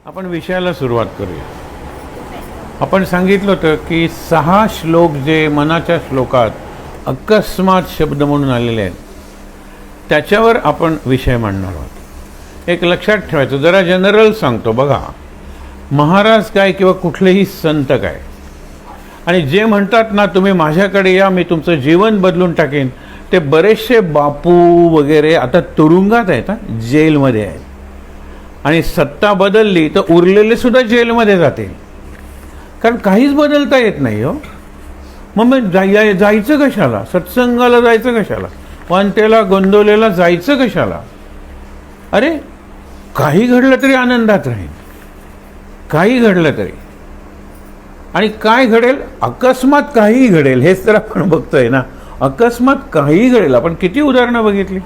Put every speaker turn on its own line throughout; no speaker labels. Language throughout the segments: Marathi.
आपण विषयाला सुरुवात करूया. आपण सांगितलं होतं की 6 श्लोक जे मनाच्या श्लोकात अकस्मात शब्द म्हणून आलेले आहेत त्याच्यावर आपण विषय मांडणार आहोत. एक लक्षात ठेवायचं, जरा जनरल सांगतो बघा. महाराज काय किंवा कुठलेही संत काय, आणि जे म्हणतात ना तुम्ही माझ्याकडे या मी तुमचं जीवन बदलून टाकेन, ते बरेचसे बापू वगैरे आता तुरुंगात आहेत, जेलमध्ये आहेत. आणि सत्ता बदलली तर उरलेले सुद्धा जेलमध्ये जातील, कारण काहीच बदलता येत नाही हो. मग जायचं कशाला, सत्संगाला जायचं कशाला, वांतेला गोंदवलेला जायचं कशाला. अरे काही घडलं तरी आनंदात राहील, काही घडलं तरी. आणि काय घडेल, अकस्मात काहीही घडेल, हेच तर आपण बघतोय ना. अकस्मात काहीही घडेल. आपण किती उदाहरणं बघितली.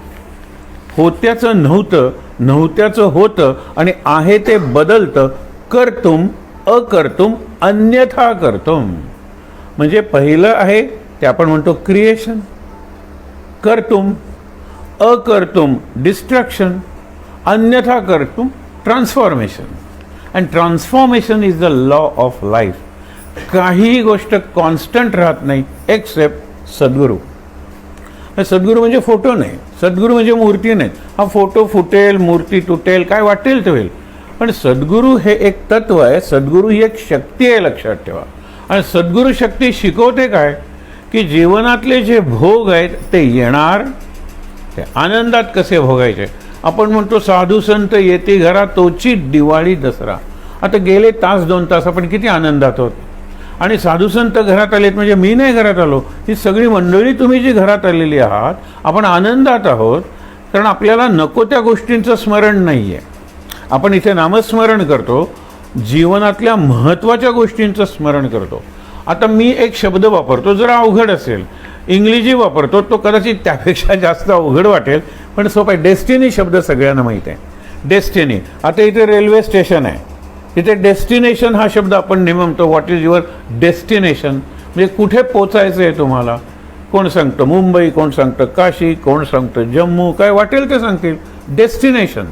होत्याचं नव्हतं, नव्हत्याचं होतं, आणि आहे ते बदलतं. कर्तुम अकर्तुम अन्यथा कर्तुम. म्हणजे पहिलं आहे ते आपण म्हणतो क्रिएशन, कर्तुम अकर्तुम डिस्ट्रक्शन, अन्यथा कर्तुम transformation. And transformation is the law of life. काहीही गोष्ट कॉन्स्टंट राहत नाही एक्सेप्ट सद्गुरू. सद्गुरू म्हणजे फोटो नाही, सद्गुरू म्हणजे मूर्ती नाही. हा फोटो फुटेल, मूर्ती तुटेल, काय वाटेल ते होईल, पण सद्गुरू हे एक तत्व आहे. सद्गुरू ही एक शक्ती आहे, लक्षात ठेवा. आणि सद्गुरू शक्ती शिकवते काय, की जीवनातले जे भोग आहेत ते येणार, ते आनंदात कसे भोगायचे. आपण म्हणतो साधू संत येते घरा तोची दिवाळी दसरा. आता गेले तास 2 तास आपण किती आनंदात आहोत. आणि साधू संत घरात आलेत म्हणजे मी नाही घरात आलो, ही सगळी मंडळी तुम्ही जी घरात आलेली आहात, आपण आनंदात आहोत. कारण आपल्याला नको त्या गोष्टींचं स्मरण नाही आहे. आपण इथे नामस्मरण करतो, जीवनातल्या महत्त्वाच्या गोष्टींचं स्मरण करतो. आता मी एक शब्द वापरतो, जरा अवघड असेल, इंग्रजी वापरतो, तो कदाचित त्यापेक्षा जास्त अवघड वाटेल, पण सोपं आहे. डेस्टिनी शब्द सगळ्यांना माहीत आहे, डेस्टिनी. आता इथे रेल्वे स्टेशन आहे, तिथे डेस्टिनेशन हा शब्द आपण नेमतो. व्हॉट इज युअर डेस्टिनेशन, म्हणजे कुठे पोचायचं आहे तुम्हाला. कोण सांगतं मुंबई, कोण सांगतं काशी, कोण सांगतं जम्मू, काय वाटेल ते सांगतील. डेस्टिनेशन.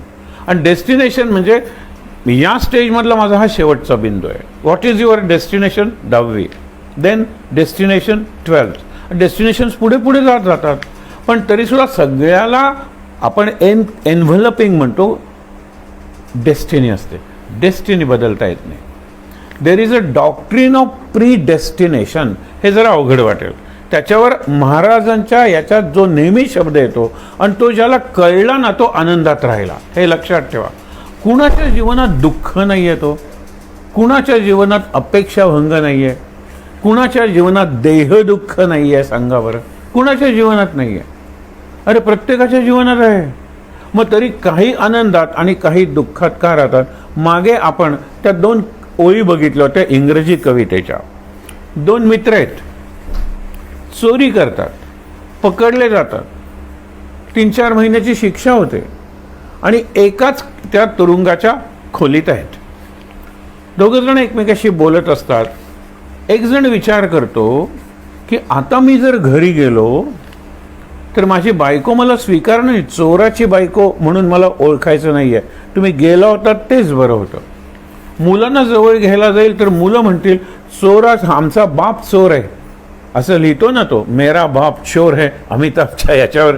आणि डेस्टिनेशन म्हणजे या स्टेजमधला माझा हा शेवटचा बिंदू आहे. व्हॉट इज युअर डेस्टिनेशन, 10वी. Then destination 12th. डेस्टिनेशन्स पुढे पुढे जात राहतात, पण तरीसुद्धा सगळ्याला आपण एनव्हलपिंग म्हणतो, डेस्टिनी असते. डेस्टिनी बदलता येत नाही. There is a doctrine of pre destination. हे जरा अवघड वाटेल. त्याच्यावर महाराजांच्या याच्यात जो नेहमी शब्द येतो, आणि तो ज्याला कळला ना तो आनंदात राहिला. हे लक्षात ठेवा. कुणाच्या जीवनात दुःख नाही आहे, तो कुणाच्या जीवनात अपेक्षाभंग नाही आहे, कुणाच्या जीवनात देहदुःख नाही आहे, सांगा बरं. कुणाच्या जीवनात नाही आहे. अरे प्रत्येकाच्या जीवनात आहे. मग तरी काही आनंदात आणि काही दुःखात का राहतात. मागे आपण त्या 2 ओळी बघितल्या होत्या इंग्रजी कवितेच्या. 2 मित्र आहेत, चोरी करतात, पकडले जातात, 3-4 महिन्याची शिक्षा होते, आणि एकाच त्या तुरुंगाच्या खोलीत आहेत. दोघंजण एकमेकाशी बोलत असतात. एक जण विचार करतो की आता मी जर घरी गेलो तर माझी बायको मला स्वीकारणार नाही, चोराची बायको म्हणून मला ओळखायचं नाही आहे, तुम्ही गेला होता तेच बरं होतं. मुलांना जवळ घ्यायला जाईल तर मुलं म्हणतील चोराच, आमचा बाप चोर आहे, असं लिहितो ना तो, मेरा बाप चोर है, अमिताभच्या याच्यावर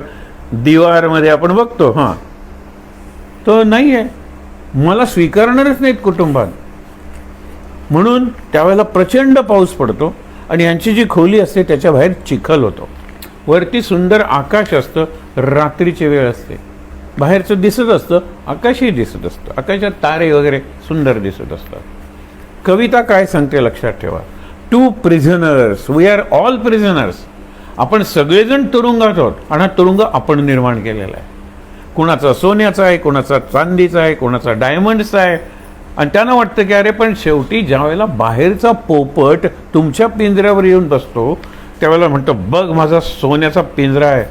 दिवारमध्ये आपण बघतो. हां, तो नाही आहे, मला स्वीकारणारच नाहीत कुटुंबात. म्हणून त्यावेळेला प्रचंड पाऊस पडतो, आणि यांची जी खोली असते त्याच्या बाहेर चिखल होतो. वरती सुंदर आकाश असतं, रात्रीची वेळ असते, बाहेरचं दिसत असतं, आकाशही दिसत असतं, आकाशात तारे वगैरे सुंदर दिसत असतात. कविता काय सांगते लक्षात ठेवा. 2 prisoners, we are all prisoners. आपण सगळेजण तुरुंगात आहोत, आणि हा तुरुंग आपण निर्माण केलेला आहे. कुणाचा सोन्याचा आहे, कुणाचा चांदीचा आहे, कुणाचा डायमंडचा आहे. आणि त्यांना वाटतं की अरे पण शेवटी ज्या वेळेला बाहेरचा पोपट तुमच्या पिंजऱ्यावर येऊन बसतो त्यावेळेला म्हणतो बघ माझा सोन्याचा पिंजरा आहे.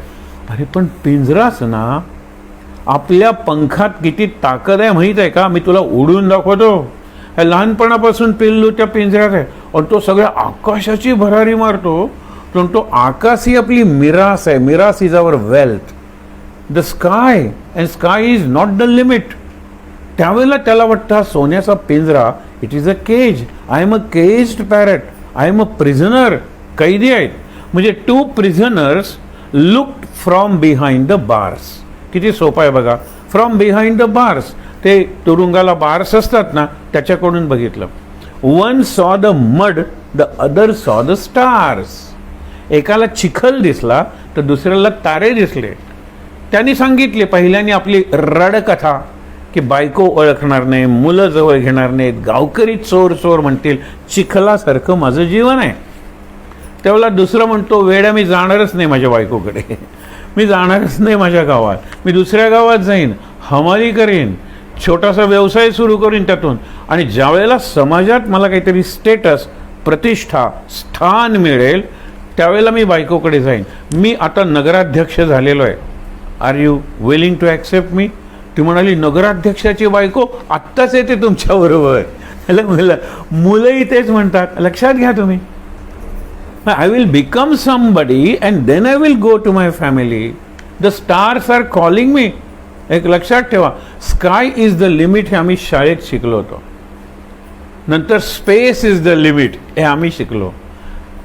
अरे पण पिंजराच ना, आपल्या पंखात किती ताकद आहे माहीत आहे का? मी तुला उडून दाखवतो. ह्या लहानपणापासून पिल्लू त्या पिंजऱ्यात आहे आणि तो सगळ्या आकाशाची भरारी मारतो. तो आकाश ही आपली मिरास आहे. मिरास is our wealth, the sky, and sky is not the limit. त्यावेळेला त्याला वाटतं सोन्याचा पिंजरा, it is a cage. I am a caged parrot, I am a prisoner. कैदी आहेत. म्हणजे 2 prisoners looked from behind the bars. किती सोपं आहे बघा. फ्रॉम बिहाइंड द बार्स, ते तुरुंगाला बार्स असतात ना, त्याच्याकडून बघितलं. वन सॉ द मड, द अदर सॉ द स्टार्स. एकाला चिखल दिसला तर दुसऱ्याला तारे दिसले. त्यांनी सांगितले पहिल्याने आपली रडकथा की बायको ओळखणार नाही, मुलं जवळ घेणार नाहीत, गावकरी चोर चोर म्हणतील, चिखलासारखं माझं जीवन आहे. त्यावेळेला दुसरं म्हणतो वेड्या, मी जाणारच नाही माझ्या बायकोकडे, मी जाणारच नाही माझ्या गावात, मी दुसऱ्या गावात जाईन, हमाली करीन, छोटासा व्यवसाय सुरू करीन त्यातून, आणि ज्या वेळेला समाजात मला काहीतरी स्टेटस, प्रतिष्ठा, स्थान मिळेल त्यावेळेला मी बायकोकडे जाईन. मी आता नगराध्यक्ष झालेलो आहे, are you willing to accept me? ती म्हणाली नगराध्यक्षाची बायको आत्ताच येते तुमच्याबरोबर. मुलंही तेच म्हणतात, लक्षात घ्या तुम्ही. I will become somebody and then I will go to my family. The stars are calling me. एक लक्षात ठेवा, स्काय इज द लिमिट हे आम्ही शाळेत शिकलो होतो. नंतर स्पेस इज द लिमिट हे आम्ही शिकलो,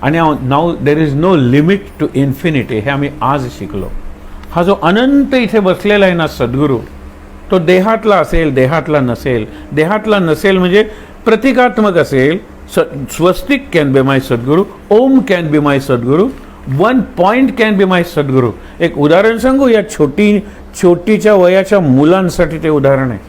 आणि now there is no limit to infinity हे आम्ही आज शिकलो. हा जो अनंत इथे बसलेला आहे ना सद्गुरू, तो देहातला असेल, देहातला नसेल. देहातला नसेल म्हणजे प्रतिकात्मक असेल. स्वस्तिक can be my Sadhguru, Om can be my Sadhguru, 1 point can be my सद्गुरू. एक उदाहरण सांगू, या छोटीच्या वयाच्या मुलांसाठी ते उदाहरण आहे.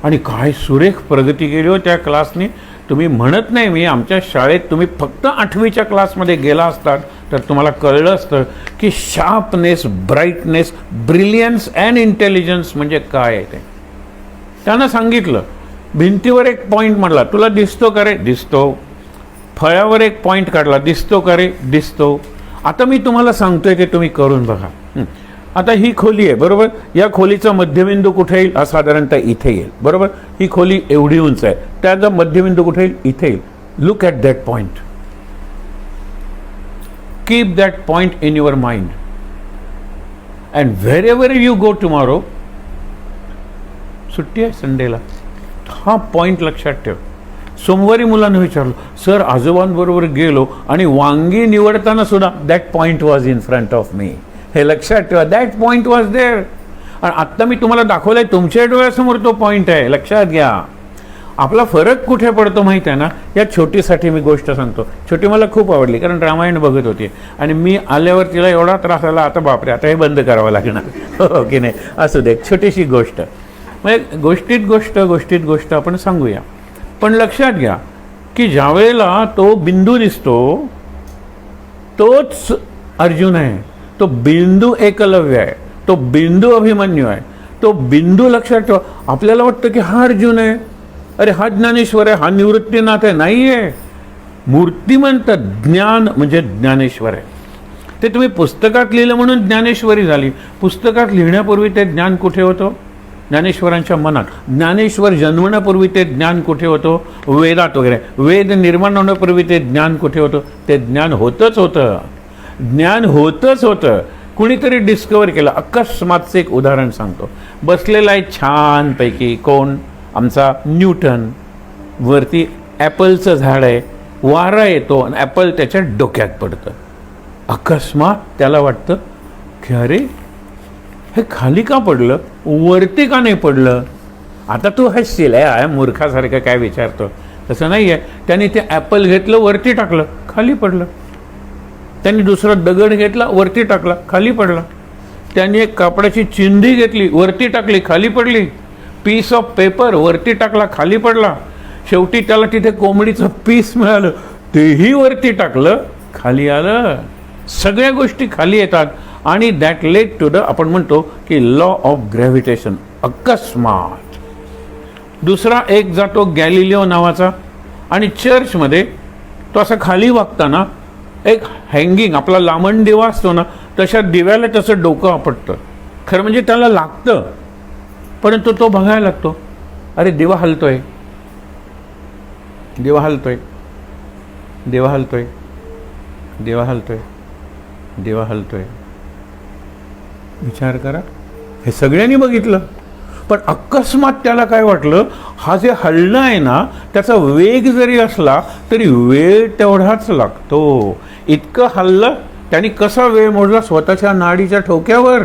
आणि काय सुरेख प्रगती केली हो त्या क्लासने. तुम्ही म्हणत नाही मी, आमच्या शाळेत तुम्ही फक्त 8वीच्या क्लासमध्ये गेला असतात तर तुम्हाला कळलं असतं की sharpness, brightness, brilliance and intelligence म्हणजे काय आहे ते. त्यानं सांगितलं, भिंतीवर एक पॉईंट म्हटला, तुला दिसतो का रे? दिसतो. फळ्यावर एक पॉईंट काढला, दिसतो का रे? दिसतो. आता मी तुम्हाला सांगतोय ते तुम्ही करून बघा. आता ही खोली आहे बरोबर, या खोलीचा मध्यबिंदू कुठे येईल? हा साधारणतः इथे येईल बरोबर. ही खोली एवढी उंच आहे, त्याचा मध्यबिंदू कुठे येईल? इथे येईल. Look at that point, keep that point in your mind, and where ever you go tomorrow, सुट्टी आहे संडेला, हा पॉइंट लक्षात ठेव. सोमवारी मुलांना विचारलं, सर आजोबांबरोबर गेलो आणि वांगी निवडताना सुद्धा that point was in front of me. हे लक्षात ठेवा, दॅट पॉइंट वॉज देअर. आणि आत्ता मी तुम्हाला दाखवलंय, तुमच्या डोळ्यासमोर तो पॉइंट आहे. लक्षात घ्या. आपला फरक कुठे पडतो माहीत आहे ना? या छोटीसाठी मी गोष्ट सांगतो. छोटी मला खूप आवडली, कारण रामायण बघत होती आणि मी आल्यावर तिला एवढा त्रास आला, आता बापरे आता हे बंद करावं लागणार. हो की नाही? असू दे, छोटीशी गोष्ट. म्हणजे गोष्टीत गोष्ट आपण सांगूया. पण लक्षात घ्या की ज्या वेळेला तो बिंदू दिसतो तोच अर्जुन आहे, तो बिंदू एकलव्य आहे, तो बिंदू अभिमन्यू आहे, तो बिंदू लक्षात ठेवा. आपल्याला वाटतं की हा अर्जुन आहे, अरे हा ज्ञानेश्वर आहे, हा निवृत्तीनाथ आहे. नाही आहे. मूर्तिमंत ज्ञान म्हणजे ज्ञानेश्वर आहे. ते तुम्ही पुस्तकात लिहिलं म्हणून ज्ञानेश्वरी झाली. पुस्तकात लिहिण्यापूर्वी ते ज्ञान कुठे होतं? ज्ञानेश्वरांच्या मनात. ज्ञानेश्वर जन्मण्यापूर्वी ते ज्ञान कुठे होतं? वेदात वगैरे. वेद निर्माण होण्यापूर्वी ते ज्ञान कुठे होतं? ते ज्ञान होतच होतं. ज्ञान होतच होतं. कुणीतरी डिस्कवर केलं. अकस्मातचं एक उदाहरण सांगतो. बसलेला आहे छानपैकी कोण? आमचा न्यूटन. वरती ॲपलचं झाड आहे, वारा येतो आणि ॲपल त्याच्या डोक्यात पडतं. अकस्मात त्याला वाटतं की अरे हे खाली का पडलं, वरती का नाही पडलं? आता तू हसशील, आहे मूर्खासारखं काय विचारतो. तसं नाही आहे. त्यांनी ते ॲपल घेतलं, वरती टाकलं, खाली पडलं. त्यांनी दुसरा दगड घेतला, वरती टाकला, खाली पडला. त्यांनी एक कापडाची चिंधी घेतली, वरती टाकली, खाली पडली. पीस ऑफ पेपर वरती टाकला, खाली पडला. शेवटी त्याला तिथे कोंबडीचं पीस मिळालं, तेही वरती टाकलं, खाली आलं. सगळ्या गोष्टी खाली येतात. आणि दॅट लेड टू द, आपण म्हणतो की लॉ ऑफ ग्रॅव्हिटेशन. अकस्मात दुसरा एक जातो गॅलिलिओ नावाचा, आणि चर्चमध्ये तो असा खाली वागताना एक हँगिंग, आपला लांबण दिवा असतो ना, तशा दिव्याला तसं डोकं आपटतं. खरं म्हणजे त्याला लागतं, परंतु तो बघायला लागतो, अरे दिवा हलतोय, दिवा हलतोय, दिवा हलतोय, दिवा हलतोय, दिवा हलतोय. विचार करा, हे सगळ्यांनी बघितलं, पण अकस्मात त्याला काय वाटलं, हा जे हलणं आहे ना, त्याचा वेग जरी असला तरी वेळ तेवढाच लागतो. इतकं हललं, त्यांनी कसा वेळ मोजला, स्वतःच्या नाडीच्या ठोक्यावर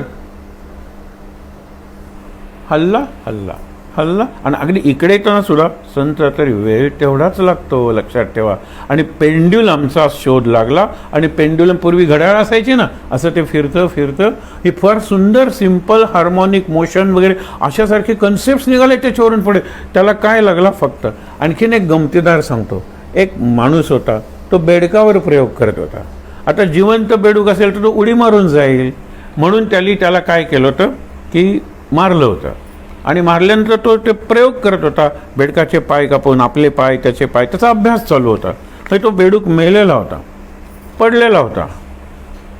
हल्ला हल्ला हल्ला. आणि अगदी इकडे येताना सुद्धा संत तरी वेळ तेवढाच लागतो, लक्षात ठेवा. आणि पेंड्युलमचा शोध लागला, आणि पेंड्युलम पूर्वी घड्याळ असायची ना, असं ते फिरतं फिरतं. ही फार सुंदर सिंपल हार्मोनिक मोशन वगैरे अशासारखे कन्सेप्ट निघाले त्याच्यावरून पुढे. त्याला काय लागला, फक्त आणखीन एक गमतीदार सांगतो. एक माणूस होता, तो बेडकावर प्रयोग करत होता. आता जिवंत बेडूक असेल तर तो उडी मारून जाईल, म्हणून त्याला काय केलं होतं की मारलं होतं. आणि मारल्यानंतर तो ते प्रयोग करत होता, बेडकाचे पाय कापून आपले पाय, त्याचे पाय, त्याचा अभ्यास चालू होता. तर तो बेडूक मेलेला होता, पडलेला होता.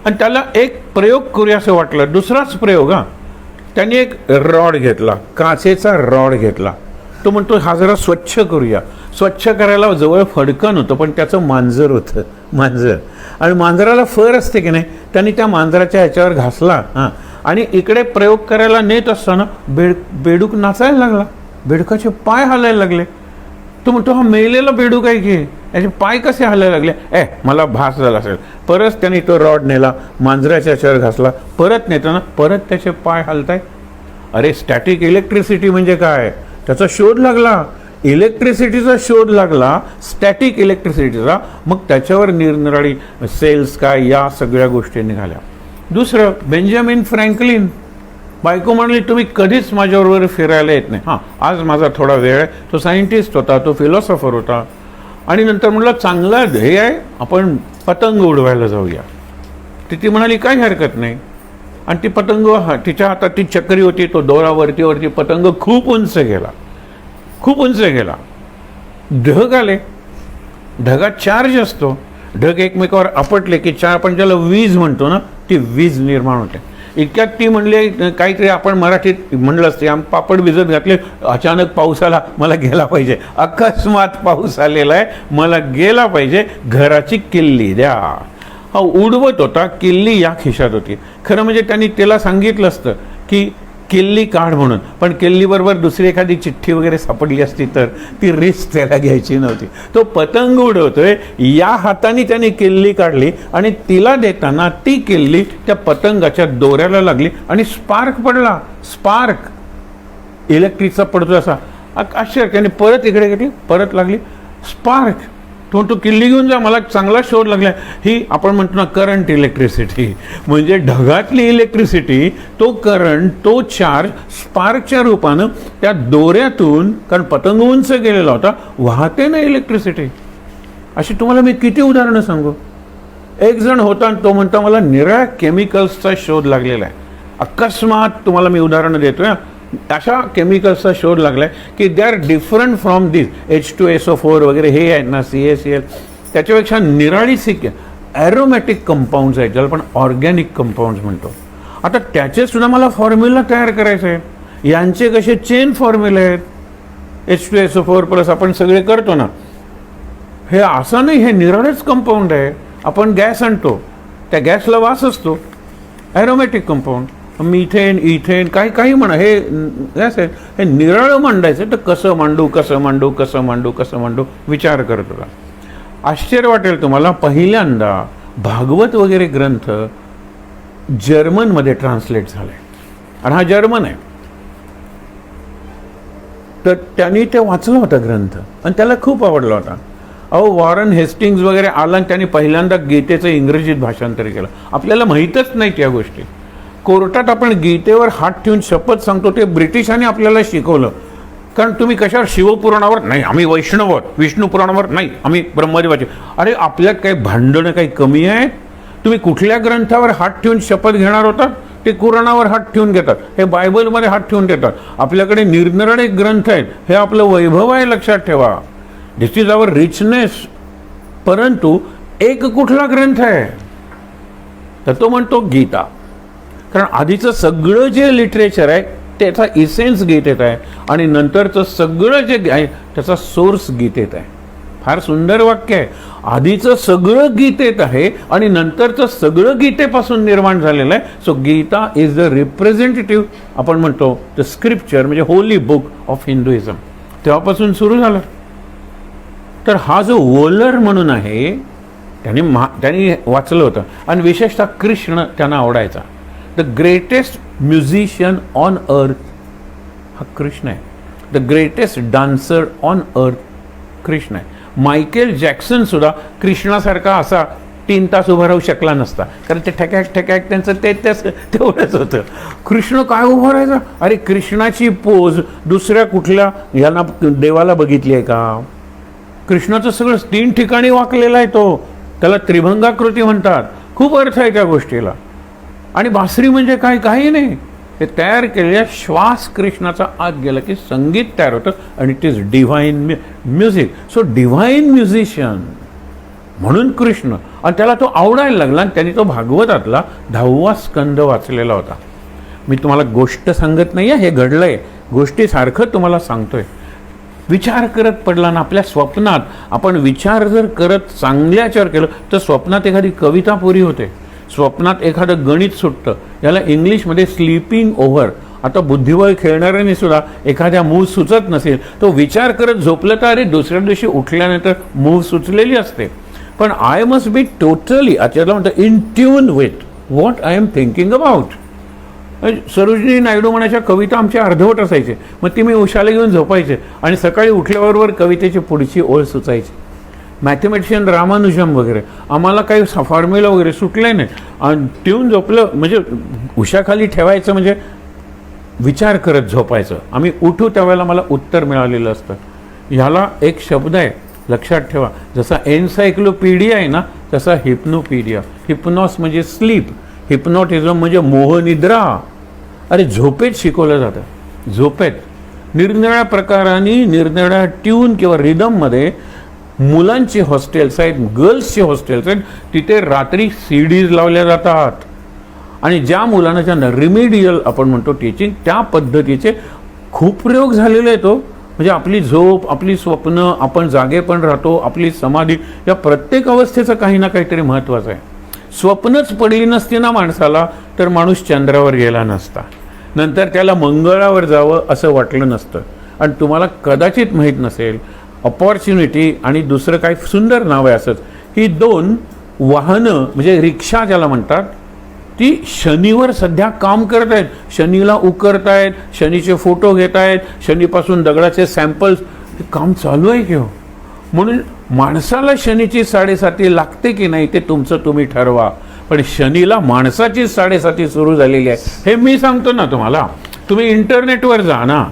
आणि त्याला एक प्रयोग करूया असं वाटलं, दुसराच प्रयोग. त्याने एक रॉड घेतला, काचेचा रॉड घेतला. तो म्हणतो हा जरा स्वच्छ करूया. स्वच्छ करायला जवळ फडकन होतं, पण त्याचं मांजर होतं, मांजर. आणि मांजराला फर असते की नाही, त्यांनी त्या मांजराच्या ह्याच्यावर घासला. आणि इकडे प्रयोग करायला नेत असताना बेडूक नाचायला लागला, बेडकाचे पाय हलायला लागले. तो म्हणतो हा मेलेला बेडूक आहे की, याचे पाय कसे हलायला लागले. मला भास झाला असेल. परत त्याने तो रॉड नेला, मांजराच्या ह्याच्यावर घासला. परत नेताना परत त्याचे पाय हलताय. अरे स्टॅटिक इलेक्ट्रिसिटी म्हणजे काय, त्याचा शोध लागला. इलेक्ट्रिसिटीचा शोध लागला, स्टॅटिक इलेक्ट्रिसिटीचा. मग त्याच्यावर निरनिराळी सेल्स काय, या सगळ्या गोष्टी निघाल्या. दुसरं, बेंजामिन फ्रँकलिन. बायको म्हणली तुम्ही कधीच माझ्याबरोबर फिरायला येत नाही. आज माझा थोडा वेळ आहे. तो सायंटिस्ट होता, तो फिलॉसॉफर होता. आणि नंतर म्हणलं चांगला ध्येय आहे, आपण पतंग उडवायला जाऊया. ती म्हणाली काही हरकत नाही. आणि ती पतंग, तिच्या हातात ती चक्री होती, तो दोरा वरती वरती, पतंग खूप उंच गेला, खूप उंच गेला. ढग आले, ढगात चार्ज असतो, ढग एकमेकावर आपटले की आपण ज्याला वीज म्हणतो ना, ती वीज निर्माण होते. इतक्यात ती म्हणले काहीतरी, आपण मराठीत म्हणलं असते, आम्ही पापड भिजत घातले, अचानक पाऊस आला, मला गेला पाहिजे, अकस्मात पाऊस आलेला आहे, मला गेला पाहिजे, घराची किल्ली द्या. हा उडवत होता, किल्ली या खिशात होती. खरं म्हणजे त्यांनी त्याला सांगितलं असतं की किल्ली काढ म्हणून, पण किल्लीबरोबर दुसरी एखादी चिठ्ठी वगैरे सापडली असती तर ती रिस्क त्याला घ्यायची नव्हती. तो पतंग उडवतोय, या हाताने त्याने किल्ली काढली, आणि तिला देताना ती किल्ली त्या पतंगाच्या दोऱ्याला लागली, आणि स्पार्क पडला. स्पार्क इलेक्ट्रिकचा पडतो असा, आश्चर्य. त्याने परत इकडे घेतली, परत लागली, स्पार्क. तो किल्ली घेऊन जा, मला चांगला शोध लागला. ही आपण म्हणतो ना करंट इलेक्ट्रिसिटी, म्हणजे ढगातली इलेक्ट्रिसिटी, तो करंट, तो चार्ज स्पार्कच्या रूपानं त्या दोऱ्यातून, कारण पतंग उंच गेलेला होता, वाहते ना इलेक्ट्रिसिटी. अशी तुम्हाला मी किती उदाहरणं सांगू. एक जण होता, तो म्हणता मला निराळ्या केमिकल्सचा शोध लागलेला आहे. अकस्मात तुम्हाला मी उदाहरणं देतोय. अशा केमिकल्सचा शोध लागलाय की they are different from this H2SO4 वगैरे हे आहेत ना, CaCl, त्याच्यापेक्षा निराळी ॲरोमॅटिक कंपाऊंड्स आहेत, ज्याला आपण ऑर्गॅनिक कंपाऊंड्स म्हणतो. आता त्याचे सुद्धा मला फॉर्म्युला तयार करायचे आहेत. यांचे कसे चेन फॉर्म्युले आहेत, H2SO4+ आपण सगळे करतो ना, हे असं नाही, हे निराळेच कंपाऊंड आहे. आपण गॅस आणतो, त्या गॅसला वास असतो, ॲरोमॅटिक कंपाऊंड. मिथेन, इथेन, काही म्हणा, हे गॅस आहे. हे निराळं मांडायचं तर कसं मांडू, कसं मांडू, कसं मांडू, कसं मांडू, विचार करत होता. आश्चर्य वाटेल तुम्हाला, पहिल्यांदा भागवत वगैरे ग्रंथ जर्मनमध्ये ट्रान्सलेट झालाय, आणि हा जर्मन आहे. तर त्यांनी ते वाचला होता ग्रंथ, आणि त्याला खूप आवडला होता. वॉरन हेस्टिंग्ज वगैरे आला, आणि त्यांनी पहिल्यांदा गीतेचं इंग्रजीत भाषांतर केलं. आपल्याला माहीतच नाही त्या गोष्टी. कोर्टात आपण गीतेवर हात ठेवून शपथ सांगतो, ते ब्रिटिशांनी आपल्याला शिकवलं. कारण तुम्ही कशावर, शिवपुराणावर नाही, आम्ही वैष्णव आहोत, विष्णू पुराणावर नाही, आम्ही ब्रह्मदेवाचे. अरे आपल्यात काही भांडणं काही कमी आहेत. तुम्ही कुठल्या ग्रंथावर हात ठेवून शपथ घेणार होतात, ते कुराणावर हात ठेवून घेतात, हे बायबलमध्ये हात ठेवून देतात. आपल्याकडे निरनिराळे ग्रंथ आहेत, हे आपलं वैभव आहे, लक्षात ठेवा. दिस इज आवर रिचनेस. परंतु एक कुठला ग्रंथ आहे, तर तो म्हणतो गीता. कारण आधीचं सगळं जे लिटरेचर आहे त्याचा इसेन्स गीतेत आहे आणि नंतरचं सगळं जे आहे त्याचा सोर्स गीतेत आहे. फार सुंदर वाक्य आहे. आधीचं सगळं गीतेत आहे आणि नंतरचं सगळं गीतेपासून निर्माण झालेलं आहे. So Gita is the representative, आपण म्हणतो द स्क्रिप्चर, म्हणजे होली बुक ऑफ हिंदुइझम. तेव्हापासून सुरू झालं. तर हा जो वोलर म्हणून आहे त्यांनी वाचलं होतं आणि विशेषतः कृष्ण त्यांना आवडायचा. The greatest musician on earth हा कृष्ण आहे. The greatest dancer on earth Krishna आहे. मायकेल जॅक्सन सुद्धा कृष्णासारखा असा 3 तास उभा राहू शकला नसता, कारण ते ठकॅक ठकॅक त्यांचं तेवढंच होतं. कृष्ण काय उभं राहायचं? अरे कृष्णाची पोज दुसऱ्या कुठल्या याला देवाला बघितली आहे का? कृष्णाचं सगळं 3 ठिकाणी वाकलेलं आहे. तो त्याला त्रिभंगाकृती म्हणतात. खूप अर्थ आहे त्या गोष्टीला. आणि बासरी म्हणजे काय? काही नाही. हे तयार केलेल्या श्वास कृष्णाचा आत गेला की संगीत तयार होतं आणि it is divine music. So divine musician म्हणून कृष्ण. आणि त्याला तो आवडायला लागला आणि त्यांनी तो भागवतातला 10वा स्कंद वाचलेला होता. मी तुम्हाला गोष्ट सांगत नाही आहे, हे घडलंय, गोष्टीसारखं तुम्हाला सांगतोय. विचार करत पडला ना आपल्या स्वप्नात, आपण विचार जर करत चांगल्याच्यावर केलं तर स्वप्नात एखादी कविता पुरी होते, स्वप्नात एखादं गणित सुटतं. याला इंग्लिशमध्ये स्लीपिंग ओव्हर. आता बुद्धिबळ खेळणाऱ्यांनी सुद्धा एखाद्या मूव सुचत नसेल, तो विचार करत झोपलं तर अरे दुसऱ्या दिवशी उठल्यानंतर मूव सुचलेली असते. पण आय मस्ट बी टोटली, त्याला म्हणतं in tune with what I am thinking about. Sarojini Naidu म्हणायच्या कविता आमच्या अर्धवट असायचे, मग ती मी उशाला घेऊन झोपायचे आणि सकाळी उठल्याबरोबर कवितेची पुढची ओळ सुचायची. मॅथमॅटिशियन रामानुजम वगैरे, आम्हाला काही फॉर्म्युला वगैरे सुटले नाही आणि ट्यून झोपलं म्हणजे उशाखाली ठेवायचं, म्हणजे विचार करत झोपायचं. आम्ही उठू त्यावेळेला मला उत्तर मिळालेलं असतं. ह्याला एक शब्द आहे, लक्षात ठेवा. जसा एन्सायक्लोपीडिया आहे ना, तसा हिप्नोपीडिया. हिप्नॉस म्हणजे स्लीप, हिप्नॉटिझम म्हणजे मोहनिद्रा. अरे झोपेत शिकवलं जातं. झोपेत निरनिराळ्या प्रकारांनी निरनिराळ्या ट्यून किंवा रिदममध्ये मुलांची हॉस्टेल्स आहेत, गर्ल्सची हॉस्टेल्स आहेत. तिथे रात्री CDs लावल्या जातात आणि ज्या मुलांना ज्यांना रिमेडियल आपण म्हणतो टीचिंग, त्या पद्धतीचे खूप प्रयोग झालेले आहेत. म्हणजे आपली झोप, आपली स्वप्न, आपण जागे पण राहतो, आपली समाधी, या प्रत्येक अवस्थेचं काही ना काहीतरी महत्त्वाचं आहे. स्वप्नच पडली नसती ना माणसाला तर माणूस चंद्रावर गेला नसता, नंतर त्याला मंगळावर जावं असं वाटलं नसतं. आणि तुम्हाला कदाचित माहीत नसेल, अपॉर्च्युनिटी आणि दुसरं काही सुंदर नाव आहे असंच, ही 2 वाहनं म्हणजे रिक्षा ज्याला म्हणतात, ती शनीवर सध्या काम करत आहेत. शनीला उकरतायत, शनीचे फोटो घेत आहेत, शनीपासून दगडाचे सॅम्पल्स, हे काम चालू आहे की हो. म्हणून माणसाला शनीची 7.5 लागते की नाही ते तुमचं तुम्ही ठरवा, पण शनीला माणसाची 7.5 सुरू झालेली आहे हे मी सांगतो ना तुम्हाला. तुम्ही इंटरनेटवर जा ना.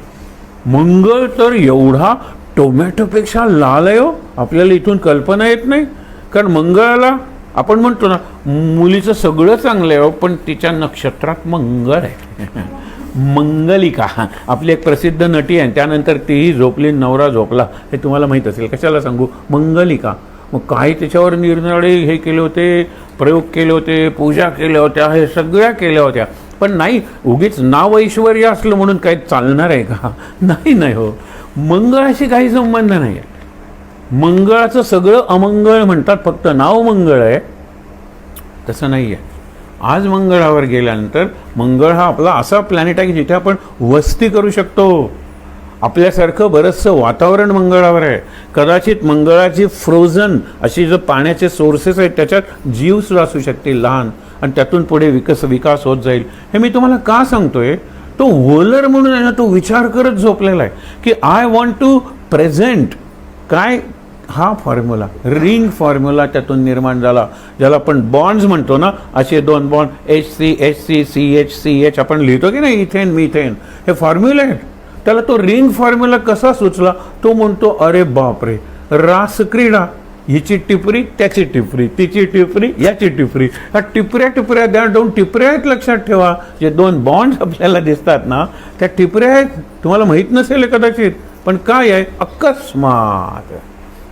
मंगळ तर एवढा टोमॅटोपेक्षा लाल आहे हो, आपल्याला इथून कल्पना येत नाही. कारण मंगळाला आपण म्हणतो ना मुलीचं सगळं चांगलं आहे पण तिच्या नक्षत्रात मंगळ आहे. मंगलिका आपली एक प्रसिद्ध नटी आहे, त्यानंतर तीही झोपली, नवरा झोपला, हे तुम्हाला माहीत असेल, कशाला सांगू. मंगलिका. मग काही त्याच्यावर निरनिराळे हे केले होते, प्रयोग केले होते, पूजा केल्या होत्या, हे सगळ्या केल्या होत्या. पण नाही, उगीच नाव ऐश्वर्य असलं म्हणून काही चालणार आहे का? नाही हो, मंगळाशी काही संबंध नाही आहे. मंगळाचं सगळं अमंगळ म्हणतात, फक्त नाव मंगळ आहे, तसं नाही आहे. आज मंगळावर गेल्यानंतर मंगळ हा आपला असा प्लॅनेट आहे की जिथे आपण वस्ती करू शकतो. आपल्यासारखं बरंचसं वातावरण मंगळावर आहे. कदाचित मंगळाची फ्रोझन अशी जो पाण्याचे सोर्सेस आहेत त्याच्यात जीवसुद्धा असू शकतील लहान, आणि त्यातून पुढे विकास होत जाईल. हे मी तुम्हाला का सांगतोय, तो वोलर म्हणून आहे ना, तो विचार करत झोपलेला आहे की आय वॉन्ट टू प्रेझेंट काय. हा फॉर्म्युला, रिंग फॉर्म्युला त्यातून निर्माण झाला, ज्याला आपण बॉन्ड्स म्हणतो ना, असे 2 बॉन्ड HC CH आपण लिहितो की नाही, इथेन मिथेन, हे फॉर्म्युला आहेत. त्याला तो रिंग फॉर्म्युला कसा सुचला, तो म्हणतो अरे बापरे, रास क्रीडा, हिची टिपरी त्याची टिपरी, तिची टिपरी याची टिपरी, ह्या टिपऱ्या त्या 2 टिपऱ्या आहेत. लक्षात ठेवा, जे 2 बॉन्ड्स आपल्याला दिसतात ना त्या टिपऱ्या आहेत. तुम्हाला माहीत नसेल कदाचित, पण काय आहे, अकस्मात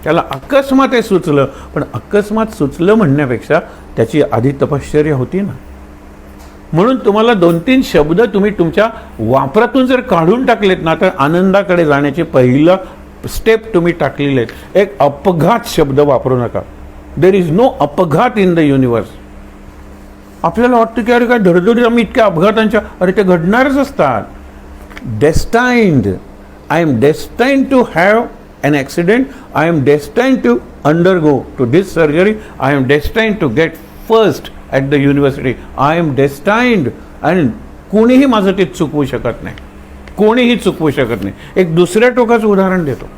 त्याला अकस्मात हे सुचलं, पण अकस्मात सुचलं म्हणण्यापेक्षा त्याची आधी तपश्चर्या होती ना. म्हणून तुम्हाला 2-3 शब्द तुम्ही तुमच्या वापरातून जर काढून टाकलेत ना, तर आनंदाकडे जाण्याचे पहिलं स्टेप तुम्ही टाकलेले आहेत. एक अपघात शब्द वापरू नका. देर इज नो अपघात इन द युनिवर्स. आपल्याला वाटतं की अरे काय धडधडीत आम्ही इतक्या अपघातांच्या, अरे ते घडणारच असतात. Destined, I am destined to have an accident, I am destined to undergo to this surgery, I am destined to get first at the university, I am destined. आणि कोणीही माझं ते चुकवू शकत नाही, कोणीही चुकवू शकत नाही. एक दुसऱ्या टोकाचं उदाहरण देतो.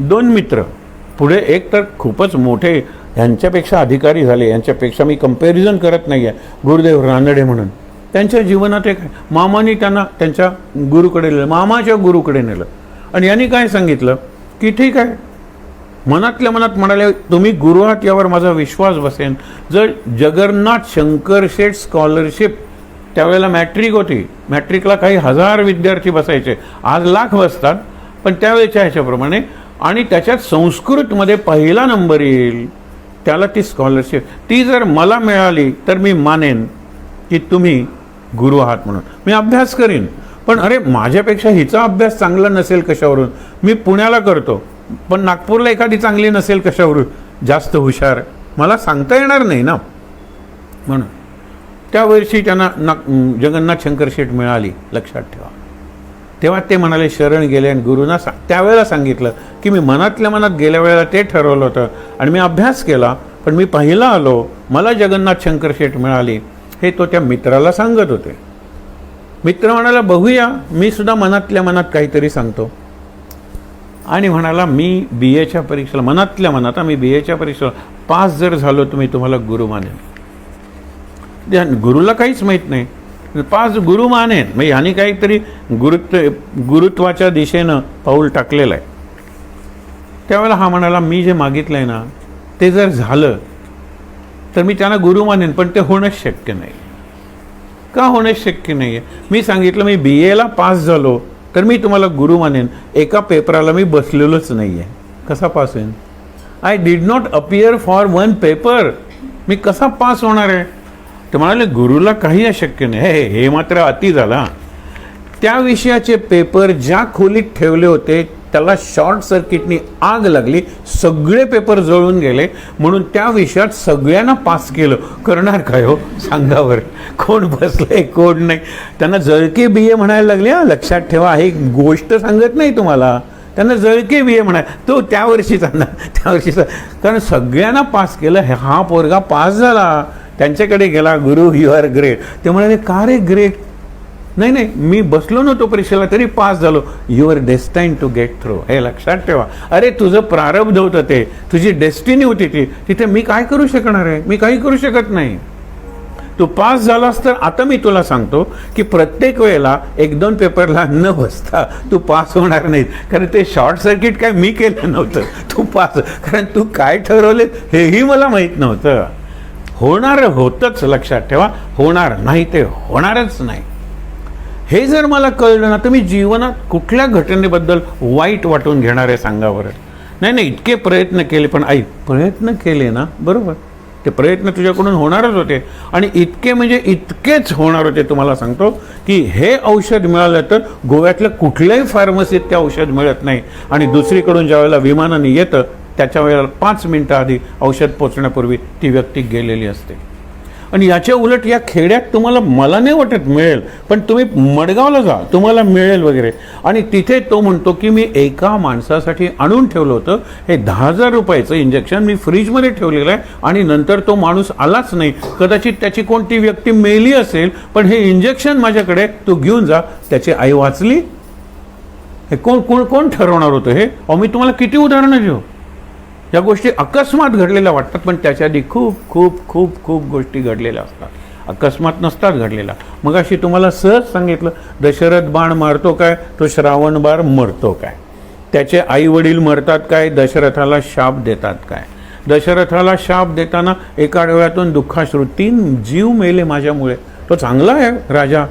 2 मित्र पुढे, एक तर खूपच मोठे, यांच्यापेक्षा अधिकारी झाले, यांच्यापेक्षा मी कंपॅरिझन करत नाही आहे, गुरुदेव रानडे म्हणून. त्यांच्या जीवनात एक मामाने त्यांना त्यांच्या गुरुकडे नेलं, मामाच्या गुरुकडे नेलं. आणि यांनी काय सांगितलं की ठीक आहे, मनातल्या मनात म्हणाले तुम्ही गुरु आहात यावर माझा विश्वास बसेन. जर जगन्नाथ शंकर शेठ स्कॉलरशिप, त्यावेळेला मॅट्रिक होती, मॅट्रिकला काही 1000 विद्यार्थी बसायचे, आज लाख बसतात, पण त्यावेळेच्या ह्याच्याप्रमाणे, आणि त्याच्यात संस्कृतमध्ये पहिला नंबर येईल त्याला ती स्कॉलरशिप, ती जर मला मिळाली तर मी मानेन की तुम्ही गुरु आहात म्हणून. मी अभ्यास करीन, पण अरे माझ्यापेक्षा हिचा अभ्यास चांगला नसेल कशावरून, मी पुण्याला करतो, पण नागपूरला एखादी चांगली नसेल कशावरून, जास्त हुशार, मला सांगता येणार नाही ना. म्हणून त्या वर्षी त्यांना जगन्नाथ शंकर शेठ मिळाली, लक्षात ठेवा. तेव्हा ते म्हणाले, शरण गेले आणि गुरुंना त्यावेळेला सांगितलं की मी मनातल्या मनात गेल्या वेळेला ते ठरवलं होतं आणि मी अभ्यास केला, पण मी पहिला आलो, मला जगन्नाथ शंकर शेठ मिळाली. हे तो त्या मित्राला सांगत होते. मित्र म्हणाला, बघूया, मी सुद्धा मनातल्या मनात काहीतरी सांगतो. आणि म्हणाला, मी BAच्या परीक्षेला, मनातल्या मनात मी BAच्या परीक्षेला पास जर झालो तर मी तुम्हाला गुरु मानेन. गुरुला काहीच माहीत नाही, पास गुरु मानेन. मग ह्याने काहीतरी गुरुत्वाच्या दिशेनं पाऊल टाकलेलं आहे. त्यावेळेला हा म्हणाला, मी जे मागितलं आहे ना ते जर झालं तर मी त्यांना गुरु मानेन, पण ते होणंच शक्य नाही. का होणं शक्य नाही आहे? मी सांगितलं मी BAला पास झालो तर मी तुम्हाला गुरु मानेन, एका पेपराला मी बसलेलोच नाही आहे, कसा पास होईन? I did not appear for 1 paper, मी कसा पास होणार आहे? ते म्हणाले, गुरुला काही अशक्य नाही. हे मात्र अति झाला. त्या विषयाचे पेपर ज्या खोलीत ठेवले होते त्याला शॉर्ट सर्किटनी आग लागली, सगळे पेपर जळून गेले, म्हणून त्या विषयात सगळ्यांना पास केलं. करणार काय हो सांगावर, कोण बसलंय कोण नाही. त्यांना जळके BA म्हणायला लागले. लक्षात ठेवा, हे गोष्ट सांगत नाही तुम्हाला, त्यांना जळके BA म्हणाय. तो त्या वर्षीचा, कारण सगळ्यांना पास केलं. हा पोरगा पास झाला, त्यांच्याकडे गेला, गुरु यू आर ग्रेट. ते म्हणाले, का रे ग्रेट? नाही, मी बसलो नव्हतो परीक्षेला तरी पास झालो. You are destined to get through, हे लक्षात ठेवा. अरे तुझं प्रारब्ध होतं, ते तुझी डेस्टिनी होती ती, तिथे मी काय करू शकणार आहे? मी काही करू शकत नाही. तू पास झालास तर आता मी तुला सांगतो की प्रत्येक वेळेला 1-2 पेपरला न बसता तू पास होणार नाहीत, कारण ते शॉर्ट सर्किट काय मी केलं नव्हतं. तू पास, कारण तू काय ठरवले हेही मला माहीत नव्हतं. होणार होतंच, लक्षात ठेवा, होणार नाही ते होणारच नाही. हे जर मला कळलं ना तर मी जीवनात कुठल्या घटनेबद्दल वाईट वाटून घेणार आहे सांगा बरं. नाही, इतके प्रयत्न केले, पण आई प्रयत्न केले ना, बरोबर, ते प्रयत्न तुझ्याकडून होणारच होते. आणि इतके म्हणजे इतकेच होणार होते. तुम्हाला सांगतो की हे औषध मिळालं तर गोव्यातल्या कुठल्याही फार्मसीत ते औषध मिळत नाही. आणि दुसरीकडून ज्यावेळेला विमानाने येतं त्याच्या वेळेला 5 मिनिटं आधी औषध पोचण्यापूर्वी ती व्यक्ती गेलेली असते. आणि याच्या उलट या खेड्यात तुम्हाला, मला नाही वाटत मिळेल, पण तुम्ही मडगावला जा, तुम्हाला मिळेल वगैरे. आणि तिथे तो म्हणतो की मी एका माणसासाठी आणून ठेवलं होतं, हे 10,000 रुपयाचं इंजेक्शन मी फ्रीजमध्ये ठेवलेलं आहे, आणि नंतर तो माणूस आलाच नाही. कदाचित त्याची कोणती व्यक्ती मेली असेल, पण हे इंजेक्शन माझ्याकडे, तू घेऊन जा. त्याची आई वाचली. हे कोण ठरवणार होतं हे? मी तुम्हाला किती उदाहरणं देऊ. या गोष्टी अकस्मात घडलेल्या वाटतात, पण त्याच्या आधी खूप खूप खूप खूप गोष्टी घडलेल्या असतात, अकस्मात नसतात घडलेल्या. मग अशी तुम्हाला सहज सांगितलं, दशरथ बाण मारतो काय, तो श्रावण बार मरतो काय, त्याचे आई वडील मरतात काय, दशरथाला शाप देतात काय. दशरथाला शाप देताना एका डोळ्यातून दुःखाश्रू, 3 जीव मेले माझ्यामुळे, तो चांगला आहे राजा,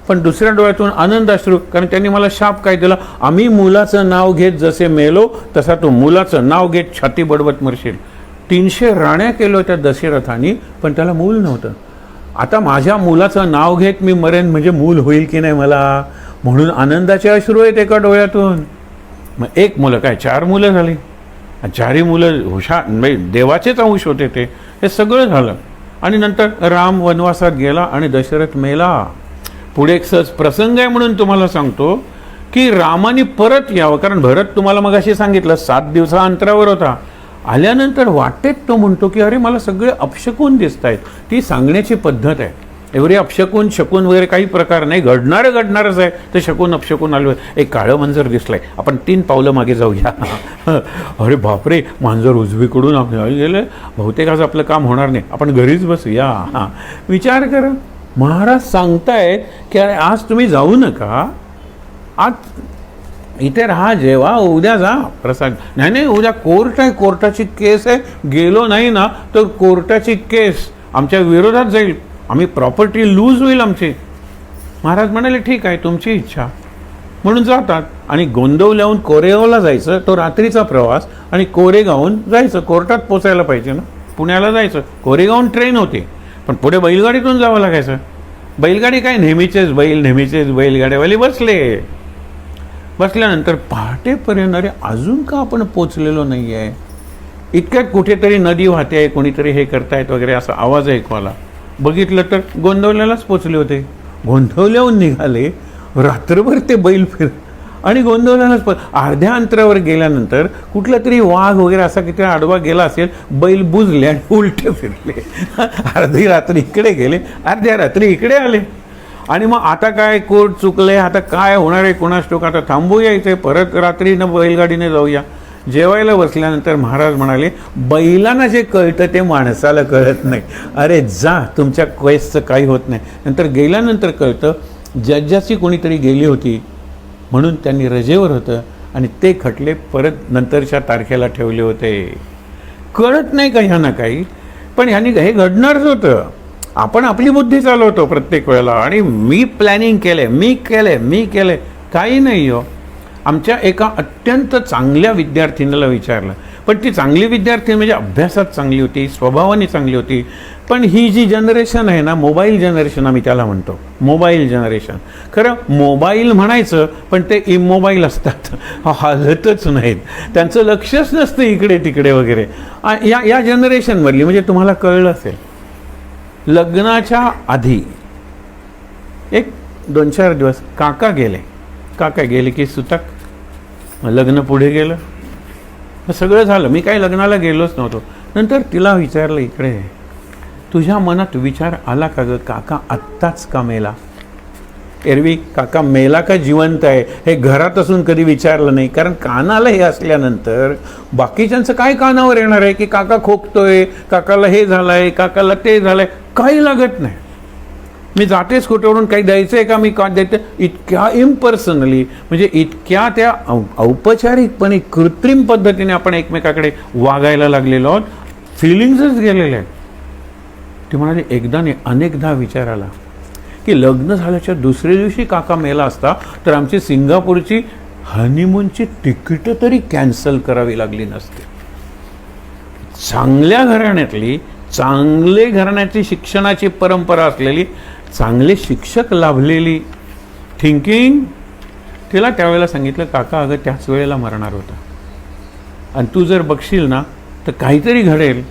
पण दुसऱ्या डोळ्यातून आनंदाश्रू, कारण त्यांनी मला शाप काय दिला, आम्ही मुलाचं नाव घेत जसे मेलो तसा तू मुलाचं नाव घेत छाती बडवत मरशील. 300 राण्या केल्या होत्या दशरथाने, पण त्याला मूल नव्हतं. आता माझ्या मुलाचं नाव घेत मी मरेन म्हणजे मूल होईल की नाही मला, म्हणून आनंदाचे अश्रू आहेत एका डोळ्यातून. मग 1 मुलं काय 4 मुलं झाली, 4ही मुलं हुशार म्हणजे देवाचेच अंश होते ते. हे सगळं झालं आणि नंतर राम वनवासात गेला आणि दशरथ मेला. पुढे एक सहज प्रसंग आहे म्हणून तुम्हाला सांगतो की रामाने परत यावं, कारण भरत तुम्हाला मगाशी सांगितलं 7 दिवसा अंतरावर होता. आल्यानंतर वाटेत तो म्हणतो की अरे मला सगळे अपशकून दिसत आहेत. ती सांगण्याची पद्धत आहे. एवढे अपशकून शकून वगैरे काही प्रकार नाही, घडणारच आहे. तर शकून अपशकून आलो, एक काळं मांजर दिसलंय, आपण 3 पावलं मागे जाऊया. अरे बापरे, मांजर उजवीकडून गेलं, बहुतेक आज आपलं काम होणार नाही, आपण घरीच बसूया. विचार करा, महाराज सांगतायत की अरे आज तुम्ही जाऊ नका, आज इथे राहा, जेवा, उद्या जा प्रसाद. नाही उद्या कोर्ट आहे, कोर्टाची केस आहे, गेलो नाही ना तर कोर्टाची केस आमच्या विरोधात जाईल, आम्ही प्रॉपर्टी लूज होईल आमची. महाराज म्हणाले ठीक आहे तुमची इच्छा, म्हणून जातात. आणि गोंदवल्याहून कोरेगावला जायचं, तो रात्रीचा प्रवास, आणि कोरेगावहून जायचं, कोर्टात पोचायला पाहिजे ना, पुण्याला जायचं. कोरेगावहून ट्रेन होती, पण पुढे बैलगाडीतून जावं लागायचं. बैलगाडी काय नेहमीचेच बैलगाड्यावाले बसल्यानंतर पहाटेपर्यंत अरे अजून का आपण पोचलेलो नाही आहे, इतक्यात कुठेतरी नदी वाहते आहे, कोणीतरी हे करतायत वगैरे असा आवाज ऐकू आला. बघितलं तर गोंदवल्यालाच पोचले होते. गोंदवल्याहून निघाले, रात्रभर ते बैल फिर आणि गोंदवल्यालाच अर्ध्या अंतरावर गेल्यानंतर कुठला तरी वाघ वगैरे असा किती आडवा गेला असेल, बैल बुजले आणि उलटे फिरले. अर्धी रात्री इकडे गेले, अर्ध्या रात्री इकडे आले. आणि मग आता काय कोर्ट चुकले, आता काय होणार आहे कोणास ठाऊक, आता थांबूया इथे, परत रात्रीनं बैलगाडीने जाऊया. जेवायला बसल्यानंतर महाराज म्हणाले बैलांना जे कळतं ते माणसाला कळत नाही. अरे जा, तुमच्या क्वेस्टचं काही होत नाही. नंतर गेल्यानंतर कळतं जज्जाची कोणीतरी गेली होती म्हणून त्यांनी रजेवर होतं आणि ते खटले परत नंतरच्या तारखेला ठेवले होते. कळत नाही का ह्यांना काही, पण ह्यांनी हे घडणारच होतं. आपण आपली बुद्धी चालवतो प्रत्येक वेळेला आणि मी प्लॅनिंग केलंय, मी केलंय, काही नाही हो. आमच्या एका अत्यंत चांगल्या विद्यार्थिनीला विचारलं, पण ती चांगली विद्यार्थी म्हणजे अभ्यासात चांगली होती, स्वभावाने चांगली होती, पण ही जी जनरेशन आहे ना, मोबाईल जनरेशन आम्ही त्याला म्हणतो, मोबाईल जनरेशन. खरं मोबाईल म्हणायचं, पण ते इमोबाईल असतात, हालतच नाहीत, त्यांचं लक्षच नसतं इकडे तिकडे वगैरे. या जनरेशनमधली म्हणजे तुम्हाला कळलं असेल, लग्नाच्या आधी 1-2-4 दिवस काका गेले की सुतक, लग्न पुढे गेलं, सगळं झालं. मी काही लग्नाला गेलोच नव्हतो. नंतर तिला विचारलं, इकडे तुझ्या मनात विचार आला का ग, काका आत्ताच का मेला? एरवी काका मेला का जिवंत आहे हे घरात असून कधी विचारलं नाही, कारण कानाला हे असल्यानंतर बाकीच्यांचं काय कानावर येणार आहे की काका खोकतोय, काकाला हे झालंय, काकाला ते झालंय, काही लागत नाही. मी जातेच कुठेवरून काही द्यायचं आहे का, मी का देते, इतक्या इम्पर्सनली म्हणजे इतक्या त्या औपचारिकपणे कृत्रिम पद्धतीने आपण एकमेकाकडे वागायला लागलेलो आहोत, फिलिंग्सच गेलेले आहेत. ती म्हणाली एकदा नाही अनेकदा विचार आला की लग्न झाल्याच्या दुसऱ्या दिवशी काका मेला असता तर आमची सिंगापूरची हनीमूनची तिकीट तरी कॅन्सल करावी लागली नसते. चांगल्या घराण्यातली, चांगले घराण्याची शिक्षणाची परंपरा असलेली, चांगले शिक्षक लाभलेली थिंकिंग, तिला त्यावेळेला सांगितलं काका अगं त्याच वेळेला मरणार होता आणि तू जर बघशील ना तर काहीतरी घडेल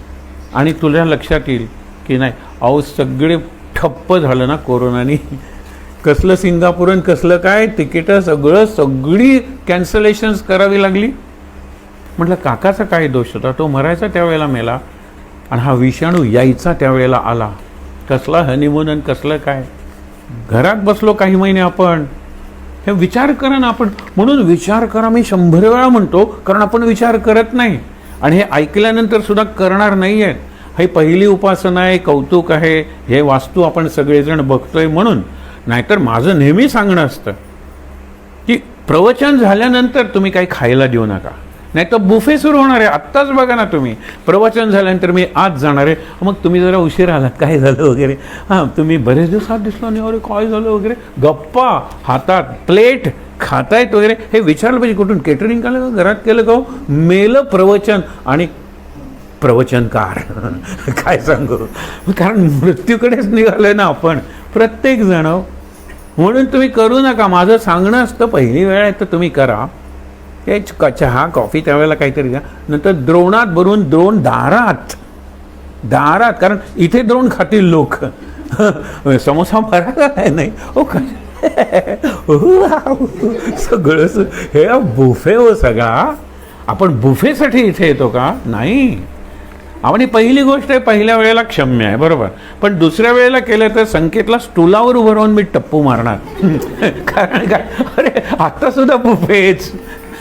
आणि तुला लक्षात येईल की नाही, अहो सगळे ठप्प झालं ना कोरोनानी, कसलं सिंगापूरन कसलं काय तिकीटं सगळी कॅन्सलेशन्स करावी लागली. म्हटलं काकाचा काय दोष होता, तो मरायचा त्यावेळेला मेला आणि हा विषाणू यायचा त्यावेळेला आला, कसला हनीमून आणि कसलं काय, घरात बसलो काही महिने आपण. हे विचार करा ना आपण, म्हणून विचार करा मी 100 वेळा म्हणतो, कारण आपण विचार करत नाही आणि हे ऐकल्यानंतर सुद्धा करणार नाही आहेत. ही पहिली उपासना आहे, कौतुक आहे, हे वास्तू आपण सगळेजण बघतोय म्हणून. नाहीतर माझं नेहमी सांगणं असतं की प्रवचन झाल्यानंतर तुम्ही काही खायला देऊ नका, नाही तर बुफे सुरू होणार आहे. आत्ताच बघा ना तुम्ही, प्रवचन झाल्यानंतर मी आज जाणार आहे, मग तुम्ही जरा उशीर आलात, काय झालं वगैरे, हां तुम्ही बरेच दिवसात दिसलो नाही, अरे काय झालं वगैरे, गप्पा, हातात प्लेट, खातायत वगैरे, हे विचारलं पाहिजे कुठून, केटरिंग केलं का, घरात केलं का, मेलं प्रवचन आणि प्रवचनकार काय सांगू, कारण मृत्यूकडेच निघालोय ना आपण प्रत्येक जण. म्हणून तुम्ही करू नका, माझं सांगणं असतं पहिली वेळ आहे तर तुम्ही करा, हे चहा कॉफी त्यावेळेला काहीतरी द्या, नंतर द्रोणात भरून द्रोण दारात, कारण इथे द्रोण खातील लोक, समोसा भरा काय नाही ओ सगळं हे बुफे हो सगळा. आपण बुफेसाठी इथे येतो का, नाही. आणि पहिली गोष्ट आहे, पहिल्या वेळेला क्षम्य आहे बरोबर, पण दुसऱ्या वेळेला केलं तर संकेतला स्टुलावर उभं राहून मी टप्पू मारणार कारण काय, अरे आता सुद्धा बुफेच,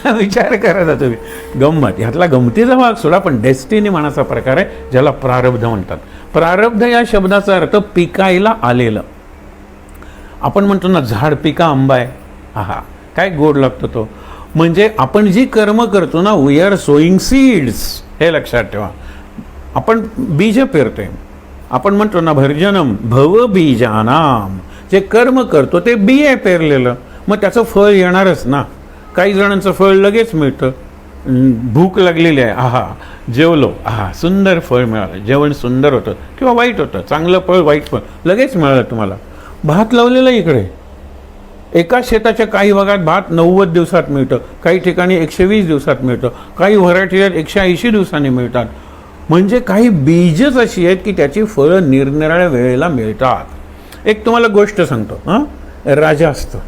विचार करा ना तुम्ही. गंमत, ह्यातला गमतीचा भाग सोडा, पण डेस्टिनी मनाचा प्रकार आहे ज्याला प्रारब्ध म्हणतात. प्रारब्ध या शब्दाचा अर्थ पिकायला आलेलं. आपण म्हणतो ना झाड पिका आंबा आहे, आहा काय गोड लागतो तो. म्हणजे आपण जी कर्म करतो ना, वी आर सोईंग सीड्स, हे लक्षात ठेवा. आपण बीज पेरतोय, आपण म्हणतो ना भर्जनम भव बीजानाम, जे कर्म करतो ते बी आहे पेरलेलं, मग त्याचं फळ येणारच ना. काही जणांचं फळ लगेच मिळतं, भूक लागलेली आहे, आहा जेवलो, आहा सुंदर फळ मिळालं, जेवण सुंदर होतं किंवा वाईट होतं, चांगलं फळ वाईट फळ लगेच मिळालं तुम्हाला. भात लावलेला इकडे, एका शेताच्या काही भागात भात 90 दिवसात मिळतं, काही ठिकाणी 120 दिवसात मिळतं, काही व्हरायटीत 180 दिवसांनी मिळतात. म्हणजे काही बीजच अशी आहेत की त्याची फळं निरनिराळ्या वेळेला मिळतात. एक तुम्हाला गोष्ट सांगतो, हां, राजा असतो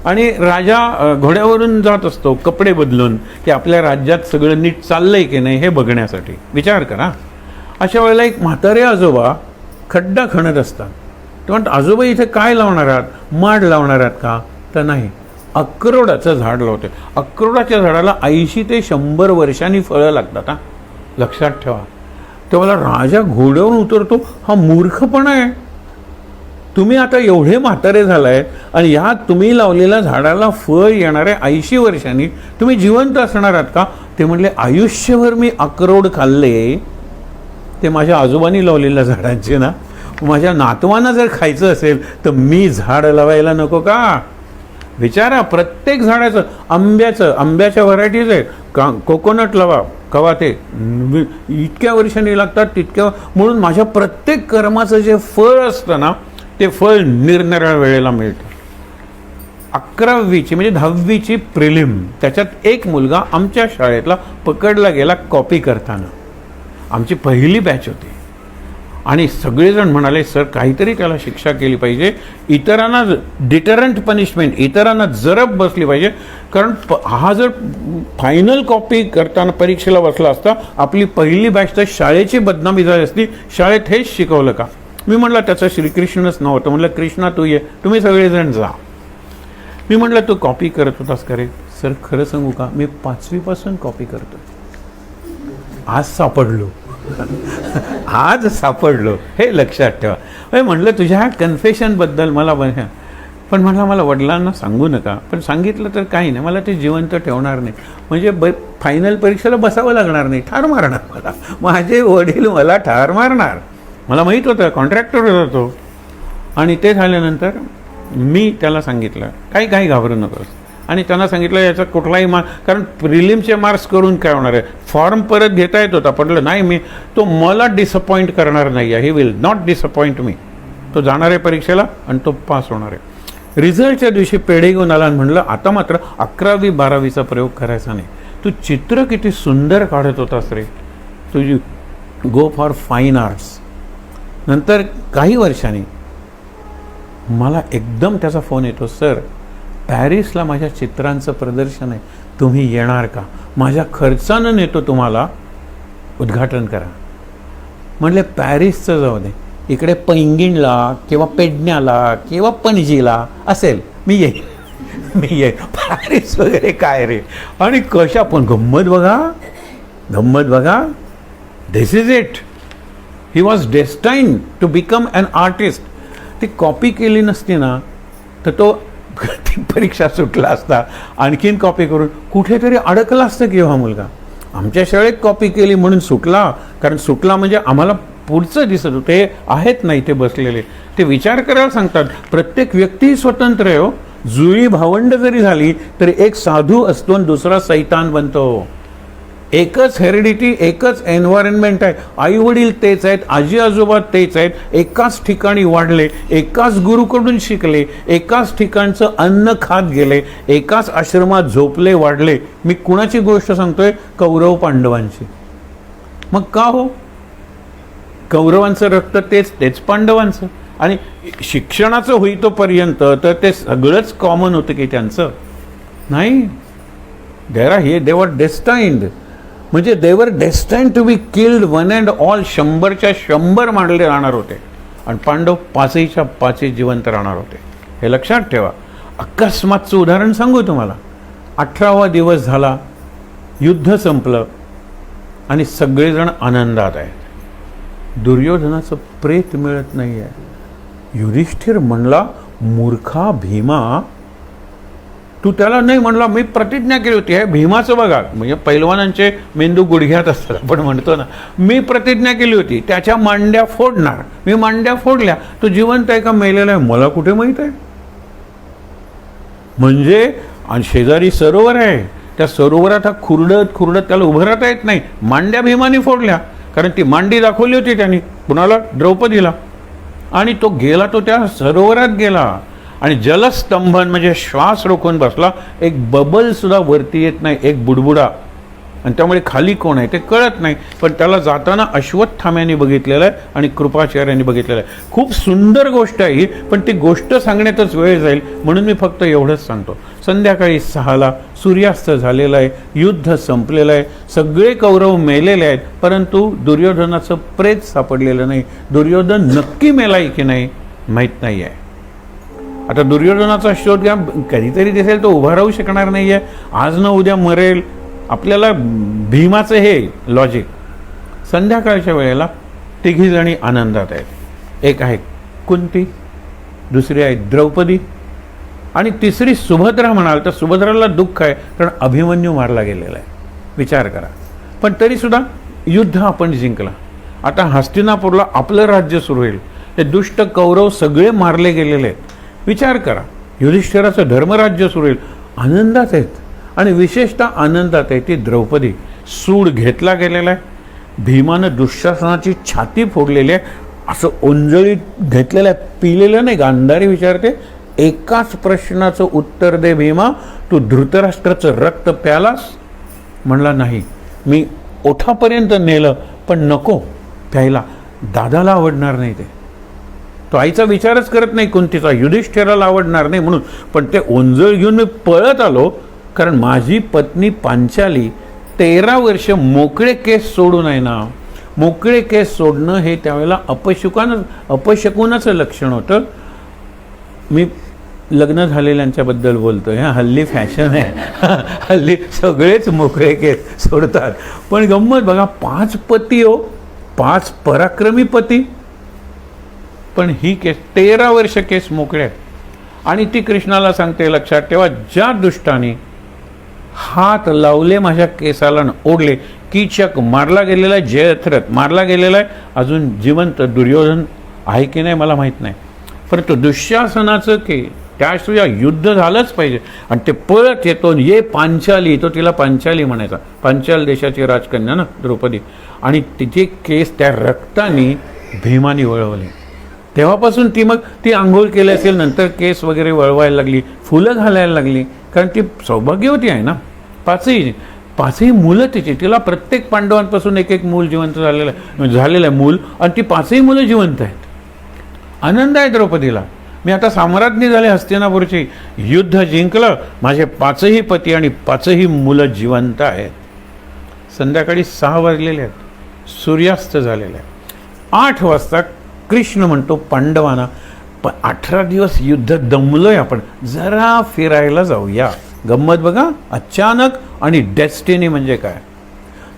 आणि राजा घोड्यावरून जात असतो कपडे बदलून, की आपल्या राज्यात सगळं नीट चाललंय की नाही हे बघण्यासाठी. विचार करा, अशा वेळेला एक म्हातारे आजोबा खड्डा खणत असतात. ते म्हणतात, आजोबा इथे काय लावणार आहात, माड लावणार आहात का, तर नाही, अक्रोडाचं झाड लावते. अक्रोडाच्या झाडाला 80 ते 100 वर्षांनी फळं लागतात. हां, लक्षात ठेवा. तेव्हा राजा घोड्यावरून उतरतो, हा मूर्खपणा आहे. तुम्ही आता एवढे म्हातारे झालाय आणि ह्या तुम्ही लावलेल्या झाडाला फळ येणाऱ्या 80 वर्षांनी तुम्ही जिवंत असणार आहात का. ते म्हणले, आयुष्यभर मी अक्रोड खाल्ले, ते माझ्या आजोबांनी लावलेल्या झाडांचे ना, माझ्या नातवांना जर खायचं असेल तर मी झाड लावायला नको का. विचारा, प्रत्येक झाडाचं, आंब्याच्या व्हरायटीज आहेत, कोकोनट लावा, कवा ते इतक्या वर्षांनी लागतात तितक्या. म्हणून माझ्या प्रत्येक कर्माचं जे फळ असतं ना, ते फळ निरनिराळ्या वेळेला मिळतं. 11वीची म्हणजे 10वीची प्रिलिम, त्याच्यात एक मुलगा आमच्या शाळेतला पकडला गेला कॉपी करताना. आमची पहिली बॅच होती आणि सगळेजण म्हणाले, सर काहीतरी त्याला शिक्षा केली पाहिजे, इतरांना डिटरंट पनिशमेंट, इतरांना जरब बसली पाहिजे. कारण हा जर फायनल कॉपी करताना परीक्षेला बसला असता, आपली पहिली बॅच तर शाळेची बदनामी झाली असती. शाळेत हेच शिकवलं का. मी म्हटलं, त्याचं श्रीकृष्णच नव्हतं. म्हटलं, कृष्णा तू ये, तुम्ही सगळेजण जा. मी म्हटलं, तू कॉपी करत होतास का रे. सर खरं सांगू का, मी 5वीपासून कॉपी करतो. आज सापडलो आज सापडलो, हे लक्षात ठेवा. म्हटलं, तुझ्या ह्या कन्फेशनबद्दल मला पण म्हटलं, मला वडिलांना सांगू नका, पण सांगितलं तर काही नाही, मला ते जिवंत ठेवणार नाही. म्हणजे फायनल परीक्षेला बसावं लागणार नाही, ठार मारणार मला, माझे वडील मला ठार मारणार. मला माहीत होतं, कॉन्ट्रॅक्टर होता तो. आणि ते झाल्यानंतर मी त्याला सांगितलं, काही घाबरू नकोस. आणि त्यांना सांगितलं, याचा कुठलाही कारण प्रिलिमचे मार्क्स करून काय होणार आहे, फॉर्म परत घेता येत होता. पडलं नाही, तो मला डिसअपॉइंट करणार नाही आहे, ही विल नॉट डिसअपॉइंट मी. तो जाणार आहे परीक्षेला आणि तो पास होणार आहे. रिझल्टच्या दिवशी पेढे घेऊन आला आणि म्हणलं, आता मात्र 11वी 12वीचा प्रयोग करायचा नाही. तू चित्र किती सुंदर काढत होतास रे, तुझी गो फॉर फाईन आर्ट्स. नंतर काही वर्षांनी मला एकदम त्याचा फोन येतो, सर पॅरिसला माझ्या चित्रांचं प्रदर्शन आहे, तुम्ही येणार का, माझ्या खर्चानं नेतो तुम्हाला, उद्घाटन करा. म्हणले, पॅरिसचं जाऊ दे, इकडे पैंगिणला किंवा पेडण्याला किंवा पणजीला असेल मी येईन. पॅरिस वगैरे काय रे. आणि कशा पण गंमत बघा, this is it. He was destine to become an artist. ती कॉपी केली नसती ना तर तो ती परीक्षा सुटला असता आणखीन कॉपी करून कुठेतरी अडकला असतं की हा मुलगा. आमच्या शाळेत कॉपी केली म्हणून सुटला, कारण सुटला म्हणजे आम्हाला पुढचं दिसत होतं. ते आहेत नाही ते बसलेले, ते विचार करायला सांगतात. प्रत्येक व्यक्ती स्वतंत्र आहे हो. जुळी भावंड जरी झाली तरी एक साधू असतो आणि दुसरा सैतान बनतो. एकच हेरिडिटी, एकच एन्व्हायरमेंट आहे. आई वडील तेच आहेत, आजी आजोबा तेच आहेत, एकाच ठिकाणी वाढले, एकाच गुरुकडून शिकले, एकाच ठिकाणचं अन्न खात गेले, एकाच आश्रमात झोपले वाढले. मी कुणाची गोष्ट सांगतोय? कौरव पांडवांची. मग का हो? कौरवांचं रक्त तेच तेच पांडवांचं. आणि शिक्षणाचं होईतोपर्यंत तर ते सगळंच कॉमन होतं की त्यांचं? नाही. दे वर डेस्टाइंड, म्हणजे they were destined to be killed one and all. 100च्या 100 मारले राहणार होते आणि पांडव 5च्या 5 जिवंत राहणार होते. हे लक्षात ठेवा. अकस्मातचं उदाहरण सांगू तुम्हाला. 18वा दिवस झाला, युद्ध संपलं आणि सगळेजण आनंदात आहेत. दुर्योधनाचं प्रेत मिळत नाही आहे. युधिष्ठिर म्हणला, मूर्खा भीमा, तू त्याला नाही म्हणला, मी प्रतिज्ञा केली होती. हे भीमाचं बघा, म्हणजे पैलवानांचे मेंदू गुडघ्यात असतात आपण म्हणतो ना. मी प्रतिज्ञा केली होती त्याच्या मांड्या फोडणार, मी मांड्या फोडल्या, तो जिवंत आहे का मेलेला आहे मला कुठे माहीत आहे? म्हणजे शेजारी सरोवर आहे, त्या सरोवरात हा खुरडत त्याला उभं राहता येत नाही. मांड्या भीमाने फोडल्या, कारण ती मांडी दाखवली होती त्यांनी कुणाला? द्रौपदीला. आणि तो गेला, तो त्या सरोवरात गेला आणि जलस्तंभन म्हणजे श्वास रोखून बसला. एक बबल सुद्धा वरती येत नाही, एक बुडबुडा. आणि त्यामुळे खाली कोण आहे ते कळत नाही. पण त्याला जाताना अश्वत्थाम्याने बघितलेलं आहे आणि कृपाचार्यांनी बघितलेलं आहे. खूप सुंदर गोष्ट आहे ही, पण ती गोष्ट सांगण्यातच वेळ जाईल म्हणून मी फक्त एवढंच सांगतो. संध्याकाळी 6ला सूर्यास्त झालेला आहे, युद्ध संपलेलं आहे, सगळे कौरव मेलेले आहेत, परंतु दुर्योधनाचं प्रेत सापडलेलं नाही. दुर्योधन नक्की मेलाय की नाही माहीत नाही आहे. आता दुर्योधनाचा शोध घ्या, कधीतरी दिसेल तो उभा राहू शकणार नाही आहे, आज न उद्या मरेल. आपल्याला भीमाचं हे लॉजिक. संध्याकाळच्या वेळेला तिघीजणी आनंदात आहेत. एक आहे कुंती, दुसरी आहे द्रौपदी आणि तिसरी सुभद्रा. म्हणाल तर सुभद्राला दुःख आहे, कारण अभिमन्यू मारला गेलेला आहे. विचार करा. पण तरीसुद्धा युद्ध आपण जिंकला. आता हस्तिनापूरला आपलं राज्य सुरू होईल. ते दुष्ट कौरव सगळे मारले गेलेले आहेत. विचार करा, युधिष्ठिराचं धर्मराज्य सुरू होईल. आनंदात आहेत. आणि विशेषतः आनंदात आहे ती द्रौपदी. सूड घेतला गेलेला आहे. भीमानं दुःशासनाची छाती फोडलेली आहे. असं ओंजळीत घेतलेलं आहे, पिलेलं नाही. गांधारी विचारते, एकाच प्रश्नाचं उत्तर दे भीमा, तू धृतराष्ट्राचं रक्त प्यालास? म्हणला नाही, मी ओठापर्यंत नेलं पण नको प्यायला, दादाला आवडणार नाही ते. तो आईचा विचारच करत नाही कुंतीचा, युधिष्ठिराला आवडणार नाही म्हणून. पण ते ओंजळ घेऊन मी पळत आलो, कारण माझी पत्नी पांचाली 13 वर्ष मोकळे केस सोडून आहे ना. मोकळे केस सोडणं हे त्यावेळेला अपशकुनाचं लक्षण होतं. मी लग्न झालेल्यांच्याबद्दल बोलतोय. हल्ली फॅशन आहे, हल्ली सगळेच मोकळे केस सोडतात. पण गंमत बघा, 5 पती हो, 5 पराक्रमी पती, पण ही केस 13 वर्ष केस मोकळे आहेत. आणि ती कृष्णाला सांगते, लक्षात ठेवा, ज्या दुष्टाने हात लावले माझ्या केसाला ओढले, कीचक मारला गेलेला आहे, जयद्रथ मारला गेलेला आहे, अजून जिवंत दुर्योधन आहे की नाही मला माहीत नाही. परंतु दुःशासनाचं की त्याशिवाय युद्ध झालंच पाहिजे. आणि ते पळत येतो, ये पांचाली, तो तिला पांचाली म्हणायचा. पांचाल देशाची राजकन्या ना द्रौपदी. आणि तिचे केस त्या रक्ताने भीमाने वळवले. तेव्हापासून ती आंघोळ केली असेल, नंतर केस वगैरे वळवायला लागली, फुलं घालायला लागली, कारण ती सौभाग्यवती आहे ना. 5ही मुलं तिला प्रत्येक पांडवांपासून एक मूल जिवंत झालेलं आहे मूल, आणि ती 5ही मुलं जिवंत आहेत. आनंद आहे द्रौपदीला. मी आता साम्राज्ञी झाले हस्तिनापूरची, युद्ध जिंकलं, माझे 5ही पती आणि 5ही मुलं जिवंत आहेत. संध्याकाळी 6 वाजलेले आहेत, सूर्यास्त झालेला आहे. 8 वाजता कृष्ण म्हणतो पांडवांना, 18 दिवस युद्ध दमलोय आपण, जरा फिरायला जाऊया. गंमत बघा, अचानक आणि डेस्टिनी म्हणजे काय.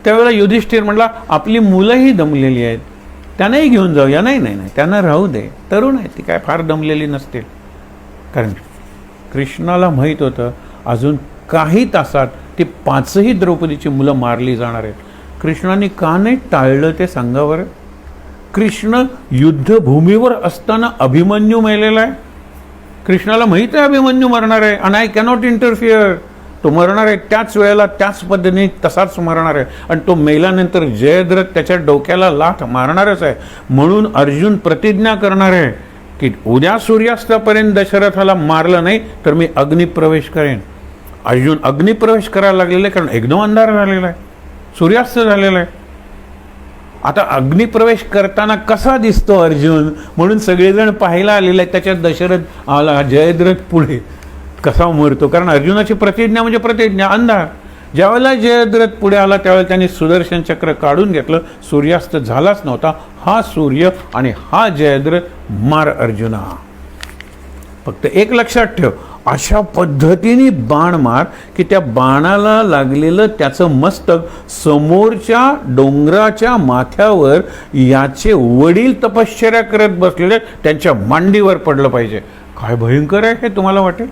त्यावेळेला युधिष्ठिर म्हणला, आपली मुलंही दमलेली आहेत, त्यांनाही घेऊन जाऊया. नाही, त्यांना राहू दे, तरुण आहे ती, काय फार दमलेली नसतील. कारण कृष्णाला माहीत होतं अजून काही तासात ती 5ही द्रौपदीची मुलं मारली जाणार आहेत. कृष्णाने का नाही टाळलं ते सांगा बरं. कृष्ण युद्धभूमीवर असताना अभिमन्यू मेलेला आहे. कृष्णाला माहीत आहे अभिमन्यू मरणार आहे आणि आय कॅनॉट इंटरफिअर. तो मरणार आहे त्याच वेळेला त्याच पद्धतीने तसाच मरणार आहे आणि तो मेल्यानंतर जयद्रथ त्याच्या डोक्याला लाथ मारणारच आहे. म्हणून अर्जुन प्रतिज्ञा करणार आहे की उद्या सूर्यास्तापर्यंत दशरथाला मारलं नाही तर मी अग्निप्रवेश करेन. अर्जुन अग्निप्रवेश करायला लागलेला आहे कारण एकदम अंधार झालेला आहे, सूर्यास्त झालेला आहे. आता अग्निप्रवेश करताना कसा दिसतो अर्जुन म्हणून सगळेजण पाहायला आलेले आहेत. त्याच्यात दशरथ आला, जयद्रथ पुढे कसा मरतो, कारण अर्जुनाची प्रतिज्ञा म्हणजे प्रतिज्ञा अंधार. ज्यावेळेला जयद्रथ पुढे आला त्यावेळेला त्यांनी सुदर्शन चक्र काढून घेतलं. सूर्यास्त झालाच नव्हता. हा सूर्य आणि हा जयद्रथ मार अर्जुना. फक्त एक लक्षात ठेव, अशा पद्धतीने बाण मार की त्या बाणाला लागलेलं त्याचं मस्तक समोरच्या डोंगराच्या माथ्यावर याचे वडील तपश्चर्या करत बसलेले त्यांच्या मांडीवर पडलं पाहिजे. काय भयंकर आहे हे तुम्हाला वाटेल.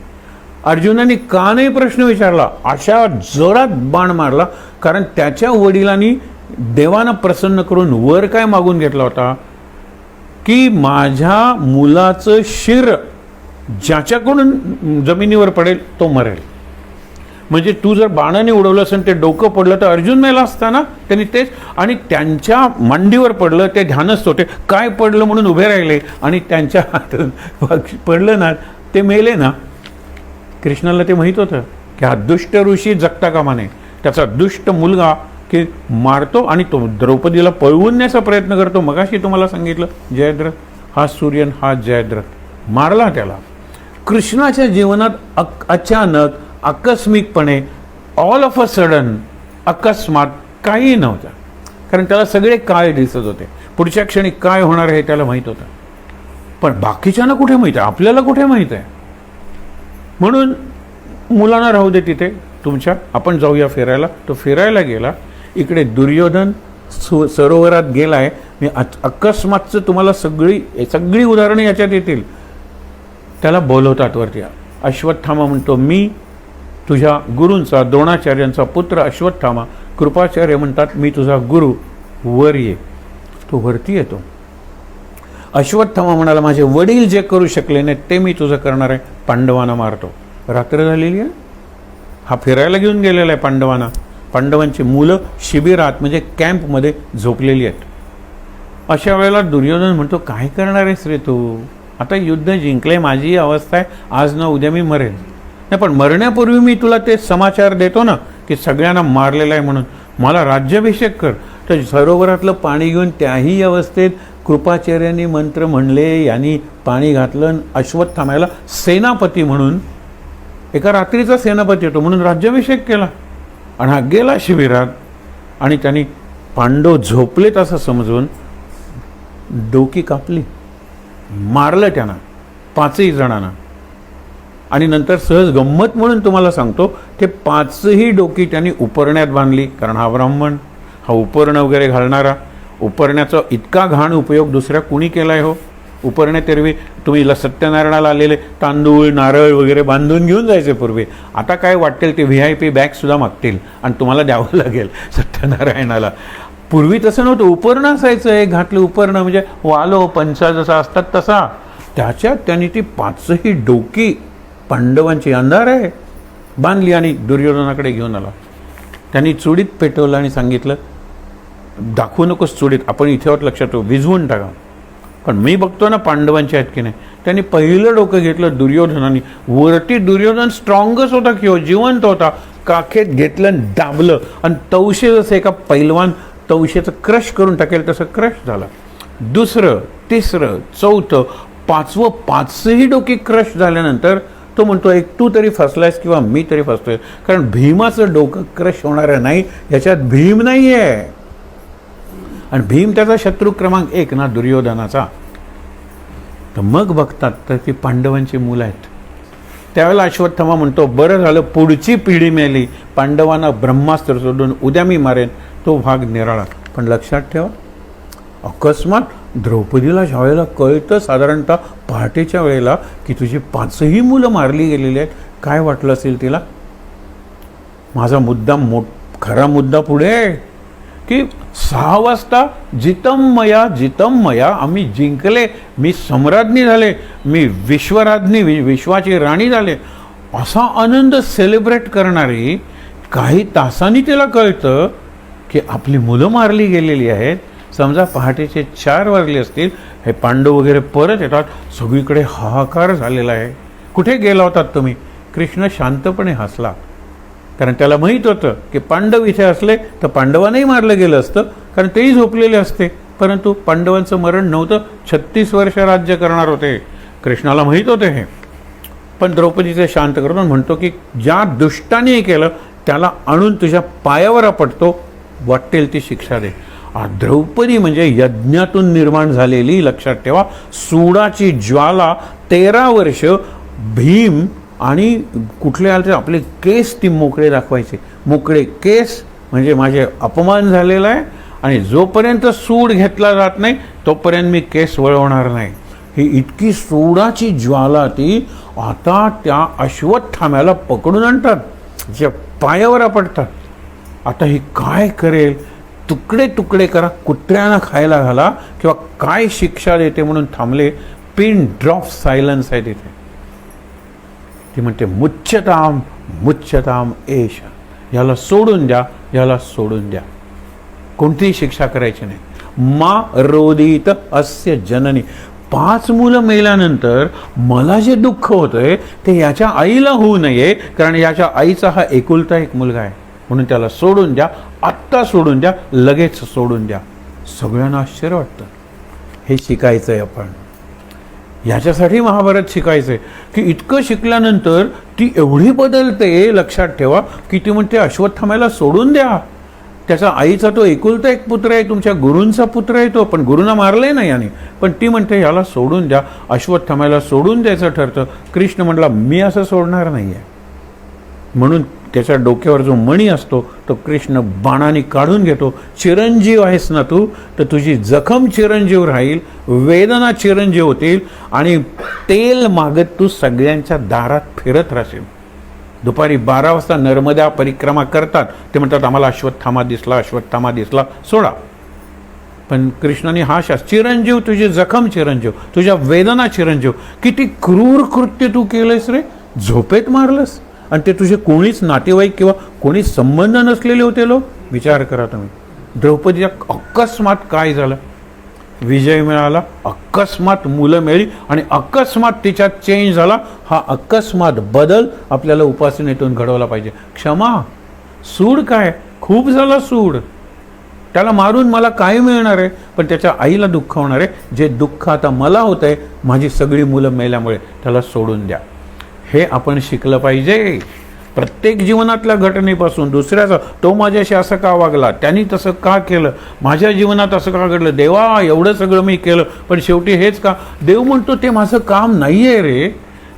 अर्जुनाने का नाही प्रश्न विचारला, अशा जोरात बाण मारला कारण त्याच्या वडिलांनी देवांना प्रसन्न करून वर काय मागून घेतला होता की माझ्या मुलाचं शिर ज्याच्याकडून जमिनीवर पडेल तो मरेल. म्हणजे तू जर बाणाने उडवलं असेल ते डोकं पडलं तर अर्जुन मेला असताना. त्यांनी तेच आणि त्यांच्या मांडीवर पडलं. ते ध्यानस्थ होते काय पडलं म्हणून उभे राहिले आणि त्यांच्या हातून पडलं ना ते मेले ना. कृष्णाला ते माहीत होतं की हा दुष्ट ऋषी जगता कामा नये. त्याचा दुष्ट मुलगा की मारतो आणि तो द्रौपदीला पळवून नेण्याचा प्रयत्न करतो. मगाशी तुम्हाला सांगितलं जयद्रथ हा सूर्यन हा जयद्रथ मारला त्याला. कृष्णाच्या जीवनात अचानक आकस्मिकपणे ऑल ऑफ अ सडन अकस्मात काही नव्हतं, कारण त्याला सगळे काय दिसत होते. पुढच्या क्षणी काय होणार आहे त्याला माहीत होतं. पण बाकीच्यांना कुठे माहीत आहे, आपल्याला कुठे माहीत आहे. म्हणून मुलांना राहू दे तिथे तुमच्या, आपण जाऊया फिरायला. तो फिरायला गेला. इकडे दुर्योधन सरोवरात गेलाय. मी अकस्मातचं तुम्हाला सगळी उदाहरणं याच्यात येतील. त्याला बोलवतात वरती. अश्वत्थामा म्हणतो मी तुझ्या गुरूंचा द्रोणाचार्यांचा पुत्र अश्वत्थामा. कृपाचार्य म्हणतात मी तुझा गुरु, वर ये. तो वरती येतो. अश्वत्थामा म्हणाला माझे वडील जे करू शकले नाही ते मी तुझं करणार आहे. पांडवांना मारतो. रात्र झालेली आहे. हा फिरायला घेऊन गेलेला आहे पांडवांना. पांडवांची मुलं शिबिरात म्हणजे कॅम्पमध्ये झोपलेली आहेत. अशा वेळेला दुर्योधन म्हणतो काय करणार आहेस रे तू, आता युद्ध जिंकले, माझी अवस्था आहे, आज ना उद्या मी मरेल. नाही पण मरण्यापूर्वी मी तुला ते समाचार देतो ना की सगळ्यांना मारलेलं आहे म्हणून मला राज्याभिषेक कर. तर सरोवरातलं पाणी घेऊन त्याही अवस्थेत कृपाचार्यांनी मंत्र म्हणले, यांनी पाणी घातलं. अश्वत्थाम्याला सेनापती म्हणून एका रात्रीचा सेनापती होतो म्हणून राज्याभिषेक केला. आणि हा गेला शिबिरात आणि त्यांनी पांडव झोपलेत असं समजून डोकी कापली, मारलं त्यांना 5ही जणांना. आणि नंतर सहज गंमत म्हणून तुम्हाला सांगतो ते 5ही डोकी त्यांनी उपरण्यात बांधली. कारण हा ब्राह्मण, हा उपरणं वगैरे घालणारा, उपरण्याचा इतका घाण उपयोग दुसऱ्या कुणी केलाय हो. उपरण्यापूर्वी तुम्ही सत्यनारायणाला आलेले तांदूळ नारळ वगैरे बांधून घेऊन जायचे पूर्वी. आता काय वाटेल ते VIP बॅगसुद्धा मागतील आणि तुम्हाला द्यावं लागेल सत्यनारायणाला. पूर्वी तसं नव्हतं. उपरणं असायचं. एक घातलं उपरणं म्हणजे वालो पंचा जसा असतात तसा. त्याच्यात त्यांनी ती 5ही डोकी पांडवांची अंधार आहे बांधली आणि दुर्योधनाकडे घेऊन आला. त्यांनी चुडीत पेटवलं आणि सांगितलं दाखवू नकोस चुडीत, आपण इथे लक्षात ठेवू, विझवून टाका. पण मी बघतो ना पांडवांचे आहेत की नाही. त्यांनी पहिलं डोकं घेतलं दुर्योधनाने. वरती दुर्योधन स्ट्रॉंगच होता किंवा जिवंत होता. काखेत घेतलं दाबलं आणि तवशे जसं एका पैलवान तवशेचं क्रश करून टाकेल तसं क्रश झाला. दुसरं, तिसरं, चौथं, 5वं 5ही डोकी क्रश झाल्यानंतर तो म्हणतो एक तू तरी फसलायस किंवा मी तरी फसतोय, कारण भीमाचं डोकं क्रश होणारं नाही, याच्यात भीम नाही आहे. आणि भीम त्याचा शत्रू क्रमांक 1 ना दुर्योधनाचा. तर मग बघतात तर ती पांडवांची मुलं आहेत. त्यावेळेला अश्वत्थामा म्हणतो बरं झालं पुढची पिढी मेली, पांडवांना ब्रह्मास्त्र सोडून उद्या मी मारेन. तो भाग निराळा. पण लक्षात ठेवा अकस्मात द्रौपदीला ज्यावेळेला कळतं साधारणतः पहाटेच्या वेळेला की तुझी 5ही मुलं मारली गेलेली आहेत, काय वाटलं असेल तिला? माझा मुद्दा खरा मुद्दा पुढे आहे की 6 वाजता जितम मया आम्ही जिंकले, मी सम्राज्ञी झाले, मी विश्वराज्ञी, विश्वाची राणी झाले, असा आनंद सेलिब्रेट करणारी काही तासांनी तिला कळतं की आपली मुलं मारली गेलेली आहेत. समजा पहाटेचे 4 वाजले असतील, हे पांडव वगैरे परत येतात, सगळीकडे हाहाकार झालेला आहे. कुठे गेला होतात तुम्ही? कृष्ण शांतपणे हसला, कारण त्याला माहीत होतं की पांडव इथे असले तर पांडवांनाही मारलं गेलं असतं, कारण तेही झोपलेले असते. परंतु पांडवांचं मरण नव्हतं, 36 वर्ष राज्य करणार होते. कृष्णाला माहीत होते हे. पण द्रौपदीचे शांत करून म्हणतो की ज्या दुष्टाने केलं त्याला आणून तुझ्या पायावर आपटतो, वाटेल ती शिक्षा दे. द्रौपदी म्हणजे यज्ञातून निर्माण झालेली, लक्षात ठेवा, सूडाची ज्वाला. 13 वर्ष भीम आणि कुठले आले आपले केस ती मोकळे दाखवायचे. मोकळे केस म्हणजे माझे अपमान झालेला आहे, आणि जोपर्यंत सूड घेतला जात नाही तोपर्यंत मी केस वळवणार नाही. ही इतकी सूडाची ज्वाला ती. आता त्या अश्वत्थाम्याला पकडून आणतात, जे पायावर आपटतात. आता ही काय करेल? तुकडे तुकडे करा, कुत्र्यांना खायला घाला, किंवा काय शिक्षा देते म्हणून थांबले. पिन ड्रॉप सायलन्स आहे तिथे. ती म्हणते मुच्यताम मुच्यताम एष, याला सोडून द्या, याला सोडून द्या, कोणतीही शिक्षा करायची नाही. मा रोदित अस्य जननी. 5 मुलं मेल्यानंतर मला जे दुःख होतंय ते याच्या आईला होऊ नये, कारण याच्या आईचा हा एकुलता एक मुलगा आहे, म्हणून त्याला सोडून द्या, आत्ता सोडून द्या, लगेच सोडून द्या. सगळ्यांना आश्चर्य वाटतं. हे शिकायचं आहे आपण. याच्यासाठी महाभारत शिकायचं आहे की इतकं शिकल्यानंतर ती एवढी बदलते. लक्षात ठेवा की ती म्हणते अश्वत्थाम्याला सोडून द्या, त्याचा आईचा तो एकुलता एक पुत्र आहे, तुमच्या गुरूंचा पुत्र आहे तो, पण गुरूंना मारलंय ना याने. पण ती म्हणते याला सोडून द्या, अश्वत्थाम्याला सोडून द्यायचं ठरतं. कृष्ण म्हटला मी असं सोडणार नाही आहे. म्हणून त्याच्या डोक्यावर जो मणी असतो तो कृष्ण बाणाने काढून घेतो. चिरंजीव आहेस ना तू, तर तुझी जखम चिरंजीव राहील, वेदना चिरंजीव होतील, आणि तेल मागत तू सगळ्यांच्या दारात फिरत राहशील. दुपारी 12 वाजता नर्मदा परिक्रमा करतात, ते म्हणतात आम्हाला अश्वत्थामा दिसला, अश्वत्थामा दिसला, सोडा. पण कृष्णाने हा चिरंजीव, तुझी जखम चिरंजीव, तुझ्या वेदना चिरंजीव. किती क्रूर कृत्य तू केलंयस रे, झोपेत मारलंस, आणि ते तुझे कोणीच नातेवाईक किंवा कोणी संबंध नसलेले होते लोक. विचार करा तुम्ही. द्रौपदीच्या अकस्मात काय झालं? विजय मिळाला, अकस्मात मुलं मिळाली, आणि अकस्मात तिच्यात चेंज झाला. हा अकस्मात बदल आपल्याला उपासनेतून घडवला पाहिजे. क्षमा, सूड काय, खूप झाला सूड, त्याला मारून मला काय मिळणार आहे? पण त्याच्या आईला दुःख होणार आहे. जे दुःख आता मला होत आहे माझी सगळी मुलं मेल्यामुळे, त्याला सोडून द्या. हे आपण शिकलं पाहिजे. प्रत्येक जीवनातल्या घटनेपासून दुसऱ्याचा, तो माझ्याशी असं का वागला, त्यांनी तसं का केलं, माझ्या जीवनात असं का घडलं, देवा एवढं सगळं मी केलं पण शेवटी हेच का? देव म्हणतो ते माझं काम नाही आहे रे,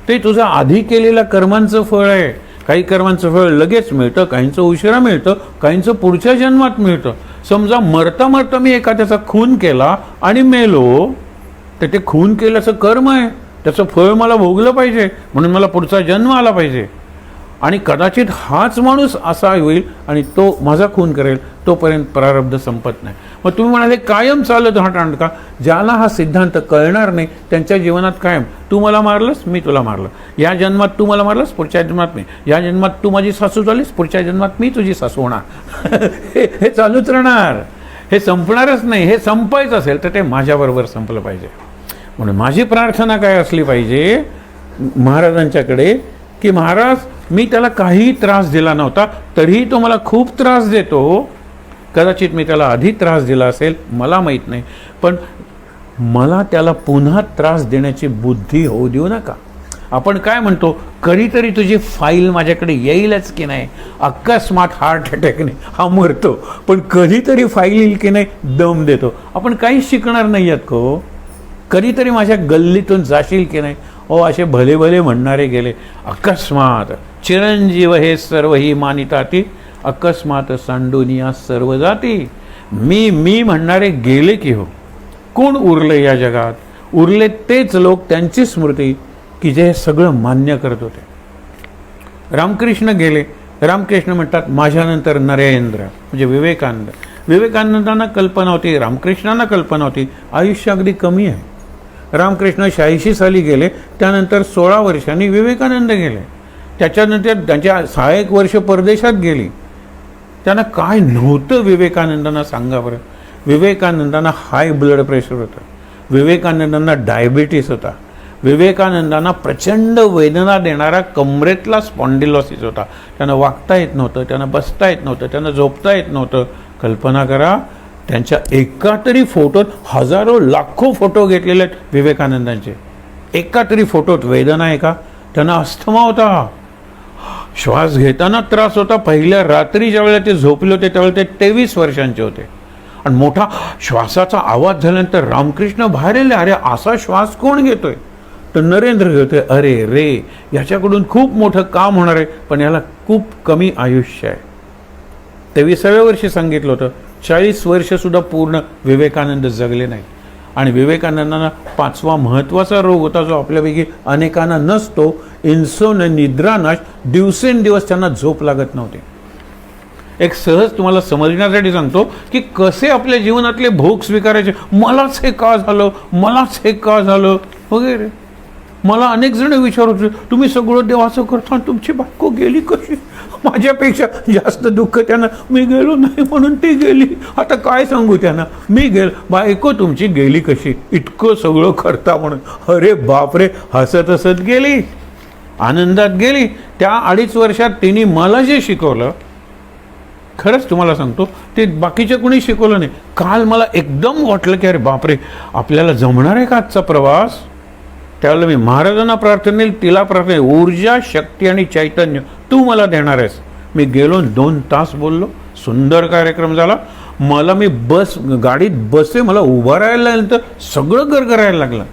ते तुझं आधी केलेल्या कर्मांचं फळ आहे. काही कर्मांचं फळ लगेच मिळतं, काहींचं उशिरा मिळतं, काहींचं पुढच्या जन्मात मिळतं. समजा मरता मरता मी एखाद्याचा खून केला आणि मेलो, तर ते खून केल्याचं कर्म आहे, त्याचं फळ मला भोगलं पाहिजे, म्हणून मला पुढचा जन्म आला पाहिजे. आणि कदाचित हाच माणूस असा होईल आणि तो माझा खून करेल, तोपर्यंत प्रारब्ध संपत नाही. मग तुम्ही म्हणाले कायम चालत राहणार का? ज्याला हा सिद्धांत कळणार नाही त्यांच्या जीवनात कायम तू मला मारलंस, मी तुला मारलं, या जन्मात तू मला मारलंस, पुढच्या जन्मात मी, या जन्मात तू माझी सासू झालीस, पुढच्या जन्मात मी तुझी सासू होणार. हे चालूच राहणार, हे संपणारच नाही. हे संपायचं असेल तर ते माझ्याबरोबर संपलं पाहिजे. म्हणून माझी प्रार्थना काय असली पाहिजे महाराजांच्याकडे, की महाराज मी त्याला काही त्रास दिला नव्हता, तरीही तो मला खूप त्रास देतो. कदाचित मी त्याला आधी त्रास दिला असेल, मला माहीत नाही, पण मला त्याला पुन्हा त्रास देण्याची बुद्धी होऊ देऊ नका. आपण काय म्हणतो, कधीतरी तुझी फाईल माझ्याकडे येईलच की नाही. अकस्मात हार्ट अटॅकने हा मरतो, पण कधीतरी फाईल येईल की नाही दम देतो. आपण काहीच शिकणार नाही आहेत को. कधीतरी माझ्या गल्लीतून जाशील की नाही. ओ असे भले भले म्हणणारे गेले. अकस्मात चिरंजीव हे सर्व ही मानिताती, अकस्मात सांडूनिया सर्व जाती. मी म्हणणारे गेले की हो. कोण उरले या जगात? उरले तेच लोक, त्यांची स्मृती की जे हे सगळं मान्य करत होते. रामकृष्ण गेले. रामकृष्ण म्हणतात माझ्यानंतर नरेंद्र, म्हणजे विवेकानंद. विवेकानंदांना कल्पना होती, रामकृष्णांना कल्पना होती आयुष्य अगदी कमी आहे. रामकृष्ण 86 साली गेले, त्यानंतर 16 वर्षांनी विवेकानंद गेले. त्याच्यानंतर त्यांच्या 6 वर्ष परदेशात गेली. त्यांना काय नव्हतं विवेकानंदांना सांगा बरं. विवेकानंदांना हाय ब्लड प्रेशर होतं, विवेकानंदांना डायबिटीस होता, विवेकानंदांना प्रचंड वेदना देणारा कमरेतला स्पॉन्डिलोसिस होता. त्यांना वागता येत नव्हतं, त्यांना बसता येत नव्हतं, त्यांना झोपता येत नव्हतं. कल्पना करा, त्यांच्या एका तरी फोटोत हजारो लाखो फोटो घेतलेले आहेत विवेकानंदांचे. एका तरी फोटोत वेदना आहे का? त्यांना अस्थमा होता, श्वास घेताना त्रास होता. पहिल्या रात्री ज्या वेळेला ते झोपले होते त्यावेळेला ते 23 वर्षांचे होते. आणि मोठा श्वासाचा आवाज झाल्यानंतर रामकृष्ण बाहेर आले. अरे असा श्वास कोण घेतोय? तर नरेंद्र घेतोय. अरे रे, याच्याकडून खूप मोठं काम होणार आहे, पण याला खूप कमी आयुष्य आहे. 23व्या वर्षी सांगितलं होतं. 40 वर्ष सुद्धा पूर्ण विवेकानंद जगले नाही. आणि विवेकानंदांना 5वा महत्त्वाचा रोग होता, जो आपल्यापैकी अनेकांना नसतो, इन्सोम्निया, निद्रानाश. दिवसेंदिवस त्यांना झोप लागत नव्हती. एक सहज तुम्हाला समजण्यासाठी सांगतो की कसे आपल्या जीवनातले भोग स्वीकारायचे. मलाच हे का झालं, मलाच हे का झालं वगैरे. मला अनेक जण विचारत, तुम्ही सगळं देवाचं करता, तुमची बायको गेली कशी? माझ्यापेक्षा जास्त दुःख त्यांना, मी गेलो नाही म्हणून ती गेली. आता काय सांगू त्यांना, मी बायको तुमची गेली कशी, इतकं सगळं करता म्हणून. अरे बापरे, हसत हसत गेली, आनंदात गेली. त्या 2.5 वर्षात तिने मला जे शिकवलं, खरंच तुम्हाला सांगतो, ते बाकीचे कोणी शिकवलं नाही. काल मला एकदम वाटलं की अरे बापरे, आपल्याला जमणार आहे का आजचा प्रवास? त्यावेळेला मी महाराजांना प्रार्थना, तिला प्रार्थना, ऊर्जा, शक्ती आणि चैतन्य तू मला देणार आहेस. मी गेलो, 2 तास बोललो, सुंदर कार्यक्रम झाला. मला गाडीत बसे, मला उभं राहायला नंतर सगळं गरगरायला लागलं.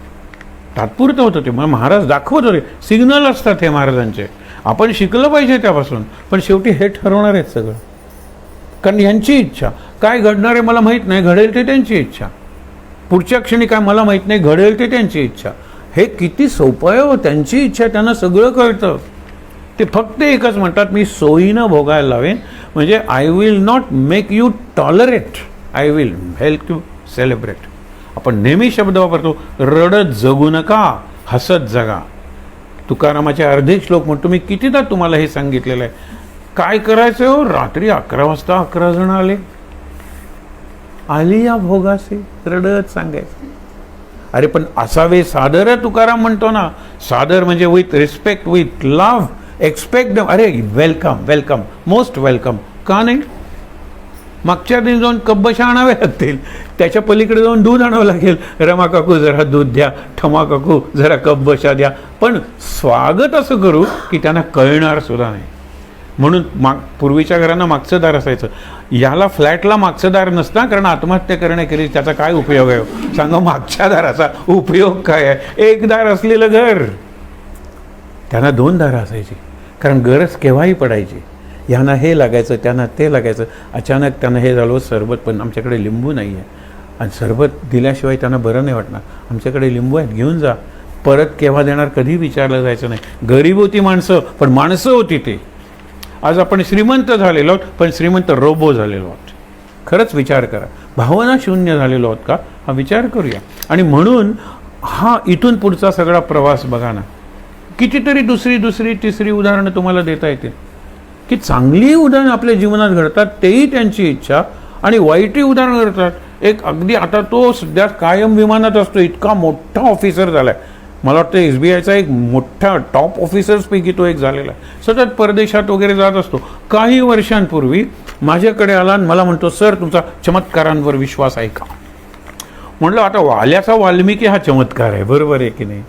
तात्पुरतं होतं ते, मला महाराज दाखवत होते. सिग्नल असतात हे महाराजांचे, आपण शिकलं पाहिजे त्यापासून. पण शेवटी हे ठरवणार आहेत सगळं, कारण यांची इच्छा. काय घडणार आहे मला माहीत नाही, घडेल ते त्यांची इच्छा. पुढच्या क्षणी काय मला माहीत नाही, घडेल ते त्यांची इच्छा. हे किती सोपं आहे हो, त्यांची इच्छा, त्यांना सगळं कळतं. ते फक्त एकच म्हणतात, मी सोयीनं भोगायला लावेन, म्हणजे I will not make you tolerate, I will help you celebrate. आपण नेहमी शब्द वापरतो, रडत जगू नका, हसत जगा. तुकारामाचे अर्धे श्लोक म्हणतो, मी कितीदा तुम्हाला हे सांगितलेलं आहे. काय करायचं हो, रात्री 11 वाजता 11 जण आली या भोगासे, रडत सांगायचं. अरे पण असावे सादर, तुकाराम म्हणतो ना. सादर म्हणजे with respect, with love, expect दम. अरे वेलकम, वेलकम, मोस्ट वेलकम. का नाही? मागच्या दिन जाऊन कब्बशा आणावे लागतील, त्याच्या पलीकडे जाऊन दूध आणावं लागेल. रमा काकू जरा दूध द्या, ठमा काकू जरा कब्बशा द्या. पण स्वागत असं करू की त्यांना कळणार सुद्धा नाही. म्हणून पूर्वीच्या घरांना मागचं दार असायचं. याला फ्लॅटला मागचं दार नसतं, कारण आत्महत्या करण्याखेरीज त्याचा काय उपयोग आहे सांगा? मागच्या दाराचा उपयोग काय आहे? एक दार असलेलं घर. त्यांना 2 दारं असायची, कारण गरज केव्हाही पडायची. यांना हे लागायचं, त्यांना ते लागायचं. अचानक त्यांना हे झालं, सरबत, पण आमच्याकडे लिंबू नाही आहे, आणि सरबत दिल्याशिवाय त्यांना बरं नाही वाटणार. आमच्याकडे लिंबू आहेत, घेऊन जा. परत केव्हा देणार कधी विचारलं जायचं नाही. गरीब होती माणसं, पण माणसं होती ते. आज आपण श्रीमंत झालेलो आहोत, पण श्रीमंत रोबो झालेलो आहोत. खरंच विचार करा, भावना शून्य झालेलो आहोत का? हा विचार करूया. आणि म्हणून हा इथून पुढचा सगळा प्रवास बघा ना, कितीतरी दुसरी तिसरी उदाहरणं तुम्हाला देता येतील की चांगली उदाहरणं आपल्या जीवनात घडतात, तेही त्यांची इच्छा, आणि वाईटही उदाहरणं घडतात. एक अगदी आता तो सध्या कायम विमानात असतो, इतका मोठा ऑफिसर झालाय. मला वाटतं SBIचा एक मोठा टॉप ऑफिसर्सपैकी तो एक झालेला आहे. सतत परदेशात वगैरे जात असतो. काही वर्षांपूर्वी माझ्याकडे आला आणि मला म्हणतो, सर तुमचा चमत्कारांवर विश्वास आहे का? म्हटलं आता वाल्याचा वाल्मिकी हा चमत्कार आहे, बरोबर आहे की नाही?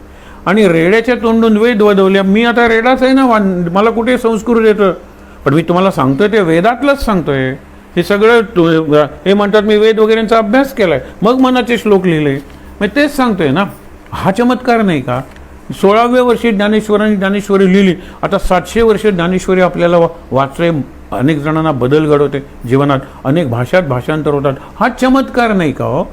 आणि रेड्याच्या तोंडून वेद वदवल्या. मी आता रेडाच आहे ना, मला कुठे संस्कृत येतं? पण मी तुम्हाला सांगतोय ते वेदातलंच सांगतोय. हे सगळं हे म्हणतात मी वेद वगैरेंचा अभ्यास केलाय, मग मनाचे श्लोक लिहिले. मी तेच सांगतोय ना, हा चमत्कार नाही का? 16व्या वर्षी ज्ञानेश्वरांनी ज्ञानेश्वरी लिहिली. आता 700 वर्ष ज्ञानेश्वरी आपल्याला वाचले. अनेक जणांना बदल घडवते जीवनात, अनेक भाषात भाषांतर होतात. हा चमत्कार नाही का हो?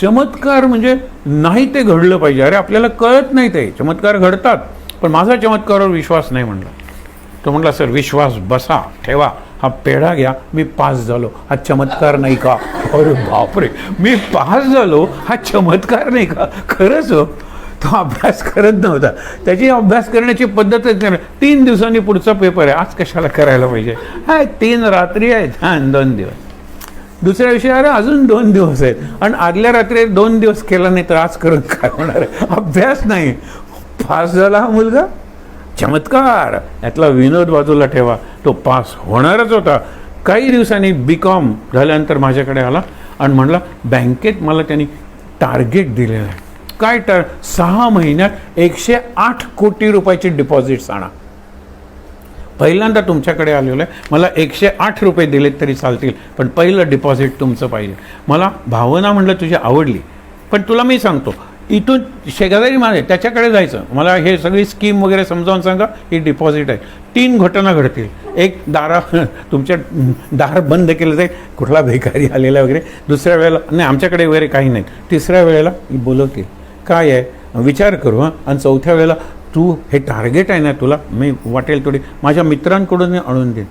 चमत्कार म्हणजे नाही ते घडलं पाहिजे. अरे आपल्याला कळत नाही ते चमत्कार घडतात, पण माझा चमत्कारावर विश्वास नाही म्हणला. तो म्हटला सर विश्वास बसा ठेवा, हा पेढा घ्या, मी पास झालो, हा चमत्कार नाही का? अरे बापरे, मी पास झालो हा चमत्कार नाही का? खरंच हो. तो अभ्यास करत नव्हता, त्याची अभ्यास करण्याची पद्धतच नाही. 3 दिवसांनी पुढचा पेपर आहे, आज कशाला करायला पाहिजे? हा 3 रात्री आहेत, हा 2 दिवस. दुसऱ्या दिवशी अरे अजून 2 दिवस आहेत, आणि आदल्या रात्री 2 दिवस केला नाही तर आज करून काय होणार आहे? अभ्यास नाही, पास झाला हा मुलगा, चमत्कार. यातला विनोद बाजूला ठेवा, तो पास होणारच होता. काही दिवसांनी BCom झाल्यानंतर माझ्याकडे आला आणि म्हणला बँकेत मला त्यांनी टार्गेट दिलेलं आहे. काय 6 महिन्यात 108 कोटी रुपयाचे डिपॉझिट्स आणा. पहिल्यांदा तुमच्याकडे आलेलं आहे, मला 108 रुपये दिलेत तरी चालतील, पण पहिलं डिपॉझिट तुमचं पाहिजे. मला भावना म्हणलं तुझी आवडली, पण तुला मी सांगतो, इथून शेजारी माझे त्याच्याकडे जायचं, मला हे सगळी स्कीम वगैरे समजावून सांगा, ही डिपॉझिट आहे. 3 घटना घडतील. एक, तुमच्या दार बंद केलं जाईल, कुठला भिकारी आलेला वगैरे. दुसऱ्या वेळेला नाही आमच्याकडे वगैरे काही नाही. तिसऱ्या वेळेला बोलवतील, काय आहे विचार करू हां. आणि चौथ्या वेळेला तू हे टार्गेट आहे ना, तुला मी वाटेल थोडी माझ्या मित्रांकडून आणून देईन.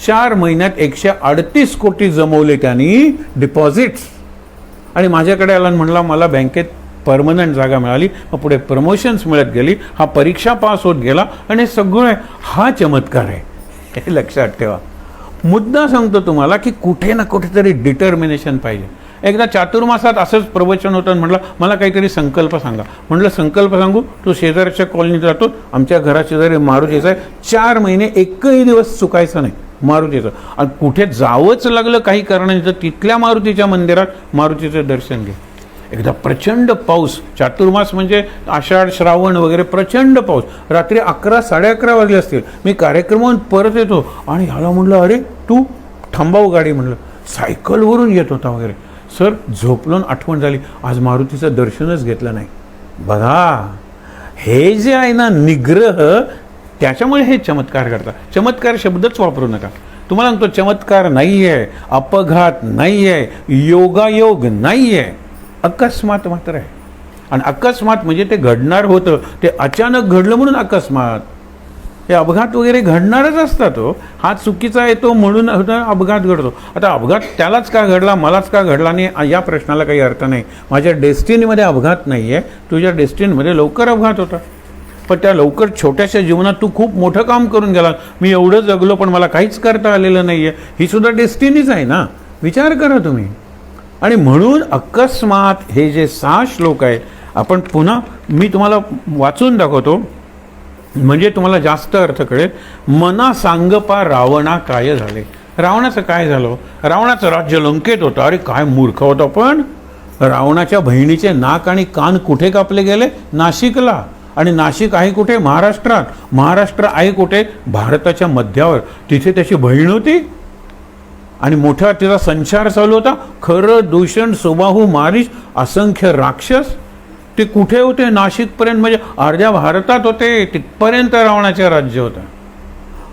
4 महिन्यात 138 कोटी जमवले त्यांनी डिपॉझिट्स. आणि माझ्याकडे आला आणि म्हणला मला बँकेत परमनंट जागा मिळाली, मग पुढे प्रमोशन्स मिळत गेली, हा परीक्षा पास होत गेला, आणि सगळं हा चमत्कार आहे. हे लक्षात ठेवा. मुद्दा सांगतो तुम्हाला की कुठे ना कुठेतरी डिटर्मिनेशन पाहिजे. एकदा चातुर्मासात असंच प्रवचन होतं आणि म्हटलं मला काहीतरी संकल्प सांगा. म्हटलं संकल्प सांगू, तो शेजारच्या कॉलनीत राहतो, आमच्या घराशेजारी मारुतीचा आहे. 4 महिने एकही दिवस चुकायचा नाही मारुतीचं. आणि कुठे जावंच लागलं काही कारणाने तर तिथल्या मारुतीच्या मंदिरात मारुतीचं दर्शन घे. एकदा प्रचंड पाऊस, चातुर्मास म्हणजे आषाढ श्रावण वगैरे, प्रचंड पाऊस. रात्री 11, 11:30 वाजले असतील. मी कार्यक्रमावरून परत येतो आणि ह्याला म्हटलं अरे तू थांबाव गाडी, म्हणलं सायकलवरून येत होता वगैरे. सर झोपलोन आठवण झाली, आज मारुतीचं दर्शनच घेतलं नाही. बघा हे जे आहे ना निग्रह, त्याच्यामुळे हे चमत्कार करतात. चमत्कार शब्दच वापरू नका. तुम्हाला सांगतो चमत्कार नाही आहे, अपघात नाही आहे, योगायोग नाही आहे, अकस्मात मात्र आहे. आणि अकस्मात म्हणजे ते घडणार होतं, ते अचानक घडलं म्हणून अकस्मात. हे अपघात वगैरे घडणारच असतात हो. हा चुकीचा येतो म्हणून अपघात घडतो. आता अपघात त्यालाच का घडला, मलाच का घडला नाही, या प्रश्नाला काही अर्थ नाही. माझ्या डेस्टिनीमध्ये अपघात नाही आहे, तुझ्या डेस्टिनीमध्ये लवकर अपघात होता. पण त्या लवकर छोट्याशा जीवनात तू खूप मोठं काम करून गेला. मी एवढं जगलो पण मला काहीच करता आलेलं नाही आहे, ही सुद्धा डेस्टिनीच आहे ना. विचार करा तुम्ही. आणि म्हणून अकस्मात हे जे 6 श्लोक आहेत, आपण पुन्हा मी तुम्हाला वाचून दाखवतो म्हणजे तुम्हाला जास्त अर्थ कळेल. मना सांगपा रावणा काय झाले. रावणाचं काय झालं? रावणाचं राज्य लंकेत होतं. अरे काय मूर्ख होता. पण रावणाच्या बहिणीचे नाक आणि कान कुठे कापले गेले? नाशिकला. आणि नाशिक आहे कुठे? महाराष्ट्रात. महाराष्ट्र आहे कुठे? भारताच्या मध्यावर. तिथे त्याची बहीण होती आणि मोठा तिचा संचार चालू होता. खरं, दूषण, सुबाहू, मारीच, असंख्य राक्षस ते कुठे होते? नाशिकपर्यंत, म्हणजे अर्ध्या भारतात होते. तिथपर्यंत रावणाचे राज्य होतं.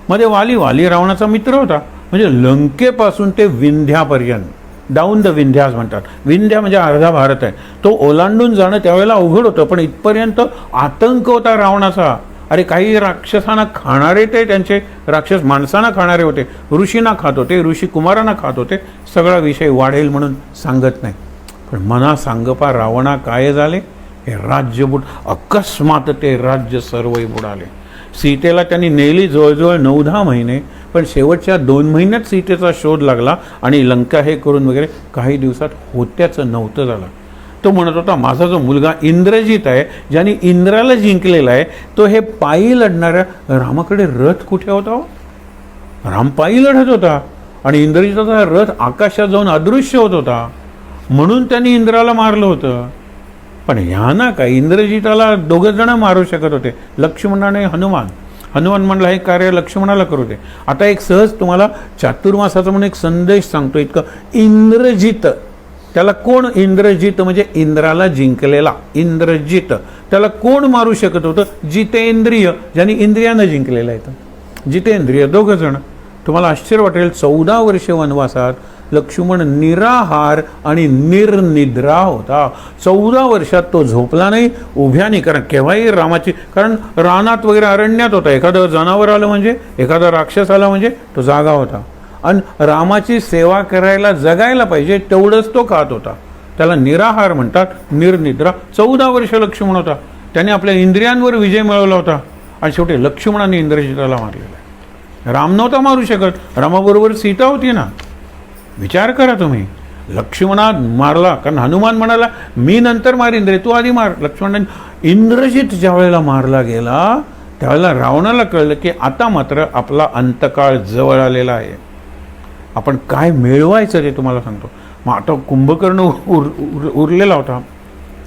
मध्ये वाली रावणाचा मित्र होता. म्हणजे लंकेपासून ते विंध्यापर्यंत, डाऊन द विंध्यास म्हणतात. विंध्या म्हणजे अर्धा भारत आहे. तो ओलांडून जाणं त्यावेळेला अवघड होतं, पण इथपर्यंत आतंक होता रावणाचा. अरे काही राक्षसांना खाणारे ते, त्यांचे राक्षस माणसांना खाणारे होते, ऋषींना खात होते, ऋषी कुमारांना खात होते. सगळा विषय वाढेल म्हणून सांगत नाही. पण मना सांगपा रावणा काय झाले? हे राज्य अकस्मात ते राज्य सर्वही बुडाले. सीतेला त्यांनी नेली जवळजवळ 9-10 महिने, पण शेवटच्या 2 महिन्यात सीतेचा शोध लागला आणि लंका हे करून वगैरे काही दिवसात होत्याचं नव्हतं झालं. तो म्हणत होता माझा जो मुलगा इंद्रजित आहे, ज्याने इंद्राला जिंकलेला आहे, तो हे पायी लढणाऱ्या रामाकडे रथ कुठे होता? राम पायी लढत होता आणि इंद्रजिताचा रथ आकाशात जाऊन अदृश्य होत होता, म्हणून त्यांनी इंद्राला मारलं होतं. पण ह्या ना काय, इंद्रजिताला 2 जण मारू शकत होते, लक्ष्मणाने हनुमान. हनुमान म्हणला हे कार्य लक्ष्मणाला करू दे. आता एक सहज तुम्हाला चातुर्मासाचा म्हणून एक संदेश सांगतो. इतकं इंद्रजित, त्याला कोण? इंद्रजित म्हणजे इंद्राला जिंकलेला इंद्रजित. त्याला कोण मारू शकत होतं? जितेंद्रिय, ज्यांनी इंद्रियानं जिंकलेलं आहे. जितेंद्रिय 2 जण. तुम्हाला आश्चर्य वाटेल, 14 वर्ष वनवासात लक्ष्मण निराहार आणि निर्निद्रा होता. 14 वर्षात तो झोपला नाही, उभ्या नाही. कारण केव्हाही रामाची, कारण रानात वगैरे अरण्यात होता, एखादं जनावर आलं म्हणजे, एखादा राक्षस आला म्हणजे तो जागा होता. आणि रामाची सेवा करायला जगायला पाहिजे तेवढंच तो खात होता. त्याला निराहार म्हणतात, निर्निद्रा. 14 वर्ष लक्ष्मण होता. त्याने आपल्या इंद्रियांवर विजय मिळवला होता आणि शेवटी लक्ष्मणाने इंद्रजिताला मारलेला आहे. राम नव्हता मारू शकत, रामाबरोबर सीता होती ना. विचार करा तुम्ही, लक्ष्मणा मारला, कारण हनुमान म्हणाला मी नंतर मारीन रे, तू आधी मार. लक्ष्मणाने इंद्रजित ज्या वेळेला मारला गेला त्यावेळेला रावणाला कळलं की आता मात्र आपला अंतकाळ जवळ आलेला आहे. आपण काय मिळवायचं ते तुम्हाला सांगतो. मग आता कुंभकर्ण उरलेला होता,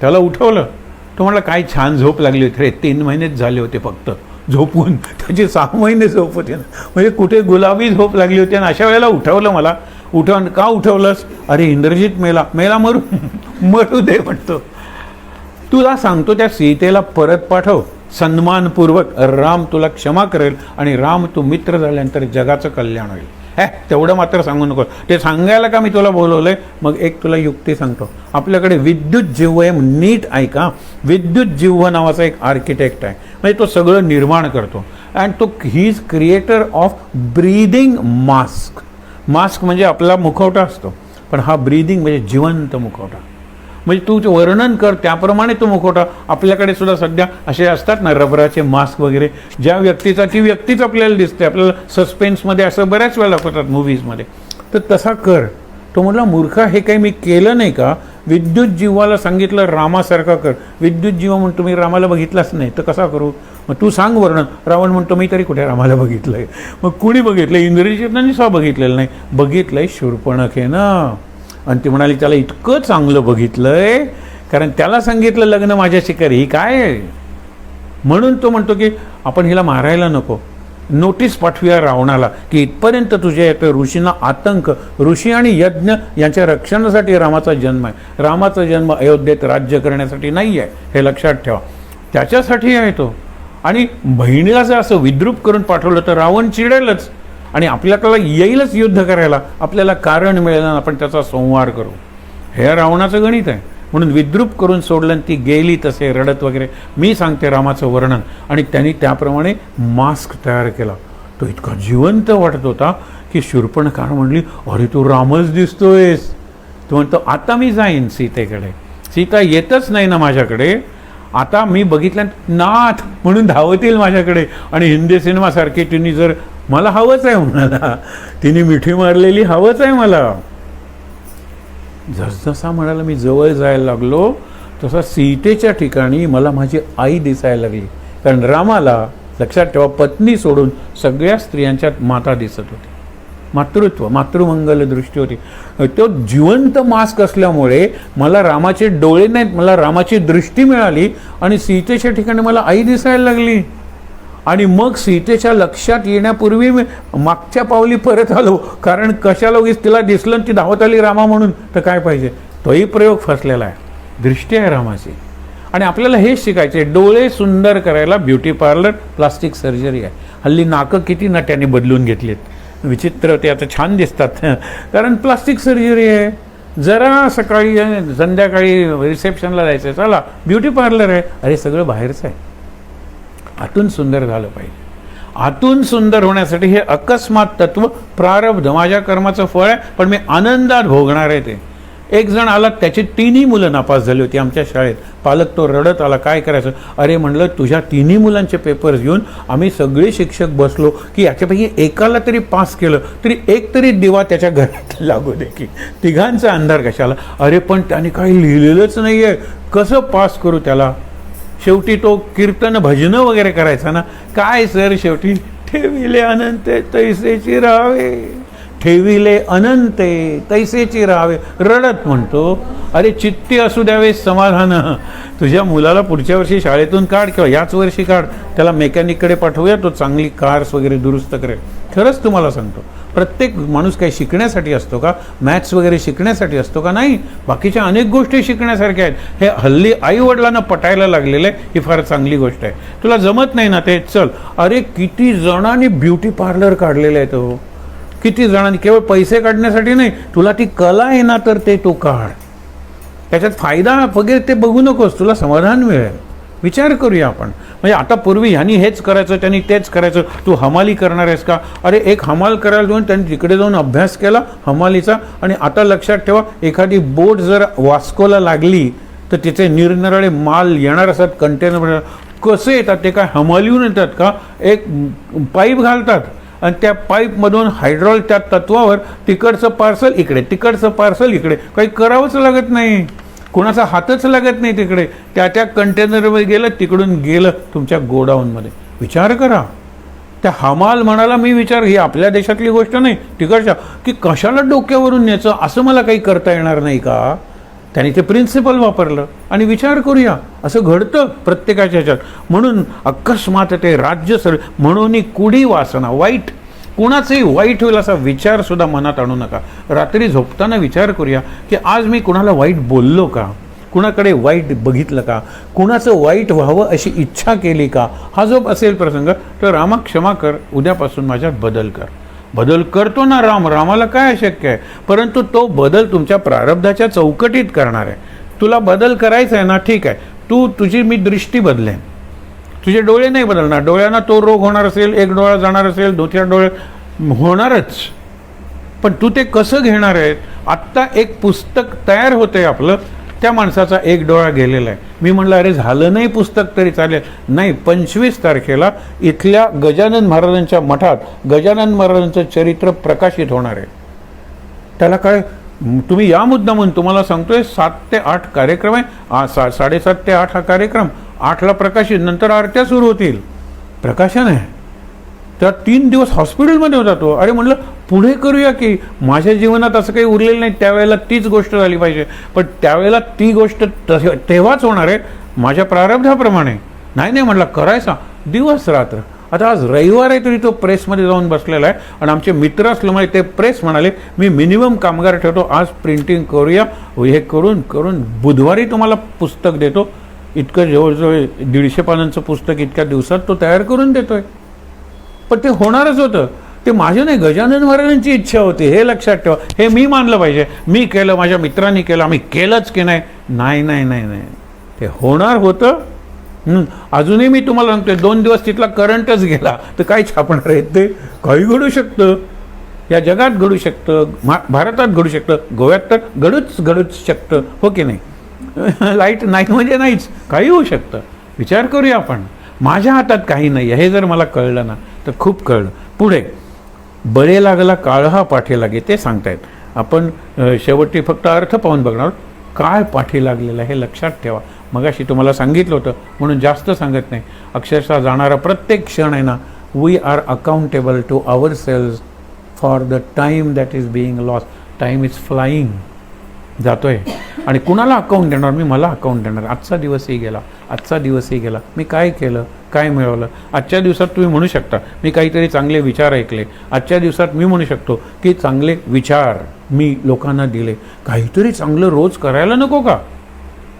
त्याला उठवलं. तो म्हटलं काय छान झोप लागली होती रे, 3 महिनेच झाले होते फक्त झोपून, त्याची 6 महिने झोप होते ना, म्हणजे कुठे गुलाबी झोप लागली होती. आणि अशा वेळेला उठवलं मला. उठवून का उठवलंस? अरे इंद्रजित मेला मरू दे म्हणतो. तुला सांगतो त्या सीतेला परत पाठव सन्मानपूर्वक, राम तुला क्षमा करेल आणि राम तू मित्र झाल्यानंतर जगाचं कल्याण होईल. तेवढं मात्र सांगू नको. ते सांगायला का मी तुला बोलवलंय? मग एक तुला युक्ती सांगतो. आपल्याकडे विद्युत जिव्ह, नीट ऐका, विद्युत जिव्ह नावाचा एक आर्किटेक्ट आहे, म्हणजे तो सगळं निर्माण करतो. अँड तो he is creator of breathing mask. Mask म्हणजे आपला मुखवटा असतो, पण हा ब्रीदिंग म्हणजे जिवंत मुखवटा. म्हणजे तू वर्णन कर त्याप्रमाणे तो मुखवटा. आपल्याकडे सुद्धा सध्या असे असतात ना रबराचे मास्क वगैरे, ज्या व्यक्तीचा ती व्यक्तीच आपल्याला दिसते. आपल्याला सस्पेन्समध्ये असं बऱ्याच वेळा दाखवतात मूव्हीजमध्ये. तर तसा कर. तो म्हटला मूर्खा, हे काही मी केलं नाही का? विद्युत जीवाला सांगितलं रामासारखा कर. विद्युत जीव म्हणतो मी रामाला बघितलाच नाही, तर कसा करू? मग तू सांग वर्णन. रावण म्हणतो मी तरी कुठे रामाला बघितलंय. मग कुणी बघितलं? इंद्रजितांनी सुद्धा बघितलेलं नाही. बघितलंय शूर्पणखेनं. आणि ती म्हणाली त्याला इतकं चांगलं बघितलंय कारण त्याला सांगितलं लग्न माझ्याशी कर. ही काय? म्हणून तो म्हणतो की आपण हिला मारायला नको, नोटीस पाठवूया रावणाला की इथपर्यंत तुझ्या येतोय. ऋषींना आतंक, ऋषी आणि यज्ञ यांच्या रक्षणासाठी रामाचा जन्म आहे. रामाचा जन्म अयोध्येत राज्य करण्यासाठी नाही आहे, हे लक्षात ठेवा. त्याच्यासाठी आहे तो. आणि बहिणीला जर असं विद्रूप करून पाठवलं तर रावण चिडेलच आणि आपल्याला येईलच युद्ध करायला. आपल्याला कारण मिळेल आणि आपण त्याचा संहार करू. हे रावणाचं गणित आहे. म्हणून विद्रूप करून सोडलं आणि ती गेली तसे रडत वगैरे. मी सांगते रामाचं वर्णन. आणि त्यांनी त्याप्रमाणे मास्क तयार केला. तो इतका जिवंत वाटत होता की शूर्पणखा म्हणली अरे तू रामच दिसतोयस. तो म्हणतो आता मी जाईन सीतेकडे. सीता येतच नाही ना माझ्याकडे. आता मी बघितलं नाथ म्हणून धावतील माझ्याकडे. आणि हिंदी सिनेमासारखी तिने जर मला हवंच आहे म्हणाला, तिने मिठी मारलेली हवंच आहे मला. जसजसा म्हणाला मी जवळ जायला लागलो तसा सीतेच्या ठिकाणी मला माझी आई दिसायला लागली. कारण रामाला लक्षात ठेवा पत्नी सोडून सगळ्या स्त्रियांच्यात माता दिसत होती. मातृत्व, मातृमंगल दृष्टी होती. तो जिवंत मास्क असल्यामुळे मला रामाचे डोळे नाहीत, मला रामाची दृष्टी मिळाली आणि सीतेच्या ठिकाणी मला आई दिसायला लागली. आणि मग सीतेच्या लक्षात येण्यापूर्वी मी मागच्या पावली परत आलो. कारण कशाला उगीच तिला दिसलं ती धावत आली रामा म्हणून, तर काय पाहिजे. तोही प्रयोग फसलेला आहे. दृष्टी आहे रामाची. आणि आपल्याला हेच शिकायचे. डोळे सुंदर करायला ब्युटी पार्लर, प्लास्टिक सर्जरी आहे. हल्ली नाकं किती नट्याने बदलून घेतलीत. विचित्र ते आता छान दिसतात कारण प्लास्टिक सर्जरी आहे. जरा सकाळी संध्याकाळी रिसेप्शनला जायचं, चला ब्युटी पार्लर आहे. अरे सगळं बाहेरचं आहे. आतून सुंदर झालं पाहिजे. आतून सुंदर होण्यासाठी हे अकस्मात तत्व प्रारब्ध माझ्या कर्माचं फळ आहे, पण मी आनंदात भोगणार आहे. ते एक जण आला, त्याची 3ही मुलं नापास झाली होती आमच्या शाळेत. पालक तो रडत आला, काय करायचं? अरे म्हणलं तुझ्या 3ही मुलांचे पेपर्स घेऊन आम्ही सगळे शिक्षक बसलो की याच्यापैकी एकाला तरी पास केलं तरी एक तरी दिवा त्याच्या घरात लागू दे की तिघांचा अंधार कशाला. अरे पण त्याने काही लिहिलेलंच नाही आहे, कसं पास करू त्याला. शेवटी तो कीर्तन भजनं वगैरे करायचा ना. काय सर शेवटी ठेविले अनंते तैसेची राहावे, ठेविले अनंते तैसेची राहावे. रडत म्हणतो अरे चित्ती असू द्यावे समाधान. तुझ्या मुलाला पुढच्या वर्षी शाळेतून काढ किंवा याच वर्षी काढ, त्याला मेकॅनिककडे पाठवूया, तो चांगली कार्स वगैरे दुरुस्त करेल. खरंच तुम्हाला सांगतो, प्रत्येक माणूस काही शिकण्यासाठी असतो का? मॅथ्स वगैरे शिकण्यासाठी असतो का? नाही. बाकीच्या अनेक गोष्टी शिकण्यासारख्या आहेत. हे हल्ली आई वडिलांना पटायला लागलेलं आहे. ही फार चांगली गोष्ट आहे. तुला जमत नाही ना ते, चल. अरे किती जणांनी ब्युटी पार्लर काढलेले आहेत. किती जणांनी, केवळ पैसे काढण्यासाठी नाही, तुला ती कला आहे ना तर ते तू काढ, त्याच्यात फायदा वगैरे ते बघू नकोस, तुला समाधान मिळेल. विचार करूया आपण. म्हणजे आता पूर्वी ह्यांनी हेच करायचं, त्यांनी तेच करायचं, तू हमाली करणार आहेस का? अरे एक हमाल करायला जाऊन त्यांनी तिकडे जाऊन अभ्यास केला हमालीचा, आणि आता लक्षात ठेवा, एखादी बोट जर वास्कोला लागली तर तिथे निरनिराळे माल येणार असतात कंटेनर. कसे येतात ते? काय हमालीहून येतात का? एक पाईप घालतात आणि त्या पाईपमधून हायड्रॉलिक त्या तत्वावर तिकडचं पार्सल इकडे, तिकडचं पार्सल इकडे, काही करावंच लागत नाही, कोणाचा हातच लागत नाही तिकडे. त्या कंटेनरमध्ये गेलं, तिकडून गेलं तुमच्या गोडाऊनमध्ये. विचार करा. त्या हमाल म्हणाला मी विचार, ही आपल्या देशातली गोष्ट नाही, तिकडच्या, की कशाला डोक्यावरून न्यायचं, असं मला काही करता येणार नाही का? त्यांनी ते प्रिन्सिपल वापरलं. आणि विचार करूया, असं घडतं प्रत्येकाच्या ह्याच्यात. म्हणून अकस्मात ते राज्य म्हणून कुडी वासना, वाईट, कुणाचंही वाईट होईल असा विचार सुद्धा मनात आणू नका. रात्री झोपताना विचार करूया की आज मी कुणाला वाईट बोललो का, कुणाकडे वाईट बघितलं का, कुणाचं वाईट व्हावं अशी इच्छा केली का. हा जो असेल प्रसंग तर रामा क्षमा कर, उद्यापासून माझ्यात बदल कर. बदल करतो ना रामाला काय अशक्य आहे, परंतु तो बदल तुमच्या प्रारब्धाच्या चौकटीत करणार आहे. तुला बदल करायचा आहे ना, ठीक आहे, तुझी मी दृष्टी बदलेन, तुझे डोळे नाही बदलणार, डोळ्यांना तो रोग होणार असेल, एक डोळा जाणार असेल, दुसऱ्या डोळे होणारच, पण तू ते कसं घेणार आहे. आत्ता एक पुस्तक तयार होतंय आपलं, त्या माणसाचा एक डोळा गेलेला आहे. मी म्हणलं अरे झालं नाही पुस्तक तरी चालेल. नाही, 25 तारखेला इथल्या गजानन महाराजांच्या मठात गजानन महाराजांचं चरित्र प्रकाशित होणार आहे. त्याला काय, तुम्ही या मुद्दामून तुम्हाला सांगतोय 7 ते 8 कार्यक्रम आहे, 7:30 ते 8 हा कार्यक्रम, 8ला प्रकाशित, नंतर आरत्या सुरू होतील, प्रकाशन आहे. त्या 3 दिवस हॉस्पिटलमध्ये होता तो. अरे म्हणलं पुढे करूया की, माझ्या जीवनात असं काही उरलेलं नाही, त्यावेळेला तीच गोष्ट झाली पाहिजे, पण त्यावेळेला ती गोष्ट तेव्हाच होणार आहे माझ्या प्रारब्धाप्रमाणे. नाही म्हटलं करायचा दिवस रात्र. आता आज रविवार आहे तरी तो प्रेसमध्ये जाऊन बसलेला आहे, आणि आमचे मित्र असल्यामुळे ते प्रेस म्हणाले मी मिनिमम कामगार ठेवतो, आज प्रिंटिंग करूया, हे करून बुधवारी तुम्हाला पुस्तक देतो. इतकं जवळजवळ 150 पानांचं पुस्तक इतक्या दिवसात तो तयार करून देतोय. पण ते होणारच होतं, ते माझ्या नाही, गजानन महाराजांची इच्छा होती, हे लक्षात ठेवा. हे मी मानलं पाहिजे, मी केलं, माझ्या मित्रांनी केलं, आम्ही केलंच की नाही, नाही, ते होणार होतं. अजूनही मी तुम्हाला सांगतोय 2 दिवस तिथला करंटच गेला तर काय छापणार आहे. ते काही घडू शकतं, या जगात घडू शकतं, भारतात घडू शकतं, गोव्यात तर घडूच शकतं, हो की नाही. लाईट नाही म्हणजे नाहीच, काही होऊ शकतं. विचार करूया आपण. माझ्या हातात काही नाही हे जर मला कळलं ना तर खूप कळलं. पुढे बळे लागला काळहा पाठी लागे ते सांगतायत. आपण शेवटी फक्त अर्थ पाहून बघणार, काय पाठी लागलेलं हे लक्षात ठेवा. मगाशी तुम्हाला सांगितलं होतं म्हणून जास्त सांगत नाही. अक्षरशः जाणारा प्रत्येक क्षण आहे ना, we are accountable to ourselves for the time that is being lost. Time is flying, जातोय. आणि कुणाला अकाउंट देणार मी? मला अकाउंट देणार. आजचा दिवसही गेला, मी काय केलं, काय मिळवलं. आजच्या दिवसात तुम्ही म्हणू शकता मी काहीतरी चांगले विचार ऐकले, आजच्या दिवसात मी म्हणू शकतो की चांगले विचार मी लोकांना दिले. काहीतरी चांगलं रोज करायला नको का?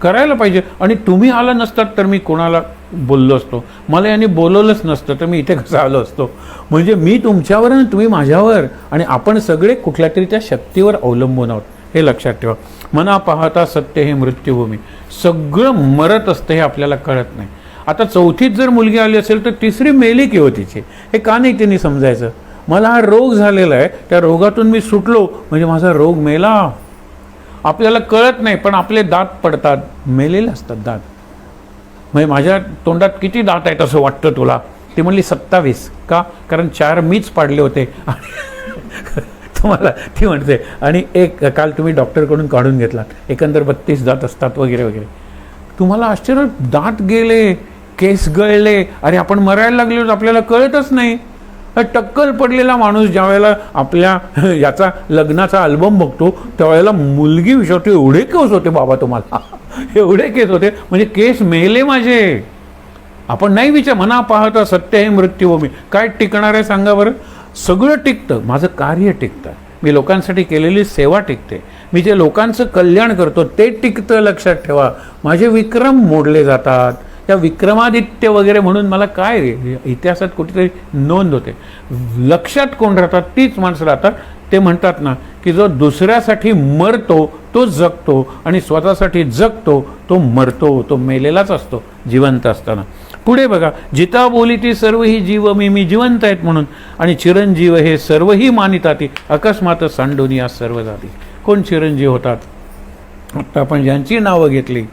करायला पाहिजे. आणि तुम्ही आला नसतात तर मी कोणाला बोललो असतो, मला यांनी बोलवलंच नसतं तर मी इथे कसं आलो असतो. म्हणजे मी तुमच्यावर आणि तुम्ही माझ्यावर, आणि आपण सगळे कुठल्या तरी त्या शक्तीवर अवलंबून आहोत, हे लक्षात ठेवा. मना पाहता सत्य हे मृत्यूभूमी. सगळं मरत असतं हे आपल्याला कळत नाही. आता 4थीत जर मुलगी आली असेल तर 3री मेली की हो तिची, हे का नाही त्यांनी समजायचं. मला हा रोग झालेला आहे, त्या रोगातून मी सुटलो म्हणजे माझा रोग मेला. आपल्याला कळत नाही पण आपले दात पडतात, मेलेले असतात दात. म्हणजे माझ्या तोंडात किती दात आहेत असं वाटतं तुला? ती म्हणली 27. का? कारण 4 मीच पाडले होते. तुम्हाला ती म्हणते, आणि एक काल तुम्ही डॉक्टरकडून काढून घेतला, एकंदर 32 दात असतात वगैरे वगैरे. तुम्हाला आश्चर्य, दात गेले, केस गळले, अरे आपण मरायला लागलो, आपल्याला कळतच नाही. टक्कल पडलेला माणूस ज्या वेळेला आपल्या याचा लग्नाचा अल्बम बघतो त्यावेळेला मुलगी विचारते एवढे केस होते बाबा तुम्हाला, एवढे केस होते, म्हणजे केस मेले माझे. आपण नाही विचार, मना पाहता सत्य हे मृत्यूभूमी. काय टिकणार आहे सांगा बरं? सगळं टिकतं. माझं कार्य टिकतं, मी लोकांसाठी केलेली सेवा टिकते, मी जे लोकांचं कल्याण करतो ते टिकतं, लक्षात ठेवा. माझे विक्रम मोडले जातात, त्या विक्रमादित्य वगैरे म्हणून मला काय रे इतिहासात कुठेतरी नोंद होते. लक्षात कोण राहतात तीच माणसं राहतात. ते म्हणतात ना की जो दुसऱ्यासाठी मरतो तो जगतो आणि स्वतःसाठी जगतो तो मरतो, तो मेलेलाच असतो जिवंत असताना. पुढे बघा, जिता बोली ती सर्व ही जीव मी जिवंत आहेत म्हणून, आणि चिरंजीव हे सर्वही मानिताती अकस्मात सांडून या सर्व जाती. कोण चिरंजीव होतात? आता आपण ज्यांची नावं घेतली,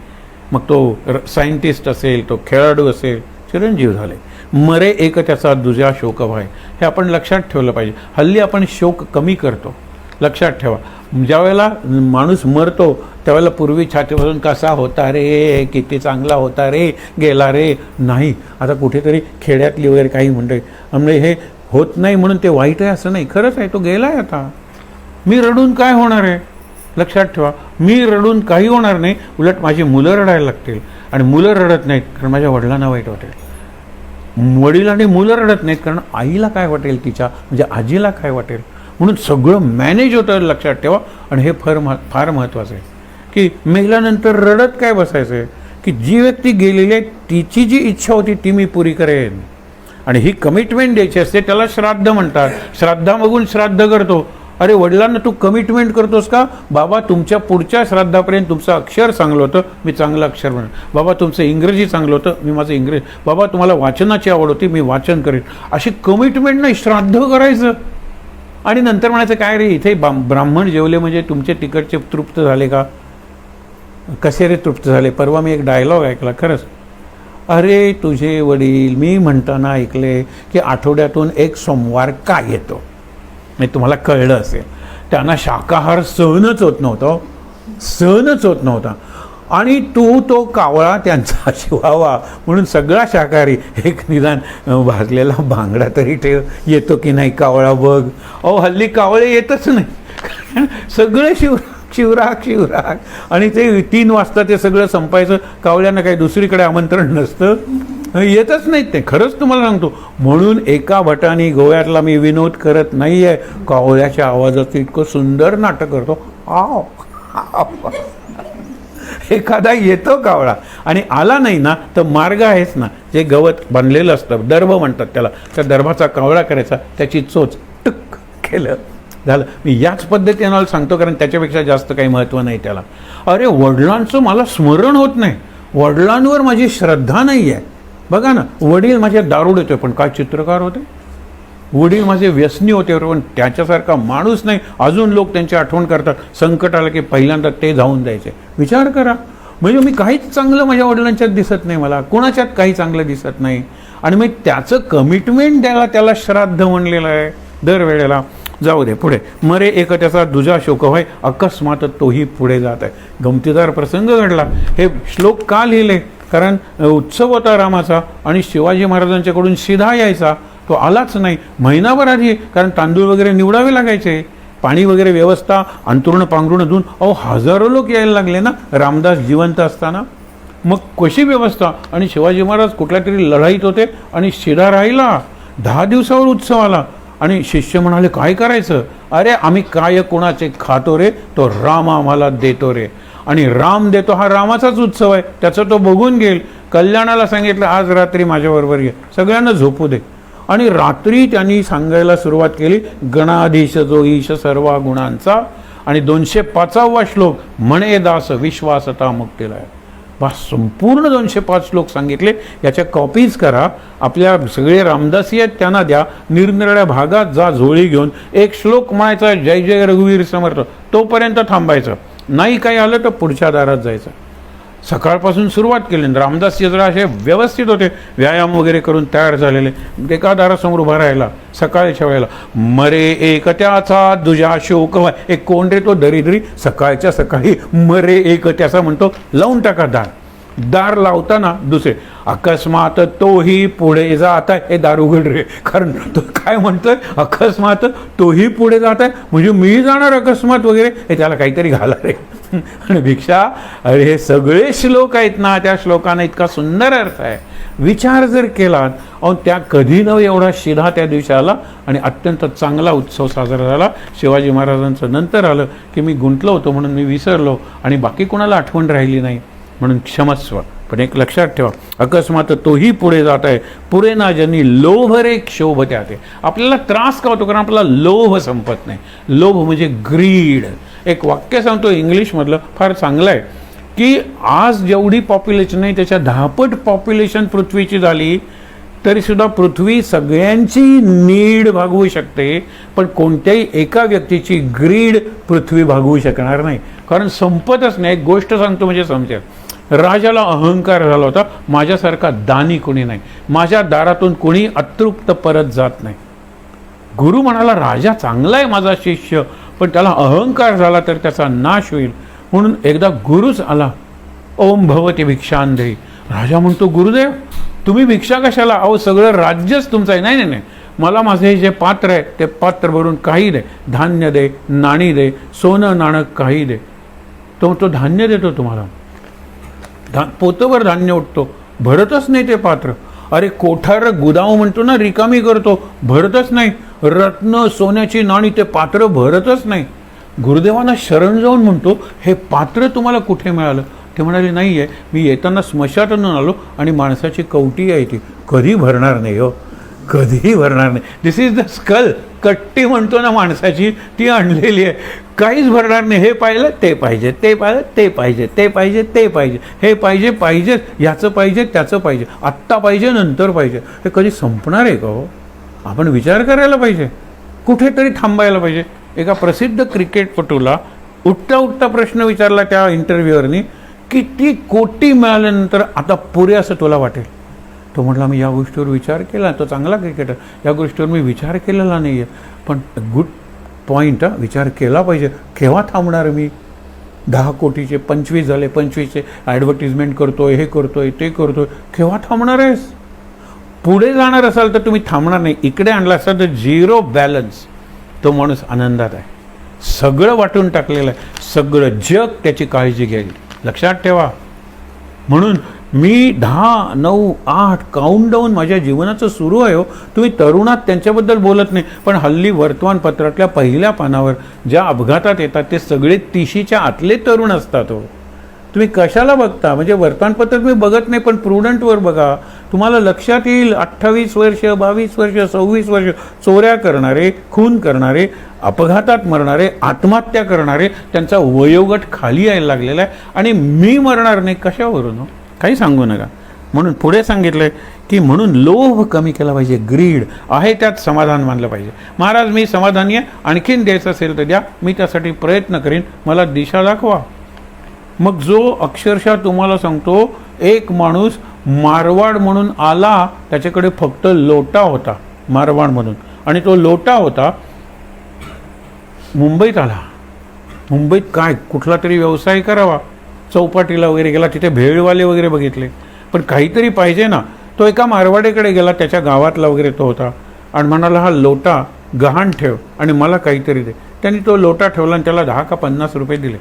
मग तो सायंटिस्ट असेल, तो खेळाडू असेल, चिरंजीव झाले. मरे एक त्याचा दुजा शोक व्हाय. हे आपण लक्षात ठेवलं पाहिजे. हल्ली आपण शोक कमी करतो. लक्षात ठेवा, ज्या वेळेला माणूस मरतो त्यावेळेला पूर्वी छातीपासून कसा होता रे, किती चांगला होता रे, गेला रे, नाही. आता कुठेतरी खेड्यातली वगैरे काही म्हणते म्हणजे हे होत नाही म्हणून ते वाईट आहे असं नाही, खरंच आहे. तो गेला आहे. आता मी रडून काय होणार आहे? लक्षात ठेवा, मी रडून काही होणार नाही, उलट माझी मुलं रडायला लागतील. आणि मुलं रडत नाहीत कारण माझ्या वडिलांना वाईट वाटेल. वडील आणि मुलं रडत नाहीत कारण आईला काय वाटेल, तिच्या म्हणजे आजीला काय वाटेल. म्हणून सगळं मॅनेज होतं, लक्षात ठेवा. आणि हे फार महत्त्वाचं आहे की मेल्यानंतर रडत काय बसायचं आहे, की जी व्यक्ती गेलेली आहे तिची जी इच्छा होती ती मी पुरी करेन. आणि ही कमिटमेंट द्यायची असते, त्याला श्राद्ध म्हणतात. श्राद्धामागून श्राद्ध करतो. अरे वडिलांना तू कमिटमेंट करतोस का? बाबा तुमच्या पुढच्या श्राद्धापर्यंत तुमचं अक्षर चांगलं होतं, मी चांगलं अक्षर म्हणेन. बाबा तुमचं इंग्रजी चांगलं होतं, मी माझं इंग्रजी. बाबा तुम्हाला वाचनाची आवड होती, मी वाचन करेन. अशी कमिटमेंट नाही, श्राद्ध करायचं. आणि नंतर म्हणायचं काय रे इथे ब्राह्मण जेवले म्हणजे तुमचे तिकडचे तृप्त झाले का? कसे रे तृप्त झाले? परवा मी एक डायलॉग ऐकला, खरंच. अरे तुझे वडील मी म्हणताना ऐकले की आठवड्यातून एक सोमवार का येतो, म्हणजे तुम्हाला कळलं असेल. त्यांना शाकाहार सहनच होत नव्हतं, सहनच होत नव्हता. आणि तो कावळा त्यांचा शिवावा म्हणून सगळा शाकाहारी एक निदान भाजलेला बांगडा तरी ठेव, येतो की नाही कावळा बघ. अहो हल्ली कावळे येतच नाही, सगळे शिवराक. आणि ते 3 वाजता ते सगळं संपायचं. कावळ्यांना काही दुसरीकडे आमंत्रण नसतं, येतच नाहीत ते, खरंच तुम्हाला सांगतो. म्हणून एका भटानी गोव्यातला मी विनोद करत नाही आहे, कावळ्याच्या आवाजाचं इतकं सुंदर नाटक करतो. एखादा येतो कावळा आणि आला नाही ना तर मार्ग आहेच ना, जे गवत बांधलेलं असतं, दर्भ म्हणतात त्याला, त्या दर्भाचा कावळा करायचा, त्याची चोच टुक केलं झालं. मी याच पद्धतीनं सांगतो कारण त्याच्यापेक्षा जास्त काही महत्त्व नाही त्याला. अरे वडिलांचं मला स्मरण होत नाही, वडिलांवर माझी श्रद्धा नाही आहे. बघा ना, वडील माझे दारूड होते पण काय चित्रकार होते, वडील माझे व्यसनी होते पण त्याच्यासारखा माणूस नाही. अजून लोक त्यांची आठवण करतात, संकट आलं की पहिल्यांदा ते धावून जायचे. विचार करा, म्हणजे मी काहीच चांगलं माझ्या वडिलांच्यात दिसत नाही, मला कोणाच्यात काही चांगलं दिसत नाही. आणि मग त्याचं कमिटमेंट द्यायला त्याला श्राद्ध म्हणलेलं आहे दरवेळेला. जाऊ दे पुढे. मरे एक त्याचा दुजा शोक व्हाय अकस्मात तोही पुढे जात आहे. गमतीदार प्रसंग घडला. हे श्लोक का लिहिले? कारण उत्सव होता रामाचा आणि शिवाजी महाराजांच्याकडून शिधा यायचा, तो आलाच नाही महिनाभर आधी. कारण तांदूळ वगैरे निवडावे लागायचे, पाणी वगैरे व्यवस्था, अंथरुण पांघरुण धुवून. अहो हजारो लोक यायला लागले ना रामदास जिवंत असताना. मग कशी व्यवस्था? आणि शिवाजी महाराज कुठल्या तरी लढाईत होते आणि शिधा राहिला. 10 दिवसावर उत्सव आला आणि शिष्य म्हणाले काय करायचं? अरे आम्ही काय कोणाचे खातो रे, तो राम आम्हाला देतो रे. आणि राम देतो हा रामाचाच उत्सव आहे, त्याचं तो बघून घेईल. कल्याणाला सांगितलं आज रात्री माझ्याबरोबर ये, सगळ्यांना झोपू दे. आणि रात्री त्यांनी सांगायला सुरुवात केली, गणाधीश जो ईश सर्व गुणांचा. आणि 205वा श्लोक, म्हणे दास विश्वासता मुक्तीला. बस संपूर्ण 205 श्लोक सांगितले. याच्या कॉपीज करा, आपल्या सगळे रामदासी आहेत त्यांना द्या, निरनिराळ्या भागात जा झोळी घेऊन. एक श्लोक म्हणायचा जय जय रघुवीर समर्थ, तोपर्यंत थांबायचं. नाही काही आलं तर पुढच्या दारात जायचं. सकाळपासून सुरुवात केली. रामदासजी जरा असे व्यवस्थित होते, व्यायाम वगैरे करून तयार झालेले. एका दारासमोर उभा राहिला सकाळच्या वेळेला. मरे एक त्याचा दुजा शोक व्हाय. एक कोण रे तो दरिद्री, सकाळच्या सकाळी मरे एक त्याचा म्हणतो. लावून टाका दार. दार लावताना दुसरे अकस्मात तोही पुढे जात आहे. हे दार उघड रे, कारण तो काय म्हणतोय अकस्मात तोही पुढे जात आहे म्हणजे मी जाणार अकस्मात वगैरे, हे त्याला काहीतरी घाला रे. आणि भिक्षा. अरे हे सगळे श्लोक आहेत ना, त्या श्लोकांना इतका सुंदर अर्थ आहे. विचार जर केलात, अहो त्या कधी न एवढा शिधा त्या दिवशी आला आणि अत्यंत चांगला उत्सव साजरा झाला. शिवाजी महाराजांचं नंतर आलं की मी गुंतलो होतो म्हणून मी विसरलो आणि बाकी कोणाला आठवण राहिली नाही, म्हणून क्षमस्व. पण एक लक्षात ठेवा, अकस्मात तोही पुढे जात आहे, पुढे ना ज्यांनी लोभ रे क्षोभ त्याते. आपल्याला त्रास का होतो? कारण आपला लोभ संपत नाही. लोभ म्हणजे ग्रीड. एक वाक्य सांगतो इंग्लिशमधलं, फार चांगलं आहे, की आज जेवढी पॉप्युलेशन आहे त्याच्या 10पट पॉप्युलेशन पृथ्वीची झाली तरी सुद्धा पृथ्वी सगळ्यांची नीड भागवू शकते, पण कोणत्याही एका व्यक्तीची ग्रीड पृथ्वी भागवू शकणार नाही, कारण संपतच नाही. एक गोष्ट सांगतो म्हणजे समजेल. राजाला अहंकार झाला होता, माझ्यासारखा दानी कोणी नाही, माझ्या दारातून कोणी अतृप्त परत जात नाही. गुरु म्हणाला, राजा चांगला आहे माझा शिष्य, पण त्याला अहंकार झाला तर त्याचा नाश होईल. म्हणून एकदा गुरुच आला, ओम भवती भिक्षांदेही. राजा म्हणतो, गुरुदेव तुम्ही भिक्षा कशाला? अहो सगळं राज्यच तुमचं आहे. नाही नाही नाही, मला माझे जे पात्र आहे ते पात्र भरून काही दे, धान्य दे, नाणी दे, सोनं नाणं काही दे. तो धान्य देतो तुम्हाला, पोतभर धान्य उठतो, भरतच नाही ते पात्र. अरे कोठार गुदाव म्हणतो ना, रिकामी करतो, भरतच नाही. रत्न सोन्याची नाणी ते पात्र भरतच नाही. गुरुदेवांना शरण जाऊन म्हणतो, हे पात्र तुम्हाला कुठे मिळालं? ते म्हणाले, नाही आहे, मी येताना स्मशातून आलो आणि माणसाची कवटी आहे ती कधी भरणार नाही हो, कधीही भरणार नाही. दिस इज द स्कल. कट्टी म्हणतो ना माणसाची, ती आणलेली आहे, काहीच भरणार नाही. हे पाहिलं ते पाहिजे, ते पाहिलं ते पाहिजे, ते पाहिजे ते पाहिजे, हे पाहिजे पाहिजे, ह्याचं पाहिजे त्याचं पाहिजे, आत्ता पाहिजे नंतर पाहिजे. हे कधी संपणार आहे का हो? आपण विचार करायला पाहिजे, कुठेतरी थांबायला पाहिजे. एका प्रसिद्ध क्रिकेटपटूला उठता उठता प्रश्न विचारला त्या इंटरव्ह्यूअरनी, किती कोटी मिळाल्यानंतर आता पुरे असं तुला वाटेल? तो म्हटला, मी या गोष्टीवर विचार केला, तो चांगला क्रिकेटर, या गोष्टीवर मी विचार केलेला नाही आहे. पण गुड पॉईंट, विचार केला पाहिजे. केव्हा थांबणार मी? 10 कोटीचे 25 झाले, 25चे ॲडव्हर्टिजमेंट करतोय, हे करतोय ते करतोय, केव्हा थांबणार आहेस? पुढे जाणार असाल तर तुम्ही थांबणार नाही. इकडे आणला असाल तर झिरो बॅलन्स. तो माणूस आनंदात आहे, सगळं वाटून टाकलेलं आहे, सगळं जग त्याची काळजी घेईल. लक्षात ठेवा. म्हणून मी 10, 9, 8 काउंटडाऊन माझ्या जीवनाचं सुरू आहे हो. तुम्ही तरुणात त्यांच्याबद्दल बोलत नाही, पण हल्ली वर्तमानपत्रातल्या पहिल्या पानावर ज्या अपघातात येतात ते सगळे 30च्या आतले तरुण असतात हो. तुम्ही कशाला बघता? म्हणजे वर्तमानपत्र तुम्ही बघत नाही, पण प्रुडंटवर बघा, तुम्हाला लक्षात येईल. 28 वर्ष, 22 वर्ष, 26 वर्ष चोऱ्या करणारे, खून करणारे, अपघातात मरणारे, आत्महत्या करणारे, त्यांचा वयोगट खाली यायला लागलेला आहे. आणि मी मरणार नाही कशावरून? काही सांगू नका. म्हणून पुढे सांगितलंय की म्हणून लोभ कमी केला पाहिजे, ग्रीड आहे त्यात समाधान मानलं पाहिजे. महाराज मी समाधानी आहे, आणखीन द्यायचं असेल तर द्या, मी त्यासाठी प्रयत्न करीन, मला दिशा दाखवा. मग जो अक्षरशः तुम्हाला सांगतो, एक माणूस मारवाड म्हणून आला, त्याच्याकडे फक्त लोटा होता मारवाड म्हणून, आणि तो लोटा होता. मुंबईत आला, मुंबईत काय कुठला तरी व्यवसाय करावा, चौपाटीला वगैरे गेला, तिथे भेळवाले वगैरे बघितले, पण काहीतरी पाहिजे ना. तो एका मारवाडीकडे गेला, त्याच्या गावातला वगैरे तो होता, आणि म्हणाला, हा लोटा गहाण ठेव आणि मला काहीतरी दे. त्यांनी तो लोटा ठेवला आणि त्याला 10 का 50 रुपये दिले.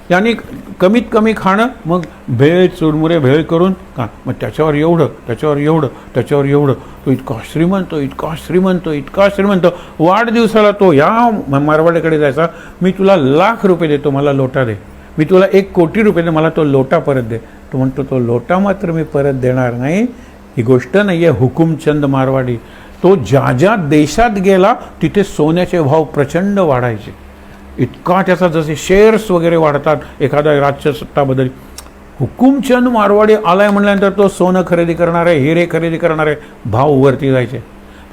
यानी कमीत कमी खाणं, मग भेळ चुरमुरे भेळ करून का, मग त्याच्यावर एवढं, त्याच्यावर एवढं, त्याच्यावर एवढं. तो इतका श्रीमंत, इतका श्रीमंत, इतका श्रीमंत. वाढदिवसाला तो या मारवाडीकडे जायचा, मी तुला ₹1,00,000 देतो, मला लोटा दे. मी तुला 1 कोटी रुपये दे, मला तो लोटा परत दे. तो म्हणतो, तो लोटा मात्र मी परत देणार नाही. ही गोष्ट नाही आहे हुकुमचंद मारवाडी. तो ज्या ज्या देशात गेला तिथे सोन्याचे भाव प्रचंड वाढायचे. इतका त्याचा जसे शेअर्स वगैरे वाढतात एखादा राज्यसत्ता बदल. हुकुमचंद मारवाडी आलाय म्हणल्यानंतर तो सोनं खरेदी करणार आहे, हिरे खरेदी करणार आहे, भाव वरती जायचे.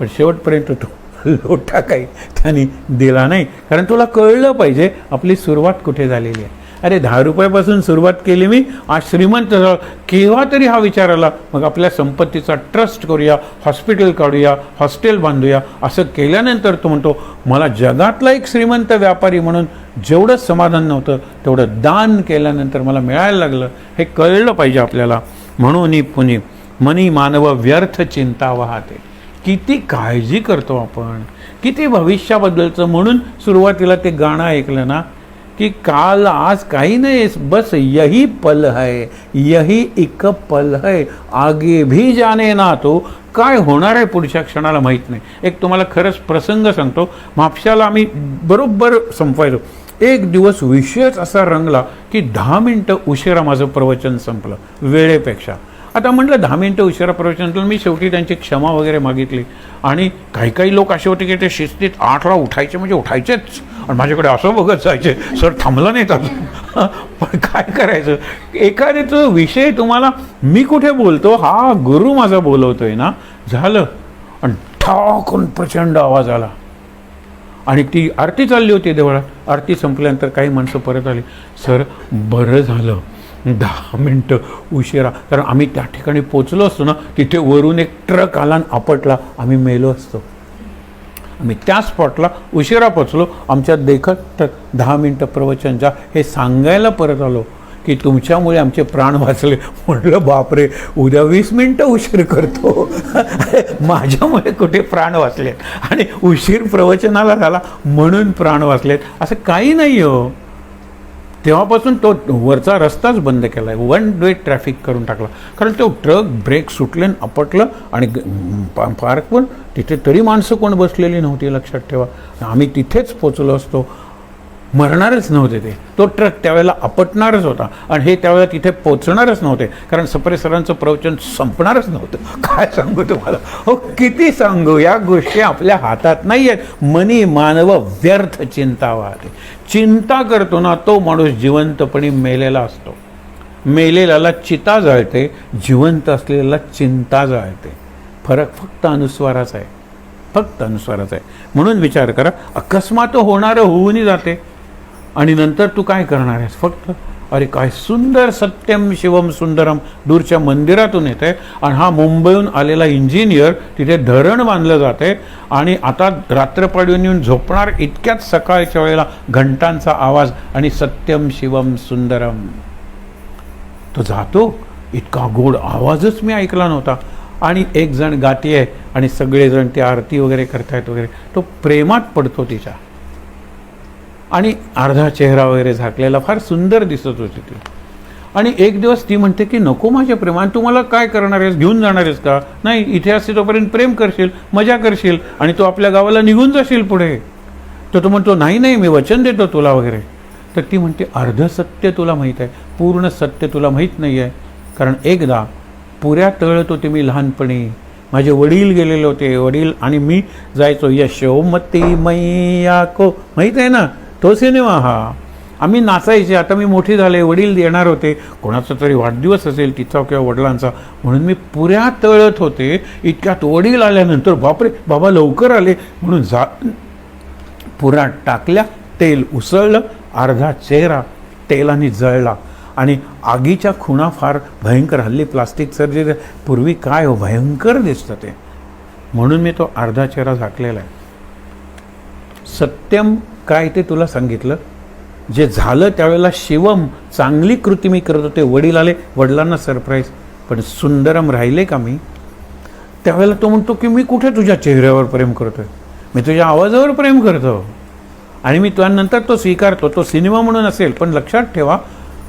पण शेवटपर्यंत तो लोटा काही त्यांनी दिला नाही, कारण तुला कळलं पाहिजे आपली सुरुवात कुठे झालेली आहे. अरे 10 रुपयापासून सुरुवात केली मी, आज श्रीमंत झालो. केव्हा तरी हा विचार आला, मग आपल्या संपत्तीचा ट्रस्ट करूया, हॉस्पिटल काढूया, हॉस्टेल बांधूया. असं केल्यानंतर तो म्हणतो, मला जगातला एक श्रीमंत व्यापारी म्हणून जेवढं समाधान नव्हतं तेवढं दान केल्यानंतर मला मिळायला लागलं. हे कळलं पाहिजे आपल्याला. म्हणून पुणे मनी मानव व्यर्थ चिंता वाहते. किती काळजी करतो आपण, किती भविष्याबद्दलचं. म्हणून सुरुवातीला ते गाणं ऐकलं ना, कि काल आज काही नाही, बस यही पल है, यही एक पल है, आगे भी जाने ना. तो काय होणार आहे पुढच्या क्षणाला माहीत नाही. एक तुम्हाला खरंच प्रसंग सांगतो. म्हापशाला आम्ही बरोबर संपवायचो. एक दिवस विषयच असा रंगला की 10 मिनटं उशिरा माझं प्रवचन संपलं वेळेपेक्षा. आता म्हटलं 10 मिनटं उशिरा प्रवचन संपलं. मी शेवटी त्यांची क्षमा वगैरे मागितली. आणि काही लोक असे होते की ते शिस्तीत 8ला उठायचे म्हणजे उठायचेच आणि माझ्याकडे असं बघत जायचे, सर थांबला नाहीत अजून. पण काय करायचं, एखाद्याचा विषय तुम्हाला मी कुठे बोलतो, हा गुरु माझा बोलवतोय ना, झालं. आणि ठाकून प्रचंड आवाज आला आणि ती आरती चालली होती देवळात. आरती संपल्यानंतर काही माणसं परत आली, सर बरं झालं 10 मिनटं उशिरा, कारण आम्ही त्या ठिकाणी पोचलो असतो ना, तिथे वरून एक ट्रक आला आणि आपटला, आम्ही मेलो असतो. आम्ही त्या स्पॉटला उशिरा पोचलो, आमच्या देखत 10 मिनटं प्रवचन जा हे सांगायला परत आलो की तुमच्यामुळे आमचे प्राण वाचले. म्हटलं बापरे, उद्या 20 मिनटं उशीर करतो. माझ्यामुळे कुठे प्राण वाचलेत आणि उशीर प्रवचनाला झाला म्हणून प्राण वाचलेत असं काही नाही हो. तेव्हापासून तो वरचा रस्ताच बंद केला आहे, 1 वे ट्रॅफिक करून टाकला. कारण तो ट्रक ब्रेक सुटले आपटलं आणि पार्क पण तिथे तरी माणसं कोण बसलेली नव्हती, लक्षात ठेवा. आम्ही तिथेच पोचलो असतो, मरणारच नव्हते ते. तो ट्रक त्यावेळेला आपटणारच होता आणि हे त्यावेळेला तिथे पोचणारच नव्हते, कारण सप्रे सरांचं प्रवचन संपणारच नव्हतं. काय सांगू तुम्हाला हो, किती सांगू, या गोष्टी आपल्या हातात नाही आहेत. मनी मानव व्यर्थ चिंता वाहते. चिंता करतो ना तो माणूस जिवंतपणी मेलेला असतो. मेलेल्याला चिता जळते, जिवंत असलेल्याला चिंता जळते. फरक फक्त अनुस्वाराचा आहे, फक्त अनुस्वाराचा आहे. म्हणून विचार करा, अकस्मात होणारं होऊनही जाते आणि नंतर तू काय करणार आहेस. फक्त अरे काय सुंदर सत्यम शिवम सुंदरम दूरच्या मंदिरातून येते आणि हा मुंबईहून आलेला इंजिनियर तिथे धरण बांधलं जाते आणि आता रात्रपाडून येऊन झोपणार इतक्याच सकाळच्या वेळेला घंटांचा आवाज आणि सत्यम शिवम सुंदरम. तो जातो, इतका गोड आवाजच मी ऐकला नव्हता. आणि एक जण गाती आहे आणि सगळेजण ते आरती वगैरे करतायत वगैरे. तो प्रेमात पडतो तिच्या आणि अर्धा चेहरा वगैरे झाकलेला फार सुंदर दिसत होती ती. आणि एक दिवस ती म्हणते की नको माझ्या प्रेमान, तू मला काय करणार आहेस, घेऊन जाणार आहेस का. नाही, इथे असते तोपर्यंत प्रेम करशील, मजा करशील आणि तू आपल्या गावाला निघून जाशील पुढे. तर तो म्हणतो नाही नाही मी वचन देतो तुला वगैरे. तर ती म्हणते अर्ध सत्य तुला माहीत आहे, पूर्ण सत्य तुला माहीत नाही आहे. कारण एकदा पुऱ्या तळत होते मी लहानपणी, माझे वडील गेलेले होते, वडील आणि मी जायचो यशोमती मैया को, माहीत आहे ना तो सिनेमा. हा आम्ही नाचायचे. आता मी मोठी झाले, वडील येणार होते, कोणाचा तरी वाढदिवस असेल तिचा किंवा वडिलांचा, म्हणून मी पुऱ्या तळत होते. इतक्यात वडील आल्यानंतर बापरे बाबा लवकर आले म्हणून पुऱ्या टाकल्या, तेल उसळलं, अर्धा चेहरा तेलाने जळला आणि आगीच्या खुणा फार भयंकर. हल्ली प्लास्टिक सर्जरी, पूर्वी काय हो भयंकर दिसतं ते, म्हणून मी तो अर्धा चेहरा झाकलेला आहे. सत्यम काय ते तुला सांगितलं. जे झालं त्यावेळेला शिवम चांगली कृती मी करत होते, वडील आले, वडिलांना सरप्राईज. पण सुंदरम राहिले का मी. त्यावेळेला तो म्हणतो की मी कुठे तुझ्या चेहऱ्यावर प्रेम करतोय, मी तुझ्या आवाजावर प्रेम करतो. आणि मी त्यानंतर तो स्वीकारतो. तो सिनेमा म्हणून असेल, पण लक्षात ठेवा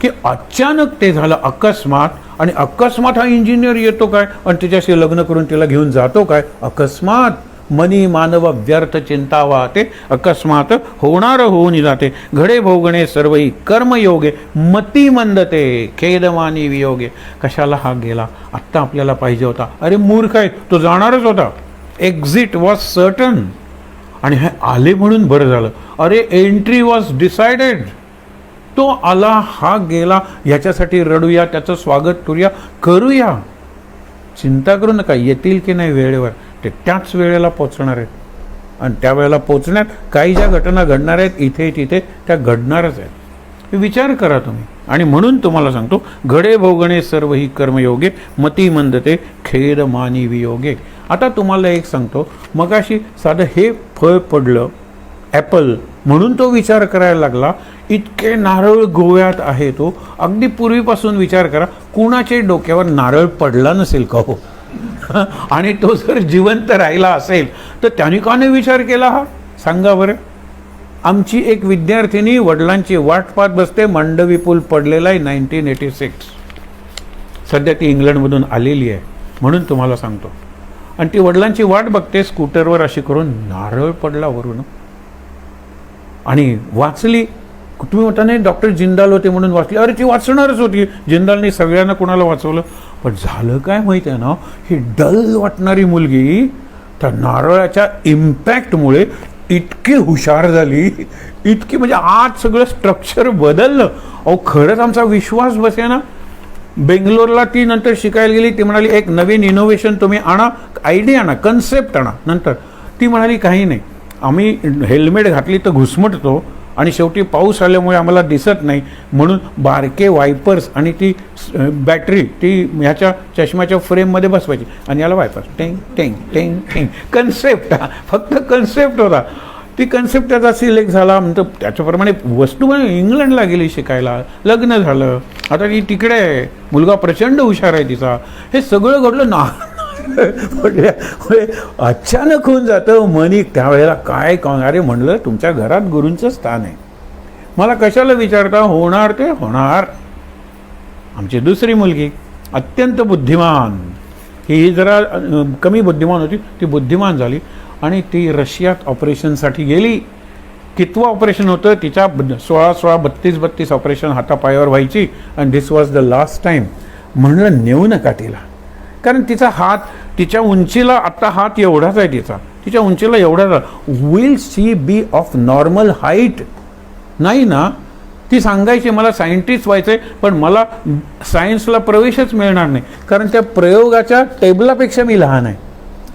की अचानक ते झालं, अकस्मात. आणि अकस्मात हा इंजिनियर येतो काय आणि तिच्याशी लग्न करून तिला घेऊन जातो काय. अकस्मात. मनी मानव व्यर्थ चिंता वाहते, अकस्मात होणार होऊन जाते. घडे भोगणे सर्वही कर्मयोगे, मती मंदते खेदमानी वियोगे. कशाला हा गेला, आत्ता आपल्याला पाहिजे होता. अरे मूर्ख आहे, तो जाणारच होता. Exit was certain. आणि हे आले म्हणून बरं झालं. अरे एंट्री वॉज डिसाइडेड. तो आला, हा गेला, याच्यासाठी रडूया, त्याचं स्वागत करूया. चिंता करू नका, येतील की नाही वेळेवर, ते त्याच वेळेला पोचणार आहेत. आणि त्या वेळेला पोचण्यात काही ज्या घटना घडणार आहेत इथे तिथे त्या घडणारच आहेत. विचार करा तुम्ही. आणि म्हणून तुम्हाला सांगतो, घडे भोगणे सर्व ही कर्मयोगे, मती मंदते खेद मानी वियोगे. आता तुम्हाला एक सांगतो, मगाशी साधं हे फळ पडलं ॲपल म्हणून तो विचार करायला लागला. इतके नारळ गोव्यात आहे, तो अगदी पूर्वीपासून विचार करा, कुणाचे डोक्यावर नारळ पडला नसेल का हो. आणि तो जर जिवंत राहिला असेल तर त्याने का नाही विचार केला हा, सांगा बरं. आमची एक विद्यार्थिनी वडिलांची वाट पाहत बसते, मांडवी पूल पडलेला आहे 1986. सध्या ती इंग्लंडमधून आलेली आहे म्हणून तुम्हाला सांगतो. आणि ती वडिलांची वाट बघते, स्कूटरवर अशी करून नारळ पडला वरून आणि वाचली. तुम्ही म्हणता नाही डॉक्टर जिंदाल होते म्हणून वाचली, अरे ती वाचणारच होती, जिंदालने सगळ्यांना कोणाला वाचवलं. पण झालं काय माहिती आहे ना, ही डल वाटणारी मुलगी त्या नारळाच्या इम्पॅक्टमुळे इतकी हुशार झाली, इतकी म्हणजे आज सगळं स्ट्रक्चर बदललं. अहो खरंच आमचा विश्वास बसे ना. बेंगलोरला ती नंतर शिकायला गेली, ती म्हणाली एक नवीन इनोव्हेशन तुम्ही आणा, आयडिया आणा, कन्सेप्ट आणा. नंतर ती म्हणाली काही नाही, आम्ही हेल्मेट घातली तर घुसमटतो आणि शेवटी पाऊस आल्यामुळे आम्हाला दिसत नाही, म्हणून बारके वायपर्स आणि ती बॅटरी ती ह्याच्या चष्म्याच्या फ्रेममध्ये बसवायची आणि याला wipers tang tang tang tang. Concept, फक्त कन्सेप्ट होता. ती कन्सेप्ट त्याचा सिलेक्ट झाला. नंतर त्याच्याप्रमाणे वस्तू म्हणजे इंग्लंडला गेली शिकायला, लग्न झालं, आता ती तिकडे आहे, मुलगा प्रचंड हुशार आहे तिचा. हे सगळं घडलं ना. अचानक होऊन जातं मनी. त्यावेळेला काय अरे म्हणलं तुमच्या घरात गुरूंचं स्थान आहे, मला कशाला विचारता, होणार ते होणार. आमची दुसरी मुलगी अत्यंत बुद्धिमान, ही जरा कमी बुद्धिमान होती, ती बुद्धिमान झाली आणि ती रशियात ऑपरेशनसाठी गेली. कितवं ऑपरेशन होतं तिच्या, 16 32 ऑपरेशन हातापायावर व्हायची आणि दिस वॉज द लास्ट टाईम. म्हणलं नेऊ नका तिला, कारण तिचा हात तिच्या उंचीला, आत्ता हात एवढाच आहे तिचा, तिच्या उंचीला एवढाच. Will she be of normal height? नाही ना. ती सांगायची मला सायंटिस्ट व्हायचं आहे, पण मला सायन्सला प्रवेशच मिळणार नाही, कारण त्या प्रयोगाच्या टेबलापेक्षा मी लहान आहे.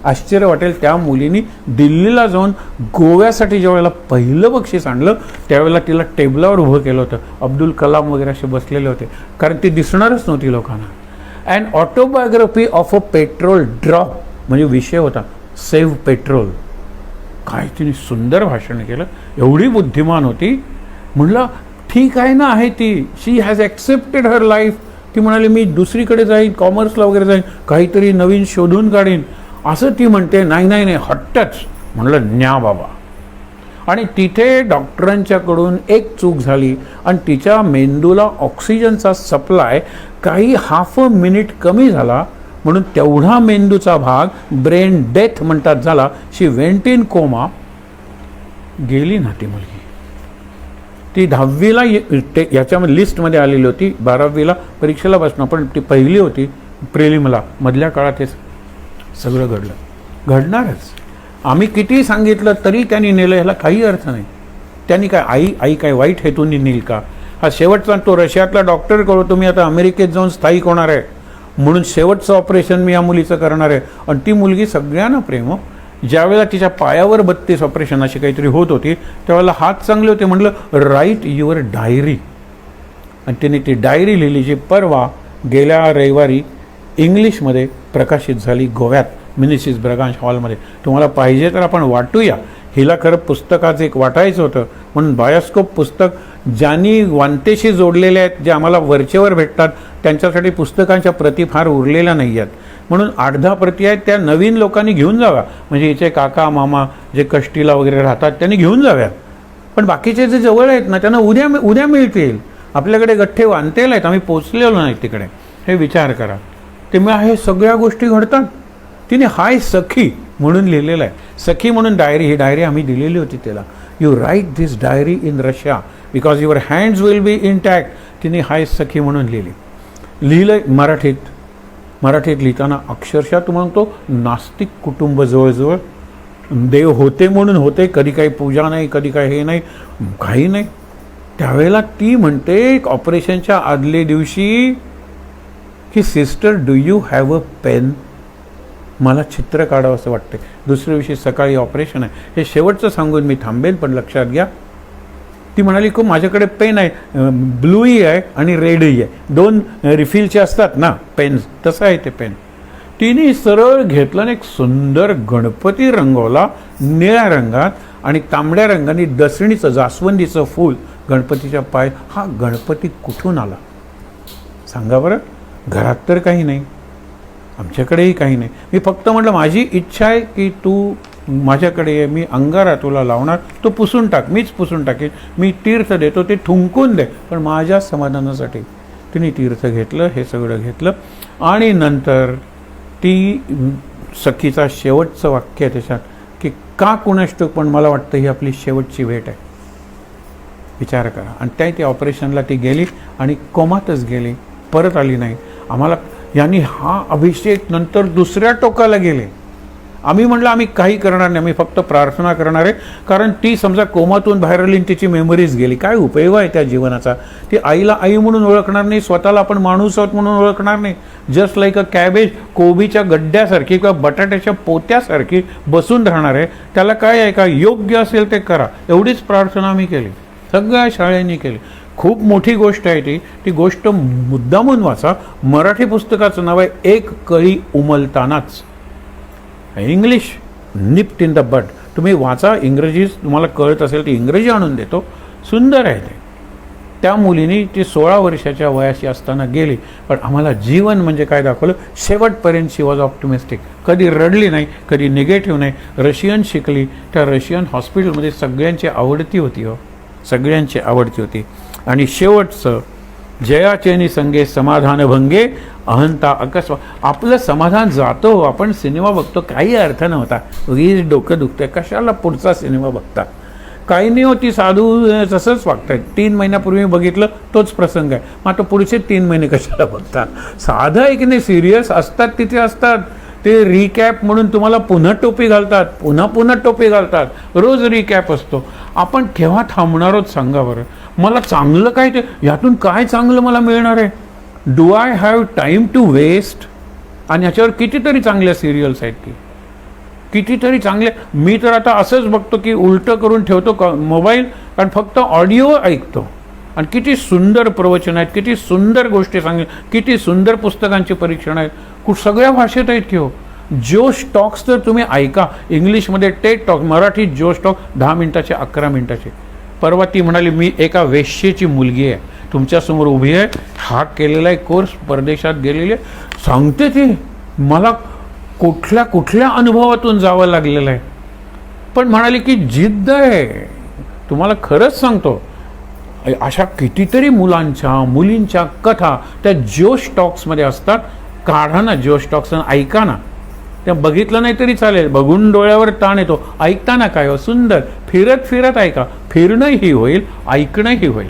आश्चर्य वाटेल, त्या मुलीनी दिल्लीला जाऊन गोव्यासाठी ज्यावेळेला पहिलं बक्षीस आणलं त्यावेळेला तिला टेबलावर उभं केलं होतं. अब्दुल कलाम वगैरे असे बसलेले होते, कारण ती दिसणारच नव्हती लोकांना. And autobiography of a petrol drop म्हणजे विषय होता, सेव्ह पेट्रोल. काय तिने सुंदर भाषण केलं, एवढी बुद्धिमान होती. म्हणलं ठीक आहे ना, आहे ती, शी हॅज ॲक्सेप्टेड हर लाईफ. ती म्हणाली मी दुसरीकडे जाईन, कॉमर्सला वगैरे जाईन, काहीतरी नवीन शोधून काढीन, असं ती म्हणते. नाही नाही नाही, हट्टच. म्हणलं न्या बाबा. आणि तिथे डॉक्टरांच्याकडून एक चूक झाली आणि तिच्या मेंदूला ऑक्सिजनचा सप्लाय काही हाफ अ मिनिट कमी झाला, म्हणून तेवढा मेंदूचा भाग ब्रेन डेथ म्हणतात झाला. शी वेंट इन कोमा. गेली ना ती मुलगी. ती 10वीला याच्यामध्ये लिस्टमध्ये आलेली होती, 12वीला परीक्षेला बसणं, पण ती पहिली होती प्रिलिमला. मधल्या काळात हे सगळं घडलं. घडणारच. आम्ही किती सांगितलं तरी त्यांनी नेलं, ह्याला काही अर्थ नाही. त्यांनी काय आई काय वाईट हेतून नेईल का? हा शेवटचा तो रशियातला डॉक्टर कळो, तुम्ही आता अमेरिकेत जाऊन स्थायिक होणार आहे म्हणून शेवटचं ऑपरेशन मी या मुलीचं करणार आहे. आणि ती मुलगी सगळ्यांना प्रेम. ज्यावेळेला तिच्या पायावर 32 ऑपरेशन अशी काहीतरी होत होती त्यावेळेला हात चांगले होते. म्हटलं राईट युअर डायरी. आणि तिने ती डायरी लिहिली, जी परवा गेल्या रविवारी इंग्लिशमध्ये प्रकाशित झाली गोव्यात, मिनिसिस ब्रगांश हॉलमध्ये. तुम्हाला पाहिजे तर आपण वाटूया. हिला खरं पुस्तकाचं एक वाटायचं होतं, म्हणून बायोस्कोप पुस्तक ज्यांनी वांतेशी जोडलेले आहेत, जे आम्हाला वरचेवर भेटतात, त्यांच्यासाठी पुस्तकांच्या प्रती फार उरलेल्या नाही आहेत, म्हणून 8-10 प्रती आहेत, त्या नवीन लोकांनी घेऊन जाव्या. म्हणजे हिचे काका मामा जे कष्टीला वगैरे राहतात त्यांनी घेऊन जाव्यात. पण बाकीचे जे जवळ आहेत ना त्यांना उद्या मिळतील. आपल्याकडे गठ्ठे वांतेल आहेत, आम्ही पोचलेलो नाही तिकडे. हे विचार करा. ते मग हे सगळ्या गोष्टी घडतात. तिने हाय सखी म्हणून लिहिलेलं आहे. सखी म्हणून डायरी, ही डायरी आम्ही दिलेली होती त्याला. You write this diary in Russia because your hands will be intact. तिने हाय सखी म्हणून लिहिलं मराठीत लिहिताना अक्षरशः तू म्हणतो नास्तिक कुटुंब जवळजवळ. देव होते म्हणून होते, कधी काही पूजा नाही, कधी काही हे नाही, काही नाही. त्यावेळेला ती म्हणते ऑपरेशनच्या आदल्या दिवशी की sister do you have a pen, मला चित्र काढावं असं वाटतं. दुसऱ्या दिवशी सकाळी ऑपरेशन आहे. हे शेवटचं सांगून मी थांबेन, पण लक्षात घ्या. ती म्हणाली खूप माझ्याकडे पेन आहे, ब्लूही आहे आणि रेडही आहे, 2 रिफिलचे असतात ना पेन्स, तसं आहे ते पेन. तिने सरळ घेतलं आणि एक सुंदर गणपती रंगवला निळ्या रंगात आणि तांबड्या रंगाने दसणीचं जास्वंदीचं फूल गणपतीच्या पाय. हा गणपती कुठून आला सांगा बरं? घरात तर काही नाही, आमच्याकडेही काही नाही. मी फक्त म्हटलं माझी इच्छा आहे की तू माझ्याकडे ये, मी अंगारा तुला लावणार, तो पुसून टाक, मीच पुसून टाकेन, मी तीर्थ देतो, ते ठुंकून दे, पण माझ्या समाधानासाठी. तिने तीर्थ घेतलं, हे सगळं घेतलं. आणि नंतर ती सखीचा शेवटचं वाक्य आहे त्याच्यात की का कुणास ठाऊक पण मला वाटतं ही आपली शेवटची भेट आहे. विचार करा. आणि त्या ऑपरेशनला ती गेली आणि कोमातच गेली, परत आली नाही. आम्हाला यांनी हा अभिषेक नंतर दुसऱ्या टोकाला गेले. आम्ही म्हटलं आम्ही काही करणार नाही, आम्ही फक्त प्रार्थना करणार आहे. कारण ती समजा कोमातून बाहेर आली आणि तिची मेमरीज गेली, काय उपयोग आहे त्या जीवनाचा. ती आईला आई म्हणून ओळखणार नाही, स्वतःला आपण माणूस आहोत म्हणून ओळखणार नाही. जस्ट लाईक अ कॅबेज कोबीच्या गड्ड्यासारखी किंवा बटाट्याच्या पोत्यासारखी बसून राहणार आहे. त्याला काय आहे का, योग्य असेल ते करा, एवढीच प्रार्थना आम्ही केली, सगळ्या शाळेंनी केली. खूप मोठी गोष्ट आहे ती गोष्ट मुद्दामून वाचा. मराठी पुस्तकाचं नाव आहे एक कळी उमलतानाच. English nipped in the bud. तुम्ही वाचा, इंग्रजी तुम्हाला कळत असेल ती इंग्रजी आणून देतो, सुंदर आहे ते. त्या मुलीने ती 16 वर्षाच्या वयाची असताना गेली, पण आम्हाला जीवन म्हणजे काय दाखवलं. शेवटपर्यंत शी वॉज ऑप्टिमिस्टिक. कधी रडली नाही, कधी निगेटिव्ह नाही. रशियन शिकली, त्या रशियन हॉस्पिटलमध्ये सगळ्यांची आवडती होती, सगळ्यांची आवडती होती. आणि शेवटचं, जयाचेनी संगे समाधान भंगे अहंता अकस्मा. आपलं समाधान जातो, आपण सिनेमा बघतो, काही अर्थ नव्हता, उगीच डोकं दुखतंय, कशाला पुढचा सिनेमा बघता. काही नाही होती, साधू तसंच वागतायत. 3 महिन्यापूर्वी बघितलं तोच प्रसंग आहे, मग आता पुढचे 3 महिने कशाला बघता. साधं आहे की नाही, सिरियस असतात तिथे असतात ते. रिकॅप म्हणून तुम्हाला पुन्हा टोपी घालतात, पुन्हा टोपी घालतात, रोज रिकॅप असतो. आपण केव्हा थांबणार आहोत सांगा बरं. मला चांगलं काय, ते यातून काय चांगलं मला मिळणार आहे. Do I have time to waste. आणि ह्याच्यावर कितीतरी चांगल्या सिरियल्स आहेत की, कितीतरी चांगले. मी तर आता असंच बघतो की उलटं करून ठेवतो मोबाईल, कारण फक्त ऑडिओ ऐकतो. आणि किती सुंदर प्रवचन आहेत, किती सुंदर गोष्टी सांगितल्या, किती सुंदर पुस्तकांची परीक्षण आहेत, सगळ्या भाषेत आहेत की हो. जोश टॉक्स तर तुम्ही ऐका, इंग्लिशमध्ये टेड टॉक, मराठीत जोश टॉक 10 मिनिटाचे 11 मिनिटाचे. परवा ती म्हणाली, मी एका वेश्येची मुलगी आहे, तुमच्यासमोर उभी आहे, हा केलेला आहे कोर्स, परदेशात गेलेली आहे. सांगते ती मला कुठल्या कुठल्या अनुभवातून जावं लागलेलं आहे, पण म्हणाली की जिद्द आहे. तुम्हाला खरंच सांगतो, अशा कितीतरी मुलींच्या कथा त्या जोश टॉक्समध्ये असतात. काढा ना जोश टॉक्स, ऐका ना. त्या बघितलं नाही तरी चालेल, बघून डोळ्यावर ताण येतो, ऐकताना काय हो सुंदर. फिरत फिरत ऐका, फिरणंही होईल, ऐकणंही होईल.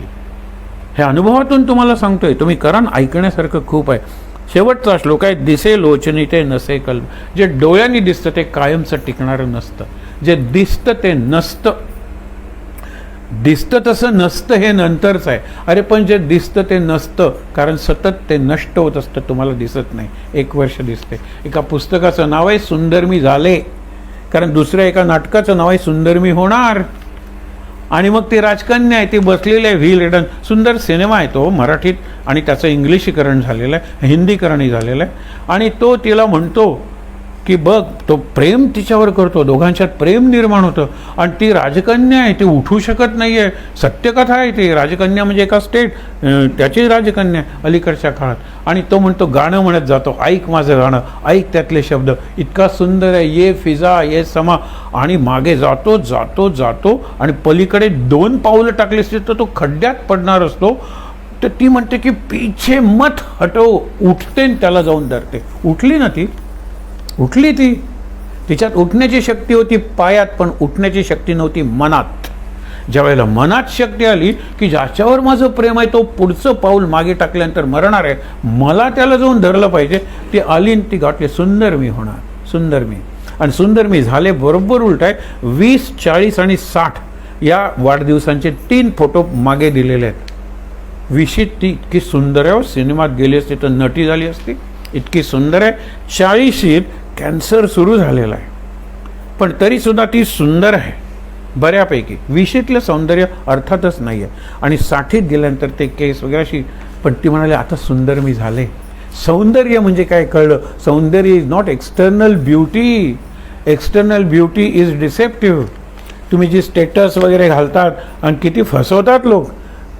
हे अनुभवातून तुम्हाला सांगतोय, तुम्ही करा ना, ऐकण्यासारखं खूप आहे. शेवटचा श्लोक आहे, दिसे लोचनी ते नसे कल्प. जे डोळ्यांनी दिसतं ते कायमचं टिकणारं नसतं, जे दिसतं ते नसतं. दिसतं तसं नसतं हे नंतरच आहे. अरे पण जे दिसतं ते नसतं, कारण सतत ते नष्ट होत असतं, तुम्हाला दिसत नाही. 1 वर्ष दिसते. एका पुस्तकाचं नाव आहे सुंदर मी झाले, कारण दुसऱ्या एका नाटकाचं नाव आहे सुंदर मी होणार. आणि मग ती राजकन्या आहे, ती बसलेली आहे व्हील रिटर्न. सुंदर सिनेमा आहे तो, मराठीत, आणि त्याचं इंग्लिशीकरण झालेलं आहे, हिंदीकरणही झालेलं आहे. आणि तो तिला म्हणतो की बघ, तो प्रेम तिच्यावर करतो, दोघांच्यात प्रेम निर्माण होतं. आणि ती राजकन्या आहे, ती उठू शकत नाही आहे. सत्यकथा आहे ती. राजकन्या म्हणजे एका स्टेट, त्याची राजकन्या अलीकडच्या काळात. आणि तो म्हणतो, गाणं म्हणत जातो, ऐक माझं गाणं, ऐक त्यातले शब्द, इतका सुंदर आहे, ये फिजा ये समा. आणि मागे जातो जातो जातो आणि पलीकडे 2 पावलं टाकली असते तर तो खड्ड्यात पडणार असतो. तर ती म्हणते की पीछे मत हटो, उठते त्याला जाऊन धरते. उठली ना ती, उठली ती. तिच्यात उठण्याची शक्ती होती पायात, पण उठण्याची शक्ती नव्हती मनात. ज्यावेळेला मनात शक्ती आली की ज्याच्यावर माझं प्रेम आहे तो पुढचं पाऊल मागे टाकल्यानंतर मरणार आहे, मला त्याला जाऊन धरलं पाहिजे, ती आली आणि ती गाठली. सुंदर मी होणार, सुंदर मी. आणि सुंदर मी झाले बरोबर उलट आहे. 20, 40 आणि 60 या वाढदिवसांचे 3 फोटो मागे दिलेले आहेत. 20शीत ती इतकी सुंदर आहे, सिनेमात गेली असती तर नटी झाली असती, इतकी सुंदर आहे. 40शीत कॅन्सर सुरू झालेला आहे, पण तरीसुद्धा ती सुंदर आहे बऱ्यापैकी. 20शीतलं सौंदर्य अर्थातच नाही आहे. आणि 60ीत गेल्यानंतर ते केस वगैरे अशी. पण ती म्हणाले, आता सुंदर मी झाले. सौंदर्य म्हणजे काय कळलं. सौंदर्य is not external beauty. External beauty is deceptive. तुम्ही जी स्टेटस वगैरे घालतात आणि किती फसवतात लोक.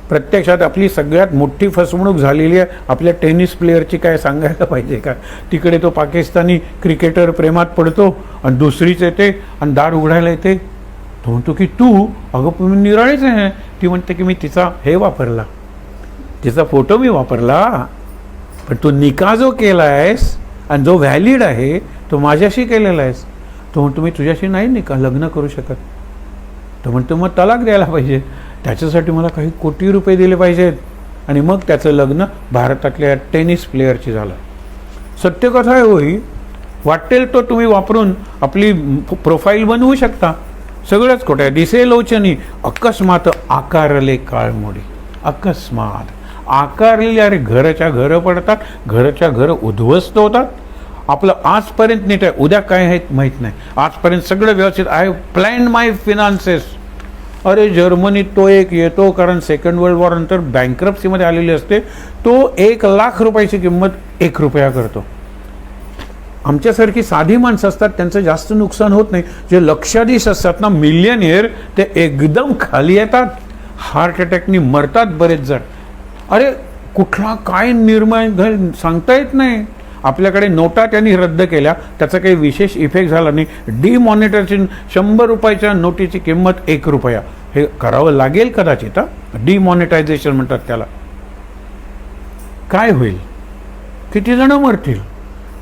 प्रत्यक्षात आपली सगळ्यात मोठी फसवणूक झालेली आहे आपल्या टेनिस प्लेअरची. काय सांगायला पाहिजे का. तिकडे तो पाकिस्तानी क्रिकेटर प्रेमात पडतो आणि दुसरीच येते आणि दार उघडायला येते. तो म्हणतो की तू, अगं मी निराळीच आहे. ती म्हणते की मी तिचा हे वापरला, तिचा फोटो मी वापरला, पण तू निकाह जो केला आहेस आणि जो व्हॅलिड आहे तो माझ्याशी केलेला आहेस. तो म्हणतो मी तुझ्याशी नाही निकाह लग्न करू शकत. तो म्हणतो मग तलाक द्यायला पाहिजे. त्याच्यासाठी मला काही कोटी रुपये दिले पाहिजेत आणि मग त्याचं लग्न भारतातल्या टेनिस प्लेयरची झालं. सत्यकथा आहे होई. वाटेल तो तुम्ही वापरून आपली प्रोफाईल बनवू शकता. सगळंच खोटं आहे. दिसे लोचनी अकस्मात आकारले काळमोडी. अकस्मात आकारलेली, अरे घराच्या घरं पडतात, घराच्या घरं उद्ध्वस्त होतात. आपलं आजपर्यंत नीट आहे, उद्या काय आहे माहीत नाही. आजपर्यंत सगळं व्यवस्थित. आय प्लॅन माय फिनान्सेस. अरे जर्मनीत तो एक येतो, कारण सेकंड वर्ल्ड वॉर नंतर बँक्रप्सीमध्ये आलेली असते, तो 1,00,000 रुपयाची किंमत 1 रुपया करतो. आमच्यासारखी साधी माणसं असतात, त्यांचं जास्त नुकसान होत नाही. जे लक्षाधीश असतात ना, मिलियनियर, ते एकदम खाली येतात, हार्ट अटॅकनी मरतात बरेच जण. अरे कुठला काय निर्णय सांगता येत नाही. आपल्याकडे नोटा त्यांनी रद्द केल्या, त्याचा काही विशेष इफेक्ट झाला नाही. डिमॉनिटायझेशन, 100 रुपयाच्या नोटीची किंमत 1 रुपया, हे करावं लागेल कदाचित. डिमॉनिटायझेशन म्हणतात त्याला. काय होईल? किती जण मरतील?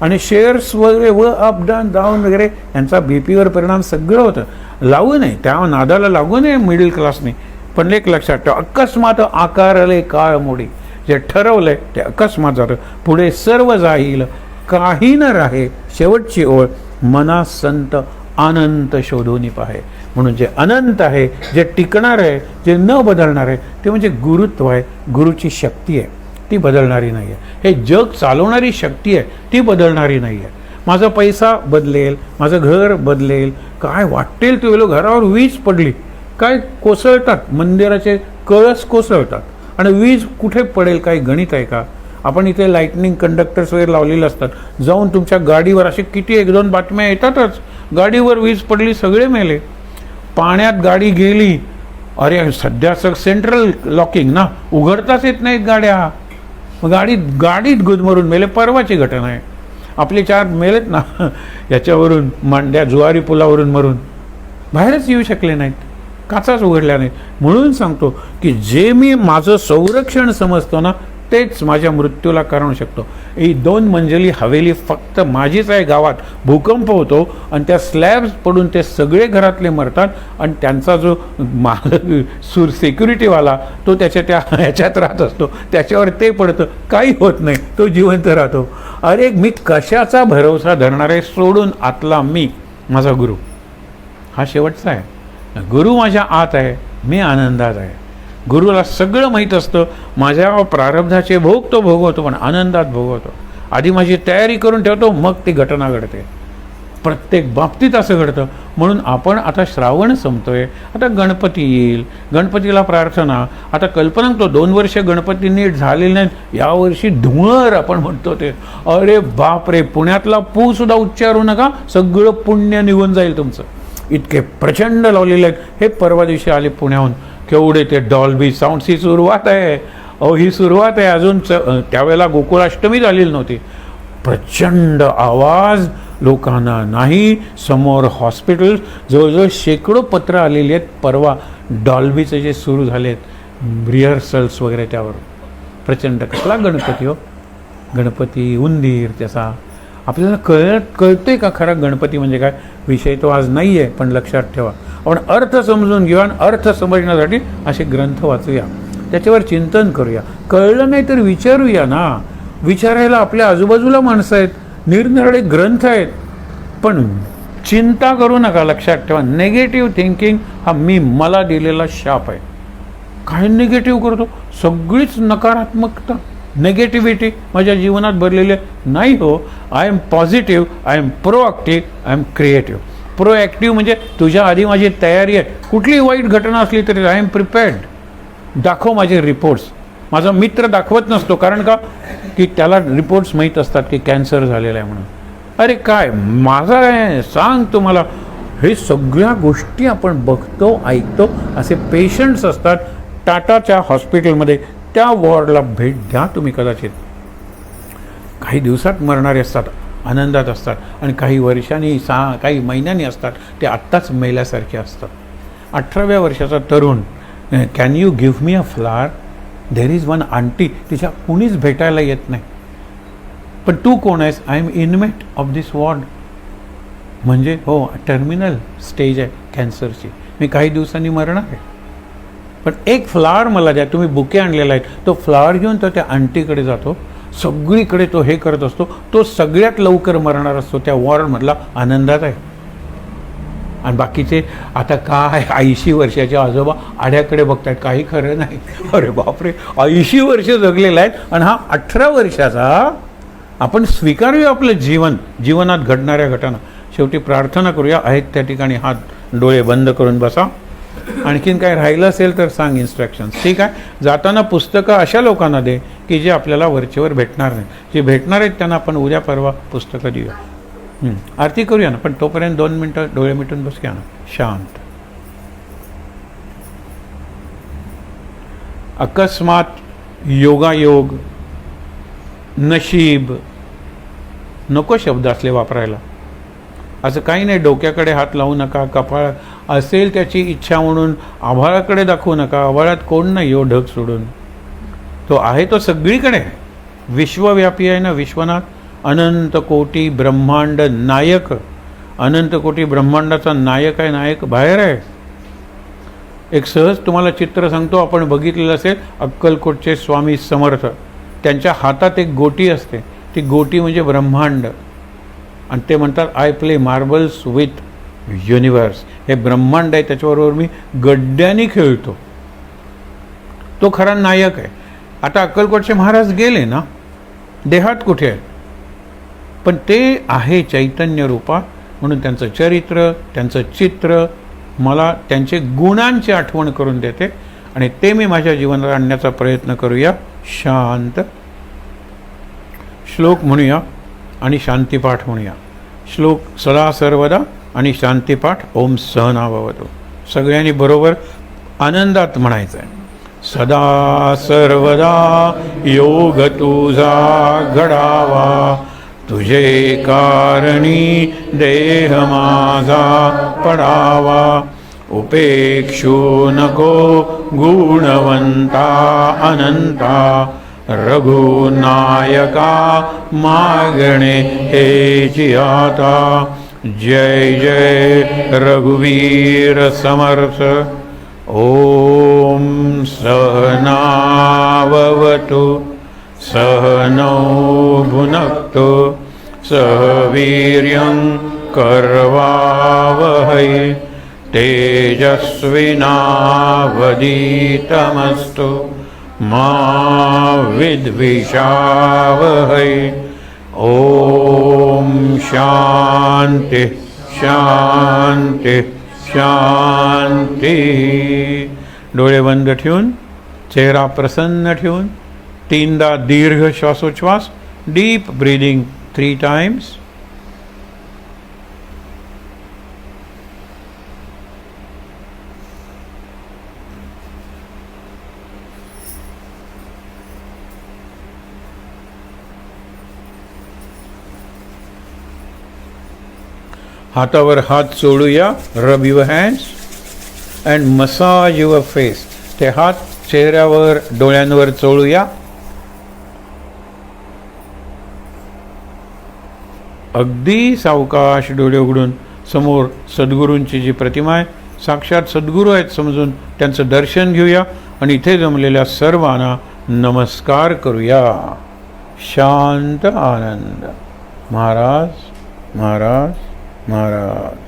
आणि शेअर्स वगैरे व अप डाऊन वगैरे यांचा बीपीवर परिणाम सगळं होतं. लावू नये, त्या नादाला लागू नये मिडल क्लासने. पण एक लक्षात ठेवा, अकस्मात आकारले काळमोडी. जे ठरवलंय ते अकस्मात झालं. पुढे सर्व जाईल, काही न राहे. शेवटची ओळ, मना संत अनंत शोधून पाहे. म्हणून जे अनंत आहे, जे टिकणार आहे, जे न बदलणार आहे, ते म्हणजे गुरुत्व आहे. गुरुची शक्ती आहे, ती बदलणारी नाही आहे. हे जग चालवणारी शक्ती आहे, ती बदलणारी नाही आहे. माझा पैसा बदलेल, माझं घर बदलेल, काय वाटेल ते वेळेला. घरावर वीज पडली, काय कोसळतात, मंदिराचे कळस कोसळतात. आणि वीज कुठे पडेल, काही गणित आहे का? आपण इथे लाईटनिंग कंडक्टर्स वगैरे लावलेले असतात. जाऊन तुमच्या गाडीवर असे किती 1-2 बातम्या येतातच. गाडीवर वीज पडली, सगळे मेले. पाण्यात गाडी गेली, अरे सध्या सेंट्रल लॉकिंग ना, उघडताच येत नाहीत गाड्या. गाडीत गुदमरून मेले. परवाची घटना आहे. आपले 4 मेलेत ना याच्यावरून, मांड्या जुवारी पुलावरून मरून बाहेरच येऊ शकले नाहीत, काचाच उघडल्या नाहीत. म्हणून सांगतो की जे मी माझं संरक्षण समजतो ना, तेच माझ्या मृत्यूला कारण शकतो. ही 2 मंजिली हवेली फक्त माझीच आहे. गावात भूकंप होतो आणि त्या स्लॅब्स पडून ते सगळे घरातले मरतात. आणि त्यांचा जो मालक सिक्युरिटीवाला, तो त्या ह्याच्यात राहत असतो, त्याच्यावर ते पडतं, काही होत नाही, तो जिवंत राहतो. अरे मी कशाचा भरोसा धरणार आहे? सोडून आतला मी, माझा गुरु हा शेवटचा आहे. गुरु माझ्या आत आहे, मी आनंदात आहे. गुरुला सगळं माहीत असतं. माझ्या प्रारब्धाचे भोग तो भोगवतो, पण आनंदात भोगवतो. आधी माझी तयारी करून ठेवतो, मग ती घटना घडते. प्रत्येक बाबतीत असं घडतं. म्हणून आपण आता श्रावण संपतोय, आता गणपती येईल, गणपतीला प्रार्थना. आता कल्पना तो 2 वर्ष गणपती नीट झालेले नाहीत, यावर्षी धुळर आपण म्हणतो ते. अरे बाप रे, पुण्यातला पू सुद्धा उच्चारू नका, सगळं पुण्य निघून जाईल तुमचं. इतके प्रचंड लावलेले आहेत. हे परवा दिवशी आले पुण्याहून, केवढे ते डॉल्बी साऊंडची सुरुवात आहे. ही सुरुवात आहे, अजून त्यावेळेला गोकुळाष्टमी झालेली नव्हती. प्रचंड आवाज, लोकांना नाही. समोर हॉस्पिटल्स, जवळजवळ शेकडो पत्र आलेली आहेत परवा डॉल्बीचे जे सुरू झालेत रिहर्सल्स वगैरे, त्यावर प्रचंड. कसला गणपती हो, गणपती उंदीर त्याचा. आपल्याला कळतंय का खरा गणपती म्हणजे काय? विषय तो आज नाही आहे, पण लक्षात ठेवा. आपण अर्थ समजून घेऊया आणि अर्थ समजण्यासाठी असे ग्रंथ वाचूया, त्याच्यावर चिंतन करूया. कळलं नाही तर विचारूया ना. विचारायला आपल्या आजूबाजूला माणसं आहेत, निरनिराळे ग्रंथ आहेत. पण चिंता करू नका. लक्षात ठेवा, नेगेटिव्ह थिंकिंग हा मला दिलेला शाप आहे. काय निगेटिव्ह करतो? सगळीच नकारात्मकता, नेगेटिव्हिटी माझ्या जीवनात भरलेली नाही हो. I am positive, I am proactive, I am creative. Proactive म्हणजे तुझ्या आधी माझी तयारी आहे. कुठली वाईट घटना असली तरी आय एम प्रिपेअर्ड. दाखव माझे रिपोर्ट्स. माझा मित्र दाखवत नसतो, कारण का की त्याला रिपोर्ट्स माहीत असतात की कॅन्सर झालेला आहे म्हणून. अरे काय माझा आहे सांग तुम्हाला. हे सगळ्या गोष्टी आपण बघतो, ऐकतो. असे पेशंट्स असतात टाटाच्या हॉस्पिटलमध्ये, त्या वॉर्डला भेट द्या तुम्ही. कदाचित काही दिवसात मरणारे असतात, आनंदात असतात, आणि काही वर्षांनी, काही महिन्यांनी असतात, ते आत्ताच मेल्यासारखे असतात. 18व्या वर्षाचा तरुण, can you give me a flower? There is one aunty, तिच्या कुणीच भेटायला येत नाही. पण तू कोण आहेस? I am inmate of this ward. म्हणजे हो, टर्मिनल स्टेज आहे कॅन्सरची, मी काही दिवसांनी मरणार आहे. पण एक फ्लावर मला द्या, तुम्ही बुके आणलेला आहे, तो फ्लावर घेऊन तो त्या आंटीकडे जातो, सगळीकडे तो हे करत असतो, तो सगळ्यात लवकर मरणार असतो त्या वॉर्डमधला आनंदात आहे. आणि बाकीचे आता काय 80 वर्षाचे आजोबा आड्याकडे बघतायत, काही खरं नाही. अरे बापरे, 80 वर्ष जगलेला आहेत आणि हा 18 वर्षाचा. आपण स्वीकारूया आपलं जीवनात घडणाऱ्या घटना. शेवटी प्रार्थना करूया. आहेत त्या ठिकाणी हात, डोळे बंद करून बसा. आणखीन काय राहिलं असेल तर सांग इन्स्ट्रक्शन्स. ठीक आहे. जाताना पुस्तकं अशा लोकांना दे की जे आपल्याला वरचेवर भेटणार नाही. जे भेटणार आहेत त्यांना आपण उद्या परवा पुस्तकं देऊया. आरती करूया ना, पण तोपर्यंत 2 मिनटं डोळे मिटून बसूया ना शांत. अकस्मात, योगायोग, नशीब नको शब्द असले वापरायला. असं काही नाही. डोक्याकडे हात लावू नका, कपाळ असेल त्याची इच्छा म्हणून आभाळाकडे दाखवू नका. आभाळात कोण नाही हो ढग सोडून. तो आहे, तो सगळीकडे आहे. विश्वव्यापी आहे ना विश्वनाथ. अनंत कोटी ब्रह्मांड नायक, अनंत कोटी ब्रह्मांडाचा नायक आहे. नायक बाहेर आहे. एक सहज तुम्हाला चित्र सांगतो, आपण बघितलेलं असेल अक्कलकोटचे स्वामी समर्थ, त्यांच्या हातात एक गोटी असते. ती गोटी म्हणजे ब्रह्मांड. आणि ते म्हणतात I play marbles with universe. हे ब्रह्मांड आहे, त्याच्याबरोबर मी गड्ड्याने खेळतो. तो खरा नायक आहे. आता अक्कलकोटचे महाराज गेले ना, देहात कुठे आहेत, पण ते आहे चैतन्य रूपात. म्हणून त्यांचं चरित्र, त्यांचं चित्र मला त्यांचे गुणांची आठवण करून देते आणि ते मी माझ्या जीवनात आणण्याचा प्रयत्न करूया. शांत श्लोक म्हणूया आणि शांतिपाठ म्हणूया. श्लोक सदा सर्वदा आणि शांतिपाठ ओम सहना भवतु. सगळ्यांनी बरोबर आनंदात म्हणायचं आहे. सदा सर्वदा योग तुझा घडावा, तुझे कारणी देह माझा पडावा. उपेक्षू नको गुणवंता अनंता, रघुनायका मागणे हेची आता. जय जय रघुवीर समर्थ. ओम सहनाववतु सहनौ भुनक्तु सह वीर्यं करवावहै तेजस्विनावधीतमस्तु मा विद्विषावहै. ओम शांति शांति शांति. डोळे बंद ठेवून, चेहरा प्रसन्न ठेवून 3दा दीर्घ श्वासोच्छ्वास. Deep breathing 3 times. हातावर हात चोळूया. रब your hands and massage your face. ते हात चेहऱ्यावर, डोळ्यांवर चोळूया. अगदी सावकाश डोळे उघडून समोर सद्गुरूंची जी प्रतिमा आहे, साक्षात सद्गुरू आहेत समजून त्यांचं दर्शन घेऊया आणि इथे जमलेल्या सर्वांना नमस्कार करूया. शांत आनंद. महाराज महाराज महाराज.